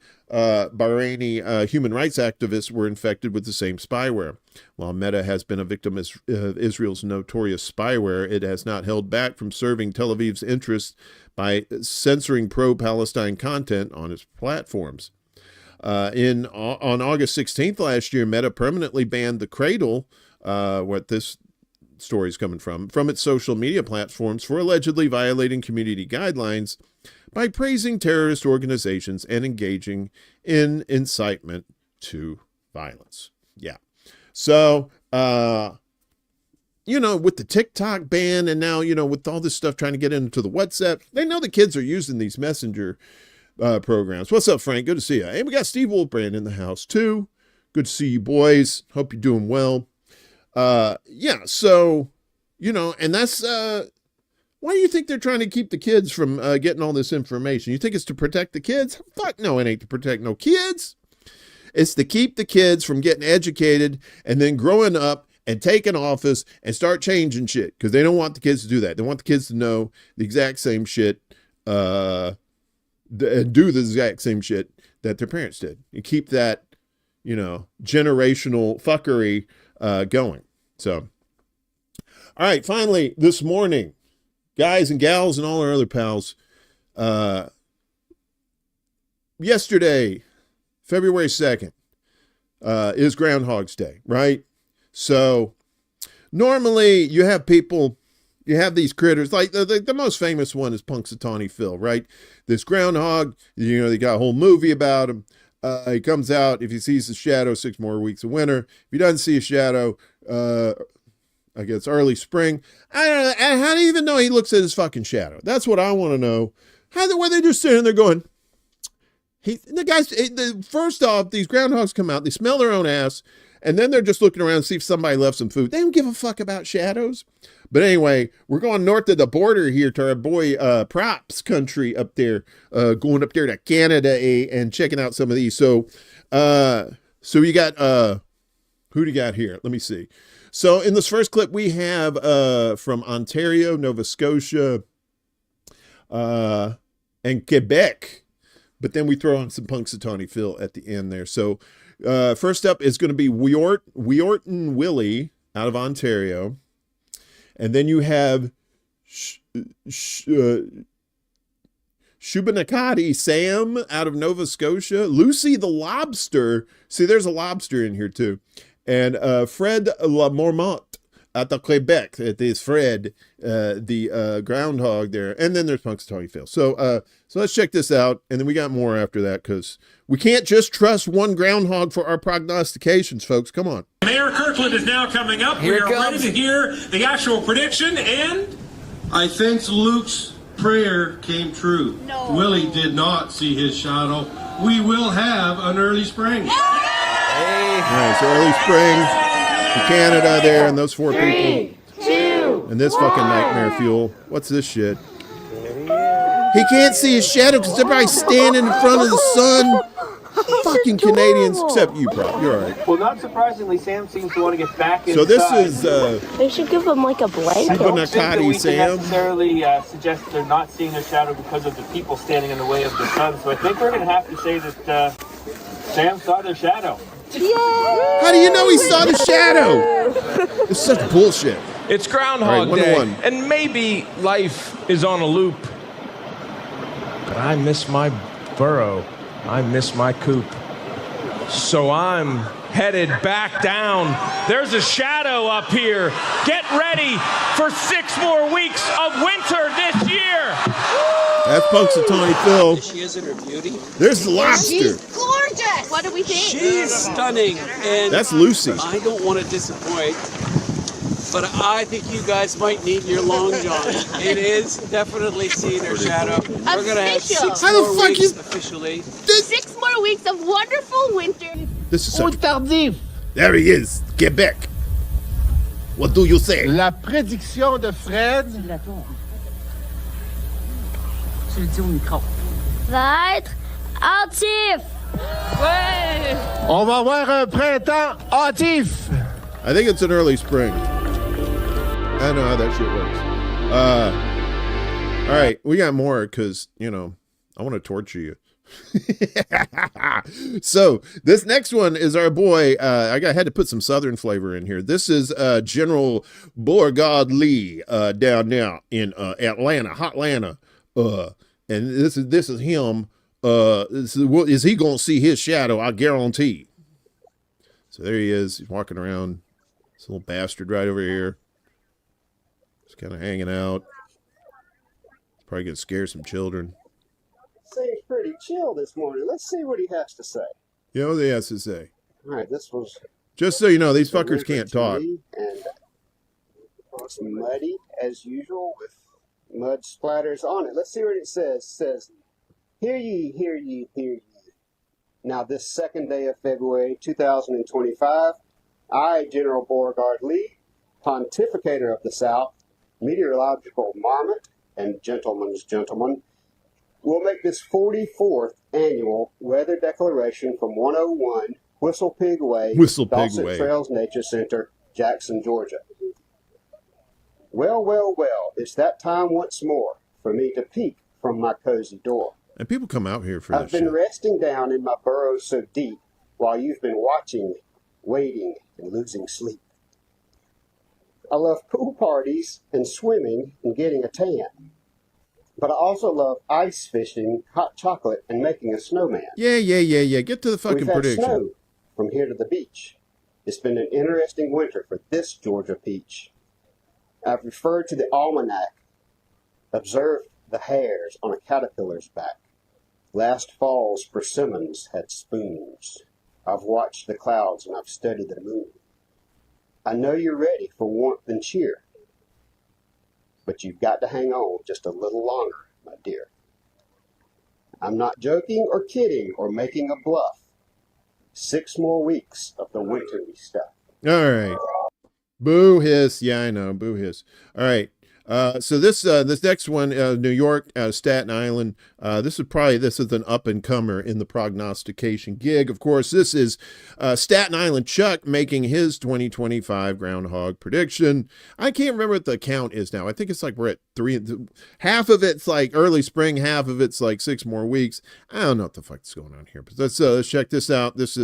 human rights activists were infected with the same spyware. While Meta has been a victim of Israel's notorious spyware, it has not held back from serving Tel Aviv's interests by censoring pro-Palestine content on its platforms. On August 16th last year, Meta permanently banned the Cradle, what this story is coming from its social media platforms for allegedly violating community guidelines by praising terrorist organizations and engaging in incitement to violence. Yeah. So, with the TikTok ban and now, with all this stuff trying to get into the WhatsApp, they know the kids are using these messenger programs. What's up, Frank? Good to see you. And we got Steve Wolfbrand in the house too. Good to see you boys. Hope you're doing well. So, and that's, why do you think they're trying to keep the kids from getting all this information? You think it's to protect the kids? Fuck no, it ain't to protect no kids. It's to keep the kids from getting educated and then growing up and taking office and start changing shit, because they don't want the kids to do that. They want the kids to know the exact same shit, do the exact same shit that their parents did, and keep that, generational fuckery going. So, all right, finally, this morning, guys and gals and all our other pals, yesterday, February 2nd, is Groundhog's Day, right? So normally you have people, you have these critters, like the most famous one is Punxsutawney Phil, right? This groundhog, you know, they got a whole movie about him. He comes out, if he sees a shadow, 6 more weeks of winter. If he doesn't see a shadow, I guess early spring. I don't know. And how do you even know he looks at his fucking shadow? That's what I want to know. Were they just sitting there going, first off, these groundhogs come out, they smell their own ass, and then they're just looking around to see if somebody left some food. They don't give a fuck about shadows. But anyway, we're going north of the border here to our boy Props country up there, going up there to Canada and checking out some of these. So you got, who do you got here? Let me see. So in this first clip, we have from Ontario, Nova Scotia, and Quebec. But then we throw on some Punxsutawney Phil at the end there. So first up is going to be Weorton Willie out of Ontario. And then you have Shubenacadie Sam out of Nova Scotia. Lucy the Lobster. See, there's a lobster in here too. And Fred Lamormont out of Quebec. It is Fred, the groundhog there. And then there's Punxsutawney Phil. So let's check this out. And then we got more after that because we can't just trust one groundhog for our prognostications, folks. Come on. Mayor Kirkland is now coming up. We are ready to hear the actual prediction, and I think Luke's prayer came true. No. Willie did not see his shadow. We will have an early spring. All right, so early spring in Canada there, and those 4 people. 2, And this fucking nightmare fuel. What's this shit? He can't see his shadow because everybody's standing in front of the sun. Fucking Canadians, except you, bro. You're all right. Well, not surprisingly, Sam seems to want to get back inside. So this is they should give him like a blanket. I don't think that we Sam. can necessarily suggest that they're not seeing their shadow because of the people standing in the way of the sun. So I think we're going to have to say that Sam saw their shadow. Yay! How do you know he saw the shadow? It's such bullshit. It's Groundhog Day, 1-1. and maybe life is on a loop. But I miss my burrow. I miss my coop. So I'm headed back down. There's a shadow up here. Get ready for 6 more weeks of winter this year. That's Punxsutawney Phil. She is in her beauty. There's the lobster. She's gorgeous. What do we think? She's stunning. And That's Lucy. I don't want to disappoint, but I think you guys might need your long john. It is definitely seeing her shadow. We're going to have 6 How the more fuck weeks is- officially. 6 more weeks of wonderful winter. This is such... There he is, Quebec. What do you say? La prédiction de Fred. Va être hâtif. Ouais. On va avoir un printemps hâtif. I think it's an early spring. I know how that shit works. All right, we got more because, you know, I want to torture you. So this next one is our boy. I had to put some Southern flavor in here. This is General Beauregard Lee down now in Atlanta, Hotlanta. And this is him. Is he gonna see his shadow? I guarantee. So there he is. He's walking around. This little bastard right over here. Just kind of hanging out. Probably gonna scare some children. Seems pretty chill this morning. Let's see what he has to say. You know what he has to say. All right, this was... Just so you know, these fuckers can't talk. And it's muddy, as usual, with mud splatters on it. Let's see what it says. It says, hear ye, hear ye, hear ye. Now, this 2nd day of February, 2025, I, General Beauregard Lee, Pontificator of the South, Meteorological Marmot, and Gentleman's Gentleman, will make this 44th annual weather declaration from 101 Whistle Pig Way, Dawson Trails Nature Center, Jackson, Georgia. Well, well, well, it's that time once more for me to peek from my cozy door. And people come out here for I've been resting down in my burrow so deep while you've been watching, waiting, and losing sleep. I love pool parties and swimming and getting a tan. But I also love ice fishing, hot chocolate, and making a snowman. Yeah. Get to the fucking We've had prediction. snow from here to the beach. It's been an interesting winter for this Georgia peach. I've referred to the almanac. Observe the hairs on a caterpillar's back. Last fall's persimmons had spoons. I've watched the clouds and I've studied the moon. I know you're ready for warmth and cheer, but you've got to hang on just a little longer, my dear. I'm not joking or kidding or making a bluff. 6 more weeks of the wintry stuff. All right. Boo hiss. Yeah, I know. Boo hiss. All right. So this next one, New York, Staten Island. This is an up and comer in the prognostication gig. Of course, this is Staten Island Chuck making his 2025 groundhog prediction. I can't remember what the count is now. I think it's like we're at 3. Half of it's like early spring. Half of it's like 6 more weeks. I don't know what the fuck is going on here, but let's check this out. This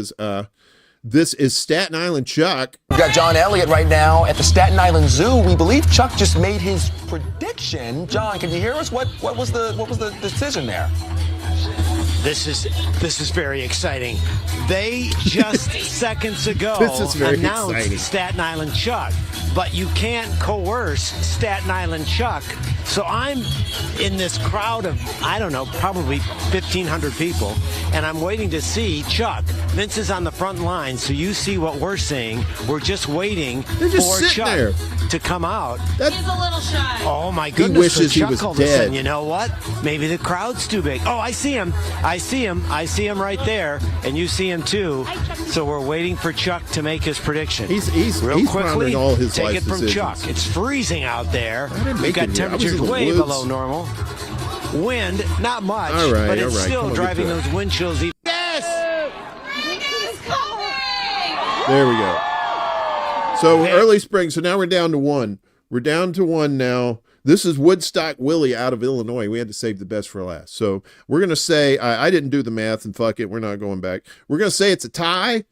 is Staten Island Chuck. We've got John Elliott right now at the Staten Island Zoo. We believe Chuck just made his prediction. John, can you hear us? What was the decision there? This is very exciting. They just seconds ago announced exciting. Staten Island Chuck, but you can't coerce Staten Island Chuck. So I'm in this crowd of, I don't know, probably 1,500 people, and I'm waiting to see Chuck. Vince is on the front line, so you see what we're seeing. We're just waiting for Chuck to come out. He's a little shy. Oh my goodness! He wishes so Chuck he was all of a sudden, dead. you know what? Maybe the crowd's too big. Oh, I see him. I see him right there, and you see him too. So we're waiting for Chuck to make his prediction. He's real quickly. pondering all his Take life it from decisions. Chuck. It's freezing out there. didn't We've make got it here. I was temperatures in the way woods. below normal. Wind, not much, All right, but it's all right. still Come on, driving get to those wind chills. Yes. There we go. So early spring. So now we're down to 1. We're down to 1 now. This is Woodstock Willie out of Illinois. We had to save the best for last. So we're going to say, I didn't do the math and fuck it. We're not going back. We're going to say it's a tie.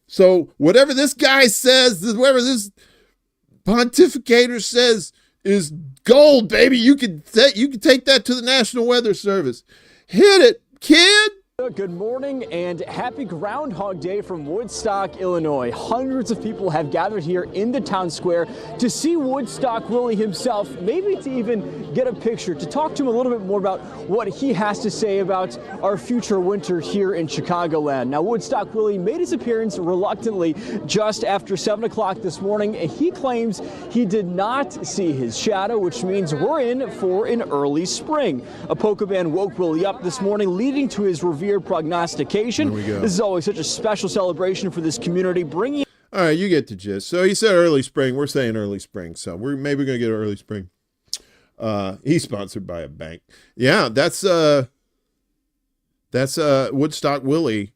So whatever this guy says, whatever this pontificator says is gold, baby. You can take that to the National Weather Service. Hit it, kid. Good morning and happy Groundhog Day from Woodstock, Illinois. Hundreds of people have gathered here in the town square to see Woodstock Willie himself, maybe to even get a picture, to talk to him a little bit more about what he has to say about our future winter here in Chicagoland. Now, Woodstock Willie made his appearance reluctantly just after 7 o'clock this morning, and he claims he did not see his shadow, which means we're in for an early spring. A polka band woke Willie up this morning, leading to his revered prognostication. There we go. This is always such a special celebration for this community, bringing. All right, you get the gist. So he said early spring. We're saying early spring. So we're maybe going to get early spring. He's sponsored by a bank. Yeah, that's Woodstock Willie.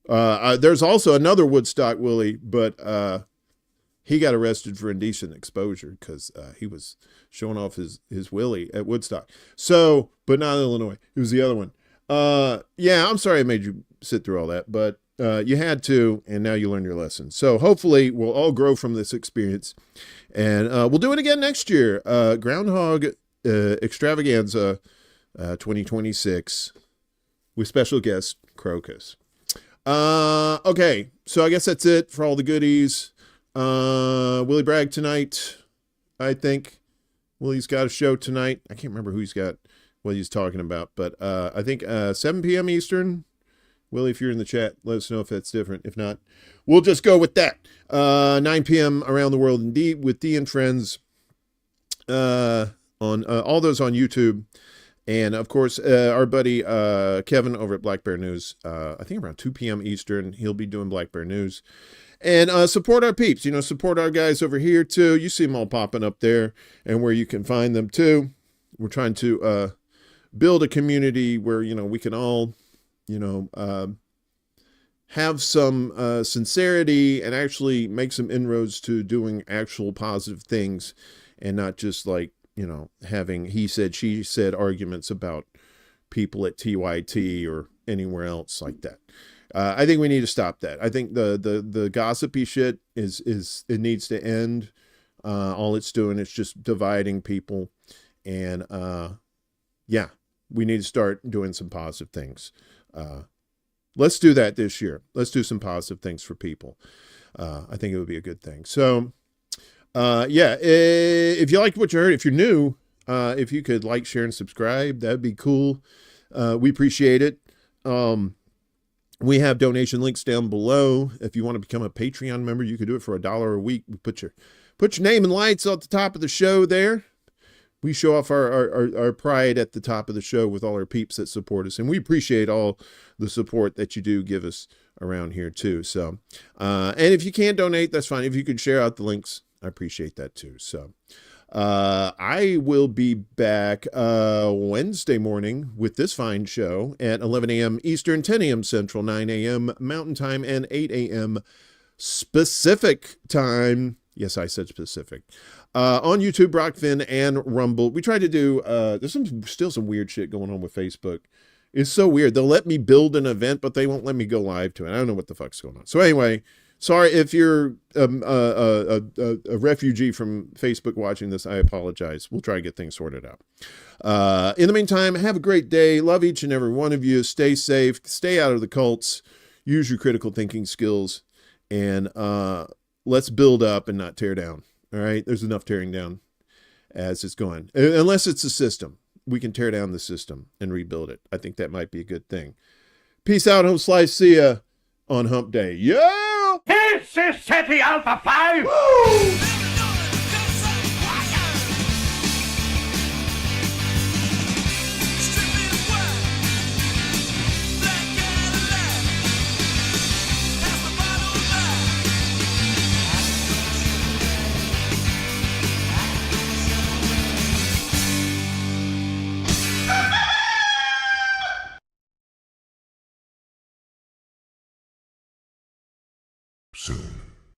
There's also another Woodstock Willie, but he got arrested for indecent exposure because he was showing off his Willie at Woodstock. So, but not Illinois. It was the other one. Yeah, I'm sorry I made you sit through all that, but you had to, and now you learned your lesson. So hopefully we'll all grow from this experience, and we'll do it again next year. Groundhog Extravaganza 2026 with special guest Crocus. Okay, so I guess that's it for all the goodies. Willie Bragg tonight, I think. Willie's got a show tonight. I can't remember who he's got. What he's talking about, but I think 7 p.m. Eastern. Willie, if you're in the chat, let us know if that's different. If not, we'll just go with that. 9 p.m. Around the World Indeed with Dee and Friends on all those on YouTube. And, of course, our buddy Kevin over at Black Bear News, I think around 2 p.m. Eastern, he'll be doing Black Bear News. And support our peeps, support our guys over here, too. You see them all popping up there and where you can find them, too. We're trying to build a community where, we can all, have some sincerity and actually make some inroads to doing actual positive things and not just like, having he said, she said arguments about people at TYT or anywhere else like that. I think we need to stop that. I think the gossipy shit it needs to end. All it's doing is just dividing people. And, yeah, we need to start doing some positive things. Let's do that this year. Let's do some positive things for people. I think it would be a good thing. So, yeah, if you liked what you heard, if you're new, if you could like, share, and subscribe, that'd be cool. We appreciate it. We have donation links down below. If you want to become a Patreon member, you can do it for $1 a week. We put your name and lights at the top of the show there. We show off our pride at the top of the show with all our peeps that support us. And we appreciate all the support that you do give us around here too. So, and if you can't donate, that's fine. If you could share out the links, I appreciate that too. So, I will be back Wednesday morning with this fine show at 11 a.m. Eastern, 10 a.m. Central, 9 a.m. Mountain Time, and 8 a.m. Pacific Time. Yes, I said specific. On YouTube, Rockfin, and Rumble. We tried to do, there's still some weird shit going on with Facebook. It's so weird. They'll let me build an event, but they won't let me go live to it. I don't know what the fuck's going on. So anyway, sorry if you're a refugee from Facebook watching this. I apologize. We'll try to get things sorted out. In the meantime, have a great day. Love each and every one of you. Stay safe. Stay out of the cults. Use your critical thinking skills. And let's build up and not tear down. All right? There's enough tearing down as it's going. Unless it's a system. We can tear down the system and rebuild it. I think that might be a good thing. Peace out, home slice. See ya on Hump Day. Yeah! This is City Alpha 5! Woo!